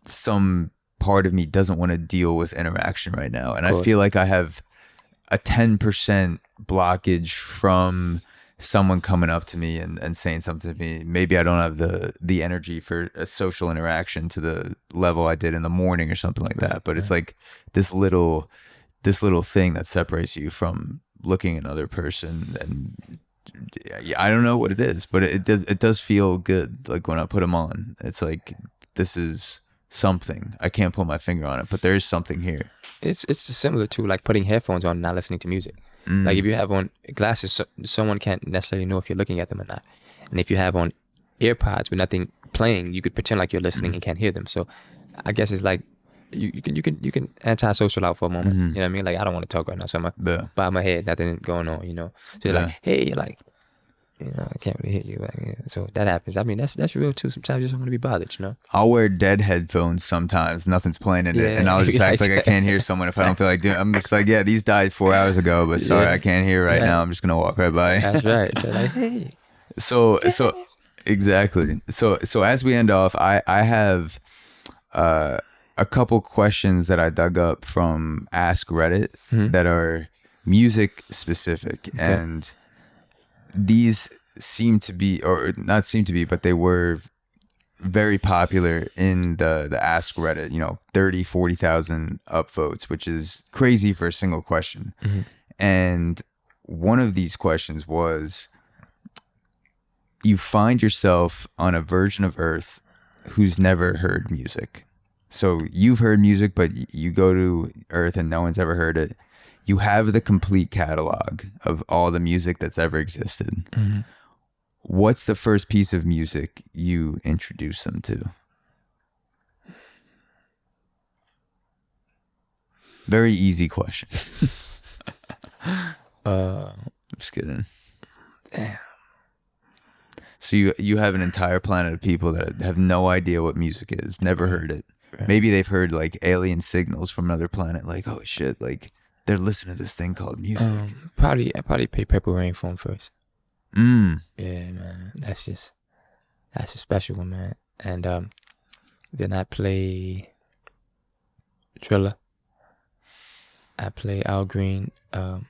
Speaker 2: some part of me doesn't want to deal with interaction right now. And I feel like I have a 10% blockage from someone coming up to me and saying something to me. Maybe I don't have the energy for a social interaction to the level I did in the morning or something like that. But it's like this little thing that separates you from looking at another person. And I don't know what it is, but it does feel good. Like, when I put them on, it's like, this is something. I can't put my finger on it, but there is something here.
Speaker 1: It's similar to like putting headphones on and not listening to music. Like if you have on glasses, someone can't necessarily know if you're looking at them or not. And if you have on AirPods with nothing playing, you could pretend like you're listening and can't hear them. So I guess it's like you can anti-social out for a moment. You know what I mean? Like I don't want to talk right now, so I'm bow my head, nothing going on. You know, so you're like, hey, you're like, you know, I can't really hear you. Like, yeah. So that happens. I mean, that's real too. Sometimes you just don't want to be bothered. You know.
Speaker 2: I'll wear dead headphones sometimes. Nothing's playing in it, and I'll just act like I can't hear someone if I don't feel like doing. I'm just like, yeah, these died 4 hours ago, but sorry, I can't hear right now. I'm just gonna walk right by.
Speaker 1: That's right. So like, hey.
Speaker 2: So exactly. So as we end off, I have a couple questions that I dug up from Ask Reddit that are music specific, and these seem to be, or not seem to be, but they were very popular in the Ask Reddit, you know, 40,000 upvotes, which is crazy for a single question. And one of these questions was, you find yourself on a version of Earth who's never heard music. So you've heard music, but you go to Earth and no one's ever heard it. You have the complete catalog of all the music that's ever existed. What's the first piece of music you introduce them to? Very easy question. Just kidding.
Speaker 1: Damn.
Speaker 2: So you have an entire planet of people that have no idea what music is, never heard it.
Speaker 1: Right.
Speaker 2: Maybe they've heard like alien signals from another planet, like, oh shit, like they're listening to this thing called music.
Speaker 1: I probably play Purple Rain for him first.
Speaker 2: Mm.
Speaker 1: Yeah, man. That's a special one, man. And then I play Trilla. I play Al Green. I'm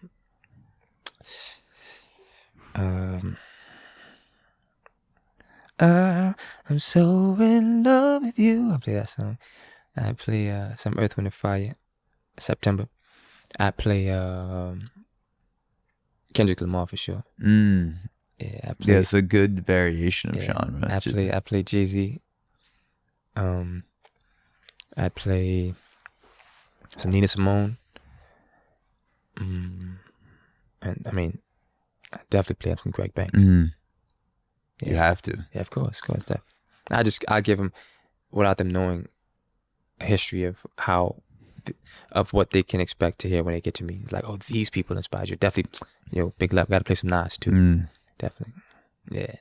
Speaker 1: so in love with you. I play that song. I play some Earth, Wind and Fire. September. I play Kendrick Lamar for sure.
Speaker 2: Mm.
Speaker 1: Yeah, I play,
Speaker 2: Yeah, it's a good variation of genre.
Speaker 1: I play Jay-Z. I play some Nina Simone. And I mean, I definitely play some Greg Banks.
Speaker 2: Mm.
Speaker 1: Yeah.
Speaker 2: You have to.
Speaker 1: Yeah, of course. I give them, without them knowing, a history of of what they can expect to hear when they get to me. It's like, oh, these people inspired you. Definitely, big love. Got to play some Nas too.
Speaker 2: Mm.
Speaker 1: Definitely. Yeah.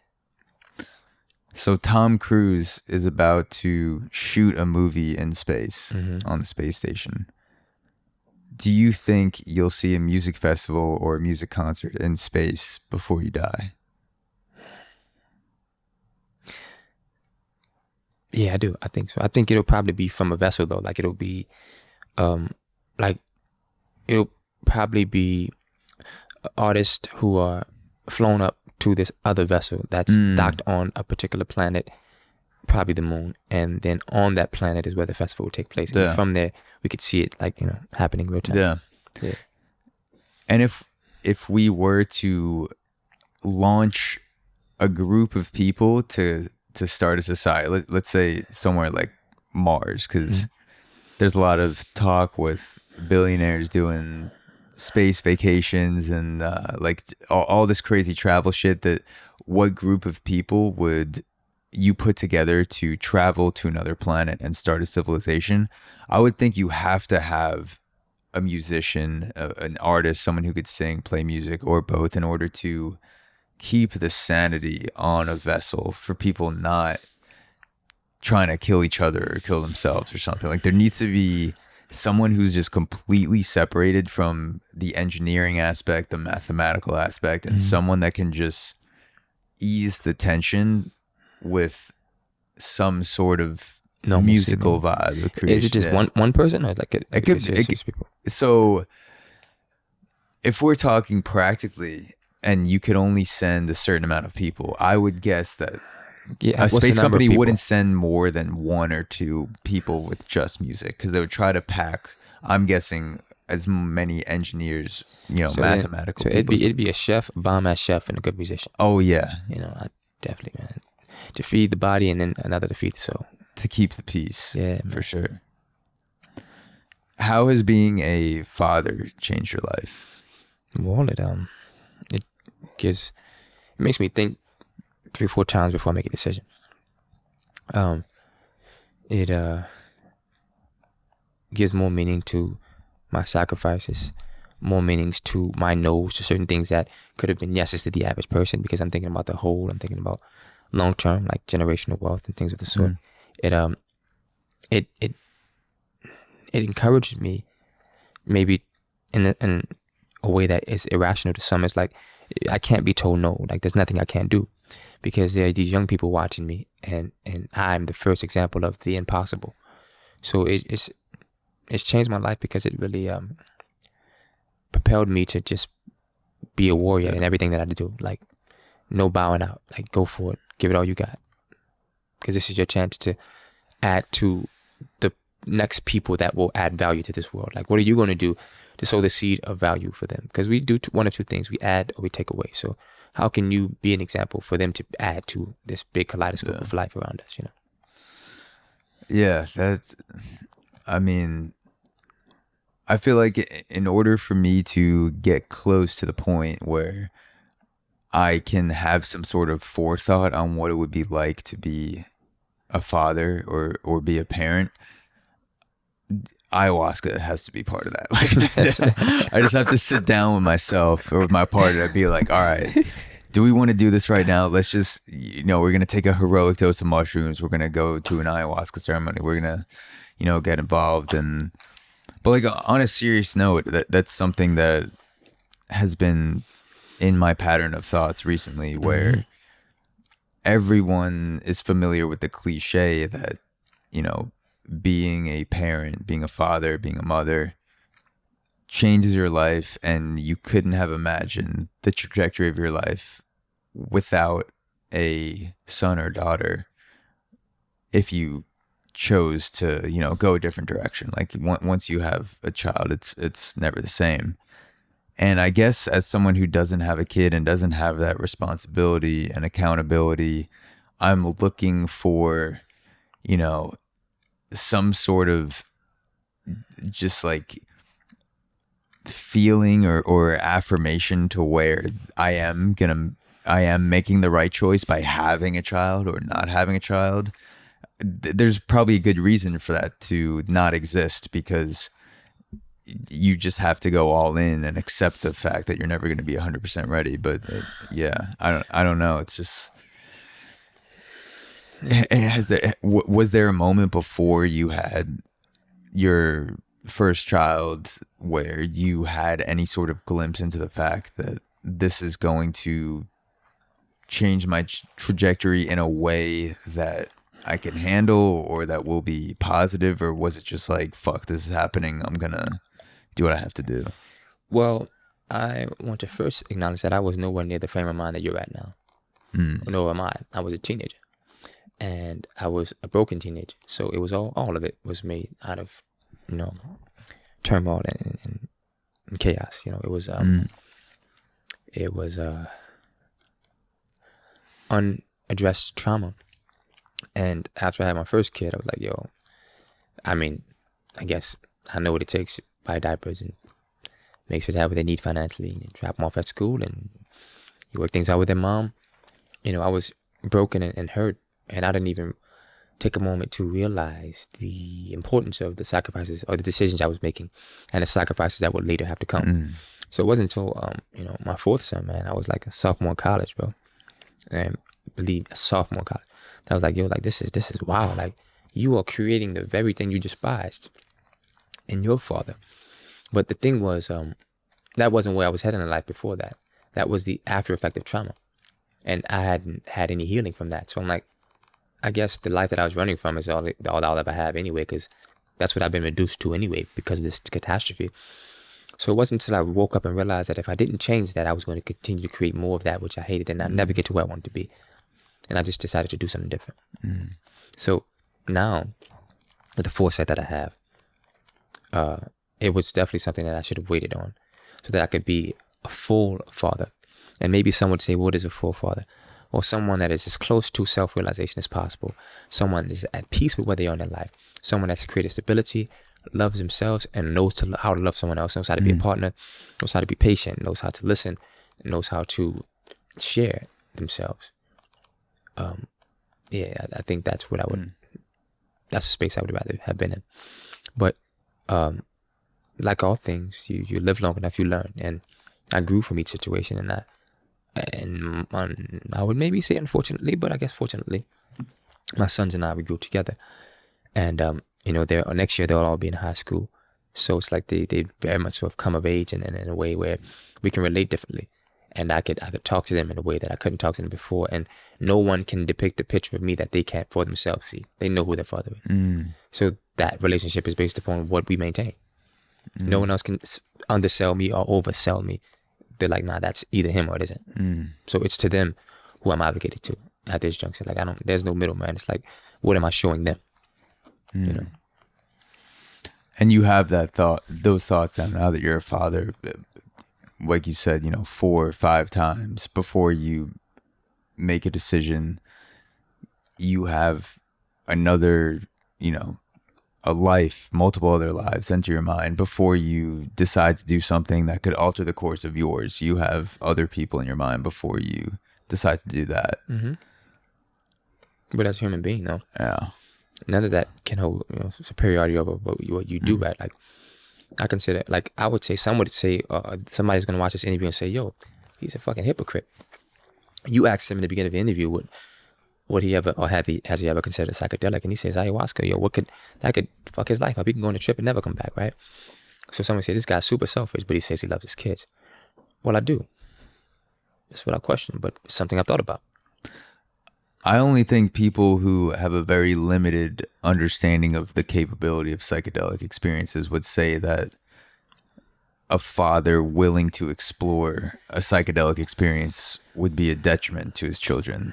Speaker 2: So Tom Cruise is about to shoot a movie in space on the space station. Do you think you'll see a music festival or a music concert in space before you die?
Speaker 1: Yeah, I do. I think so. I think it'll probably be from a vessel though. Like it'll be, it'll probably be artists who are flown up to this other vessel that's docked on a particular planet, probably the moon, and then on that planet is where the festival will take place.
Speaker 2: Yeah.
Speaker 1: And from there, we could see it like happening real time.
Speaker 2: Yeah.
Speaker 1: Yeah.
Speaker 2: And if we were to launch a group of people to start a society, let's say somewhere like Mars, because there's a lot of talk with billionaires doing space vacations and like all this crazy travel shit. That what group of people would you put together to travel to another planet and start a civilization? I would think you have to have a musician, an artist, someone who could sing, play music, or both, in order to keep the sanity on a vessel for people not trying to kill each other or kill themselves or something. Like there needs to be someone who's just completely separated from the engineering aspect, the mathematical aspect, and someone that can just ease the tension with some sort of musical vibe.
Speaker 1: Is it just one person, or is it could be six people?
Speaker 2: So if we're talking practically, and you could only send a certain amount of people, I would guess that a space company wouldn't send more than 1 or 2 people with just music, because they would try to pack, I'm guessing, as many engineers, mathematical people.
Speaker 1: It'd be a chef, a bomb-ass chef, and a good musician.
Speaker 2: Oh, yeah.
Speaker 1: I definitely, man. To feed the body and then another to feed the soul.
Speaker 2: To keep the peace.
Speaker 1: Yeah,
Speaker 2: for sure. How has being a father changed your life?
Speaker 1: Well, it makes me think 3-4 times before I make a decision. It gives more meaning to my sacrifices, more meanings to my no's to certain things that could have been yeses to the average person, because I'm thinking about the whole. I'm thinking about long term, like generational wealth and things of the sort. It encouraged me, maybe in a way that is irrational to some. It's like I can't be told no. Like there's nothing I can't do, because there are these young people watching me, and I'm the first example of the impossible. So it's changed my life, because it really propelled me to just be a warrior in everything that I do. Like no bowing out. Like go for it. Give it all you got, because this is your chance to add to the next people that will add value to this world. Like what are you going to do to sow the seed of value for them? Because we do one of two things: we add or we take away. So how can you be an example for them to add to this big kaleidoscope of life around us, you know?
Speaker 2: Yeah, I feel like in order for me to get close to the point where I can have some sort of forethought on what it would be like to be a father or be a parent, ayahuasca has to be part of that. Like, I just have to sit down with myself or with my partner and be like, all right, do we want to do this right now? Let's just, we're going to take a heroic dose of mushrooms. We're going to go to an ayahuasca ceremony. We're going to, get involved. But like on a serious note, that's something that has been in my pattern of thoughts recently, where everyone is familiar with the cliche that, being a parent, being a father, being a mother changes your life, and you couldn't have imagined the trajectory of your life without a son or daughter if you chose to, go a different direction. Like once you have a child, it's never the same. And I guess as someone who doesn't have a kid and doesn't have that responsibility and accountability, I'm looking for, some sort of just like feeling or affirmation to where I am making the right choice by having a child or not having a child. There's probably a good reason for that to not exist, because you just have to go all in and accept the fact that you're never going to be 100% ready. But I don't know. It's just, was there a moment before you had your first child where you had any sort of glimpse into the fact that this is going to change my trajectory in a way that I can handle or that will be positive? Or was it just like, fuck, this is happening, I'm gonna do what I have to do?
Speaker 1: Well, I want to first acknowledge that I was nowhere near the frame of mind that you're at now. Nor am I. I was a teenager, and I was a broken teenager. So it was all of it was made out of, turmoil and chaos. It was unaddressed trauma. And after I had my first kid, I was like, I guess I know what it takes: buy diapers and make sure they have what they need financially, and drop them off at school, and you work things out with their mom. I was broken and hurt, and I didn't even take a moment to realize the importance of the sacrifices or the decisions I was making, and the sacrifices that would later have to come. So it wasn't until my fourth son, man, I was like a sophomore in college, bro, and a sophomore in college. I was like, this is wow. Like, you are creating the very thing you despised in your father. But the thing was, that wasn't where I was heading in life before that. That was the after effect of trauma. And I hadn't had any healing from that. So I'm like, I guess the life that I was running from is all I'll ever have anyway, because that's what I've been reduced to anyway because of this catastrophe. So it wasn't until I woke up and realized that if I didn't change that, I was going to continue to create more of that, which I hated, and I'd never get to where I wanted to be. And I just decided to do something different. So now, with the foresight that I have, it was definitely something that I should have waited on, so that I could be a full father. And maybe someone would say, what is a full father? Or someone that is as close to self-realization as possible. Someone that is at peace with where they are in their life. Someone that's created stability, loves themselves and knows how to love someone else, knows how to be a partner, knows how to be patient, knows how to listen, knows how to share themselves. I think that's what I would. That's a space I would rather have been in. But like all things, you live long enough, you learn, and I grew from each situation, and I would maybe say unfortunately, but I guess fortunately, my sons and I, we grew together, and next year they'll all be in high school, so it's like they very much sort of come of age and in a way where we can relate differently, and I could talk to them in a way that I couldn't talk to them before, and no one can depict a picture of me that they can't for themselves see. They know who their father is. So that relationship is based upon what we maintain. No one else can undersell me or oversell me. They're like, nah, that's either him or it isn't. So it's to them who I'm obligated to at this juncture. Like, there's no middleman. It's like, what am I showing them? You know?
Speaker 2: And you have those thoughts now that you're a father, like you said, 4 or 5 times before you make a decision. You have another, a life, multiple other lives enter your mind before you decide to do something that could alter the course of yours. You have other people in your mind before you decide to do that.
Speaker 1: But as a human being, though,
Speaker 2: none
Speaker 1: of that can hold superiority over what you do, right? Like, I consider, like, I would say, some would say, somebody's going to watch this interview and say, yo, he's a fucking hypocrite. You asked him in the beginning of the interview, would he ever, or has he ever considered psychedelic? And he says, ayahuasca, yo, that could fuck his life up. He can go on a trip and never come back, right? So someone say, this guy's super selfish, but he says he loves his kids. Well, I do. That's what I question, but it's something I've thought about.
Speaker 2: I only think people who have a very limited understanding of the capability of psychedelic experiences would say that a father willing to explore a psychedelic experience would be a detriment to his children.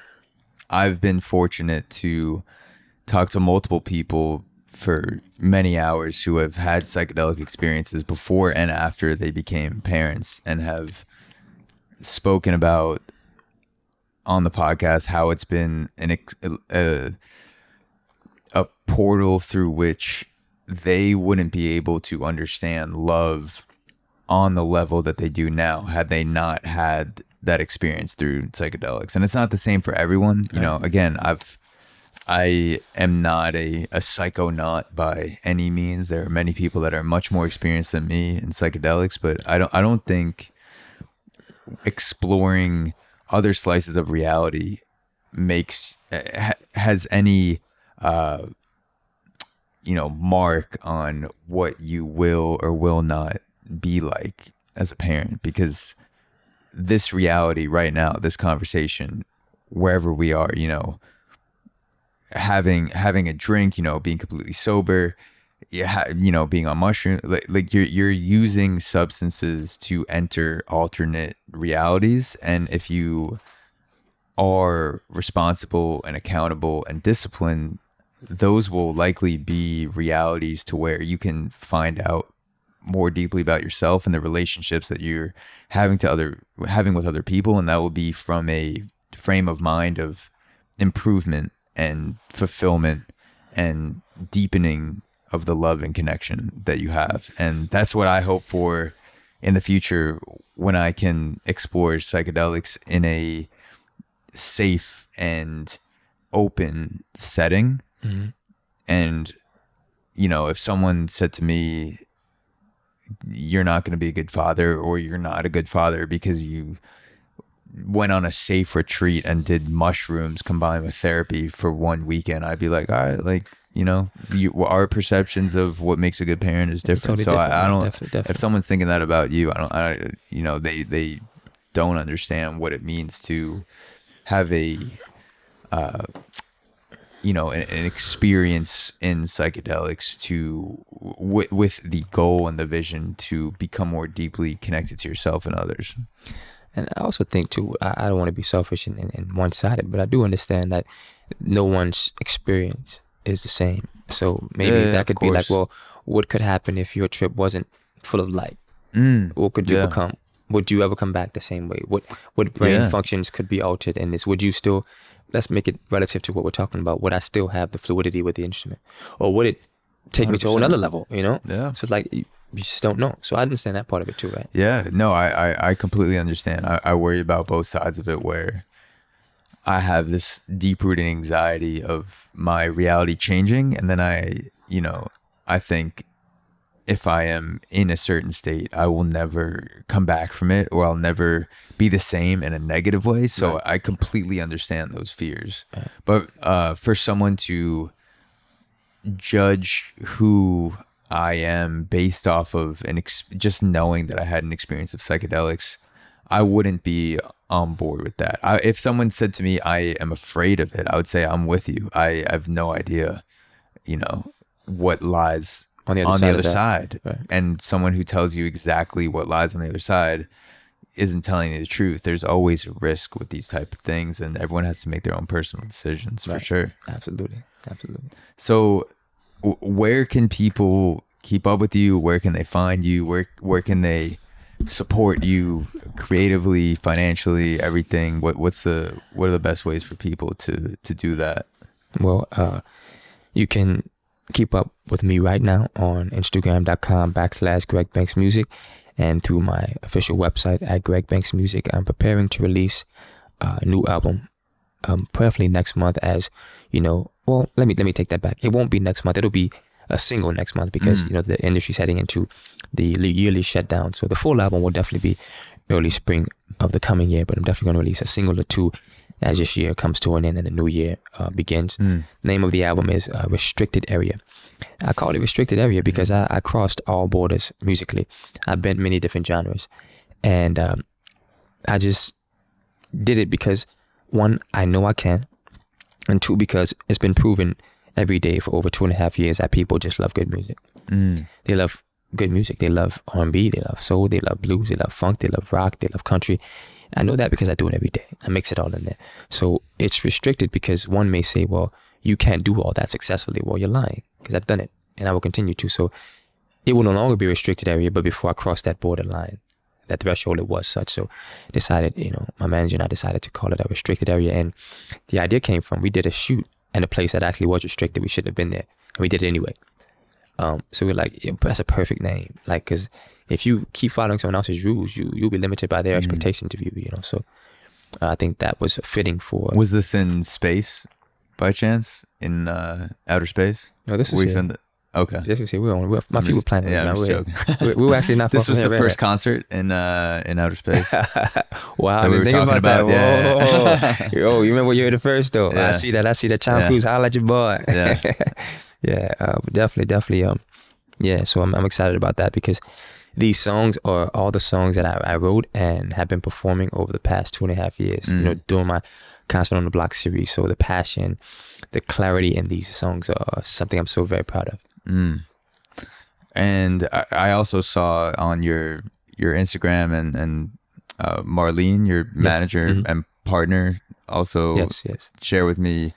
Speaker 2: I've been fortunate to talk to multiple people for many hours who have had psychedelic experiences before and after they became parents, and have spoken about on the podcast how it's been a portal through which they wouldn't be able to understand love on the level that they do now had they not had that experience through psychedelics. And it's not the same for everyone. Again, I am not a psychonaut by any means. There are many people that are much more experienced than me in psychedelics, but I don't think exploring other slices of reality has any mark on what you will or will not be like as a parent, because this reality right now, this conversation, wherever we are, having a drink, being completely sober, being on mushroom, like you're using substances to enter alternate realities. And if you are responsible and accountable and disciplined, those will likely be realities to where you can find out more deeply about yourself and the relationships that you're having with other people. And that will be from a frame of mind of improvement and fulfillment and deepening of the love and connection that you have. And that's what I hope for in the future when I can explore psychedelics in a safe and open setting. And, if someone said to me, you're not going to be a good father, or you're not a good father because you went on a safe retreat and did mushrooms combined with therapy for 1 weekend, I'd be like, all right, like, our perceptions of what makes a good parent is different. Totally different. I don't, definitely. If someone's thinking that about you, they don't understand what it means to have an experience in psychedelics with the goal and the vision to become more deeply connected to yourself and others.
Speaker 1: And I also think too, I don't want to be selfish and one-sided, but I do understand that no one's experience is the same. So maybe that could be like, well, what could happen if your trip wasn't full of light? What could you become? Would you ever come back the same way? What brain functions could be altered in this? Would you let's make it relative to what we're talking about. Would I still have the fluidity with the instrument? Or would it take me to a whole
Speaker 2: 100%.
Speaker 1: other level, you know?
Speaker 2: Yeah.
Speaker 1: So it's like, you just don't know. So I understand that part of it too, right?
Speaker 2: Yeah, no, I completely understand. I worry about both sides of it, where I have this deep-rooted anxiety of my reality changing, and then I think if I am in a certain state, I will never come back from it, or I'll never be the same in a negative way. So
Speaker 1: Right.
Speaker 2: I completely understand those fears.
Speaker 1: Right.
Speaker 2: But for someone to judge who I am based off of just knowing that I had an experience of psychedelics, I wouldn't be on board with that. If someone said to me, I am afraid of it, I would say, I'm with you. I have no idea, what lies
Speaker 1: On the other
Speaker 2: on
Speaker 1: side
Speaker 2: the
Speaker 1: of
Speaker 2: other
Speaker 1: that.
Speaker 2: side.
Speaker 1: Right.
Speaker 2: And someone who tells you exactly what lies on the other side isn't telling you the truth. There's always a risk with these type of things, and everyone has to make their own personal decisions for
Speaker 1: Right.
Speaker 2: sure.
Speaker 1: Absolutely.
Speaker 2: So where can people keep up with you? Where can they find you? Where can they support you creatively, financially, everything? What are the best ways for people to do that?
Speaker 1: Well, you can keep up with me right now on Instagram.com/Greg Banks Music, and through my official website at Greg Banks Music. I'm preparing to release a new album, prayerfully next month. As you know, well, let me take that back. It won't be next month. It'll be a single next month, because the industry's heading into the yearly shutdown. So the full album will definitely be early spring of the coming year. But I'm definitely going to release a single or two as this year comes to an end and the new year begins. Name of the album is Restricted Area. I call it Restricted Area because I crossed all borders musically. I bent many different genres, and I just did it because, one, I know I can, and two, because it's been proven every day for over 2.5 years that people just love good music. They love good music. They love R&B, they love soul, they love blues, they love funk, they love rock, they love country. I know that because I do it every day. I mix it all in there. So it's restricted because one may say, well, you can't do all that successfully. Well, you're lying, because I've done it and I will continue to. So it will no longer be a restricted area, but before I crossed that borderline, that threshold, it was such. So decided, my manager and I decided to call it a restricted area. And the idea came from, we did a shoot in a place that actually was restricted. We shouldn't have been there, and we did it anyway. So we're like, yeah, that's a perfect name. Like, because if you keep following someone else's rules, you'll be limited by their expectations of you, So I think that was fitting for.
Speaker 2: Was this in space by chance? In outer space?
Speaker 1: No, this was
Speaker 2: We
Speaker 1: here.
Speaker 2: found Okay.
Speaker 1: This is here. We're my people planet.
Speaker 2: Yeah, I'm just joking.
Speaker 1: We were actually not.
Speaker 2: This
Speaker 1: far
Speaker 2: was
Speaker 1: from
Speaker 2: the
Speaker 1: here,
Speaker 2: first
Speaker 1: right?
Speaker 2: concert in outer space.
Speaker 1: Wow,
Speaker 2: that we were
Speaker 1: think
Speaker 2: talking
Speaker 1: about
Speaker 2: about,
Speaker 1: that.
Speaker 2: yeah.
Speaker 1: Whoa, you remember you heard it first though.
Speaker 2: Yeah.
Speaker 1: I see that. Tom
Speaker 2: Yeah.
Speaker 1: Cruise, holla at your boy.
Speaker 2: Yeah.
Speaker 1: Yeah, definitely. Yeah. So I'm excited about that, because these songs are all the songs that I wrote and have been performing over the past 2.5 years. Doing my Concert on the Block series. So the passion, the clarity in these songs are something I'm so very proud of.
Speaker 2: And I also saw on your Instagram and Marlene, your manager and partner, also
Speaker 1: Yes.
Speaker 2: share with me.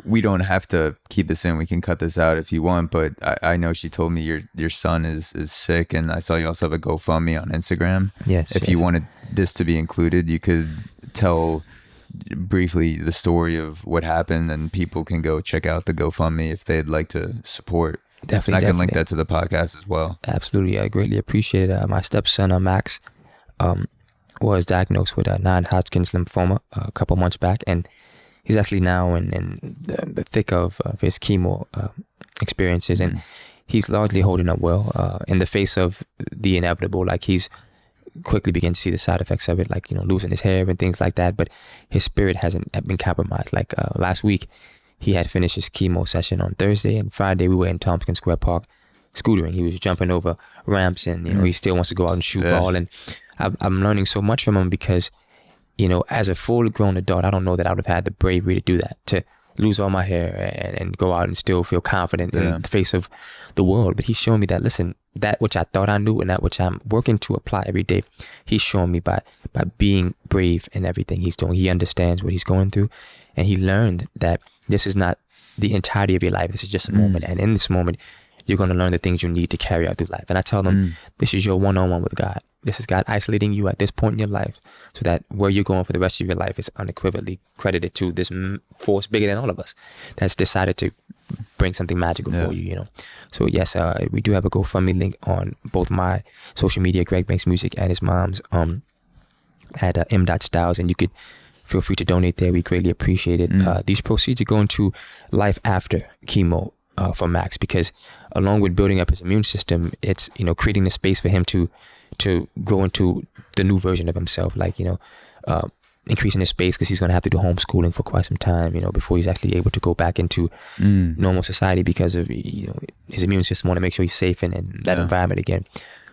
Speaker 2: We don't have to keep this in. We can cut this out if you want. But I know she told me your son is sick, and I saw you also have a GoFundMe on Instagram.
Speaker 1: Yes.
Speaker 2: If you wanted this to be included, you could tell briefly the story of what happened, and people can go check out the GoFundMe if they'd like to support.
Speaker 1: Definitely.
Speaker 2: And I can link
Speaker 1: definitely.
Speaker 2: that to the podcast as well.
Speaker 1: Absolutely. I greatly appreciate it. My stepson, Max, was diagnosed with non-Hodgkin's lymphoma a couple months back, and he's actually now in the thick of his chemo experiences, and he's largely holding up well in the face of the inevitable. Like, he's quickly began to see the side effects of it, like, losing his hair and things like that, but his spirit hasn't been compromised. Like, last week, he had finished his chemo session on Thursday, and Friday we were in Tompkins Square Park scootering. He was jumping over ramps, and he still wants to go out and shoot ball. And I'm learning so much from him, because as a full-grown adult, I don't know that I would have had the bravery to do that, to lose all my hair and go out and still feel confident in the face of the world. But he's showing me that, listen, that which I thought I knew and that which I'm working to apply every day, he's showing me by being brave in everything he's doing. He understands what he's going through, and he learned that this is not the entirety of your life. This is just a moment. And in this moment, you're going to learn the things you need to carry out through life. And I tell them, this is your one-on-one with God. This is God isolating you at this point in your life, so that where you're going for the rest of your life is unequivocally credited to this force bigger than all of us that's decided to bring something magical for you, you know. So yes, we do have a GoFundMe link on both my social media, Greg Banks Music, and his mom's at m.styles, and you could feel free to donate there. We greatly appreciate it. These proceeds are going to life after chemo for Max, because along with building up his immune system, it's, you know, creating the space for him to grow into the new version of himself, like, you know, increasing his space, because he's going to have to do homeschooling for quite some time, you know, before he's actually able to go back into normal society, because of, you know, his immune system want to make sure he's safe in that environment again.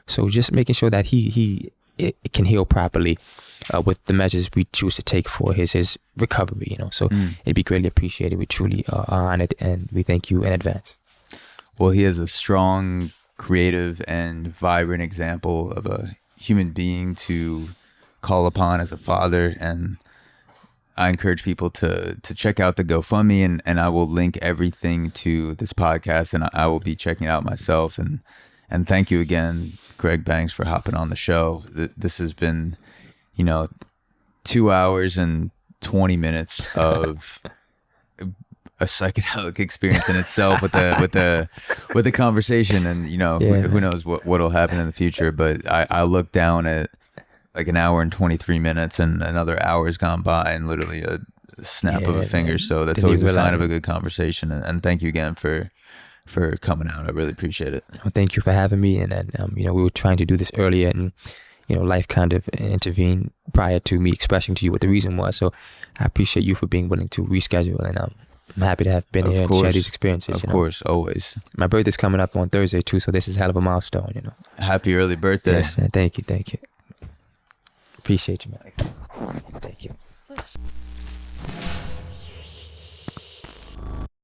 Speaker 1: So just making sure that it can heal properly with the measures we choose to take for his recovery, you know. So it'd be greatly appreciated. We truly are honored, and we thank you in advance.
Speaker 2: Well, he is a strong, creative, and vibrant example of a human being to call upon as a father, and I encourage people to check out the GoFundMe, and I will link everything to this podcast, and I will be checking it out myself. And thank you again, Greg Banks, for hopping on the show. This has been, you know, 2 hours and 20 minutes of a psychedelic experience in itself with the conversation, and, you know, who knows what'll happen in the future. But I look down at like an hour and 23 minutes, and another hour's gone by, and literally a snap of a finger. So that's always a sign of a good conversation. And thank you again for coming out. I really appreciate it.
Speaker 1: Well, thank you for having me. And you know, we were trying to do this earlier, and, you know, life kind of intervened prior to me expressing to you what the reason was. So I appreciate you for being willing to reschedule, and I'm happy to have been here and share these experiences.
Speaker 2: Of course, always.
Speaker 1: My birthday's coming up on Thursday too, so this is a hell of a milestone, you know.
Speaker 2: Happy early birthday.
Speaker 1: Yes, man. Thank you. Appreciate you, man. Thank you.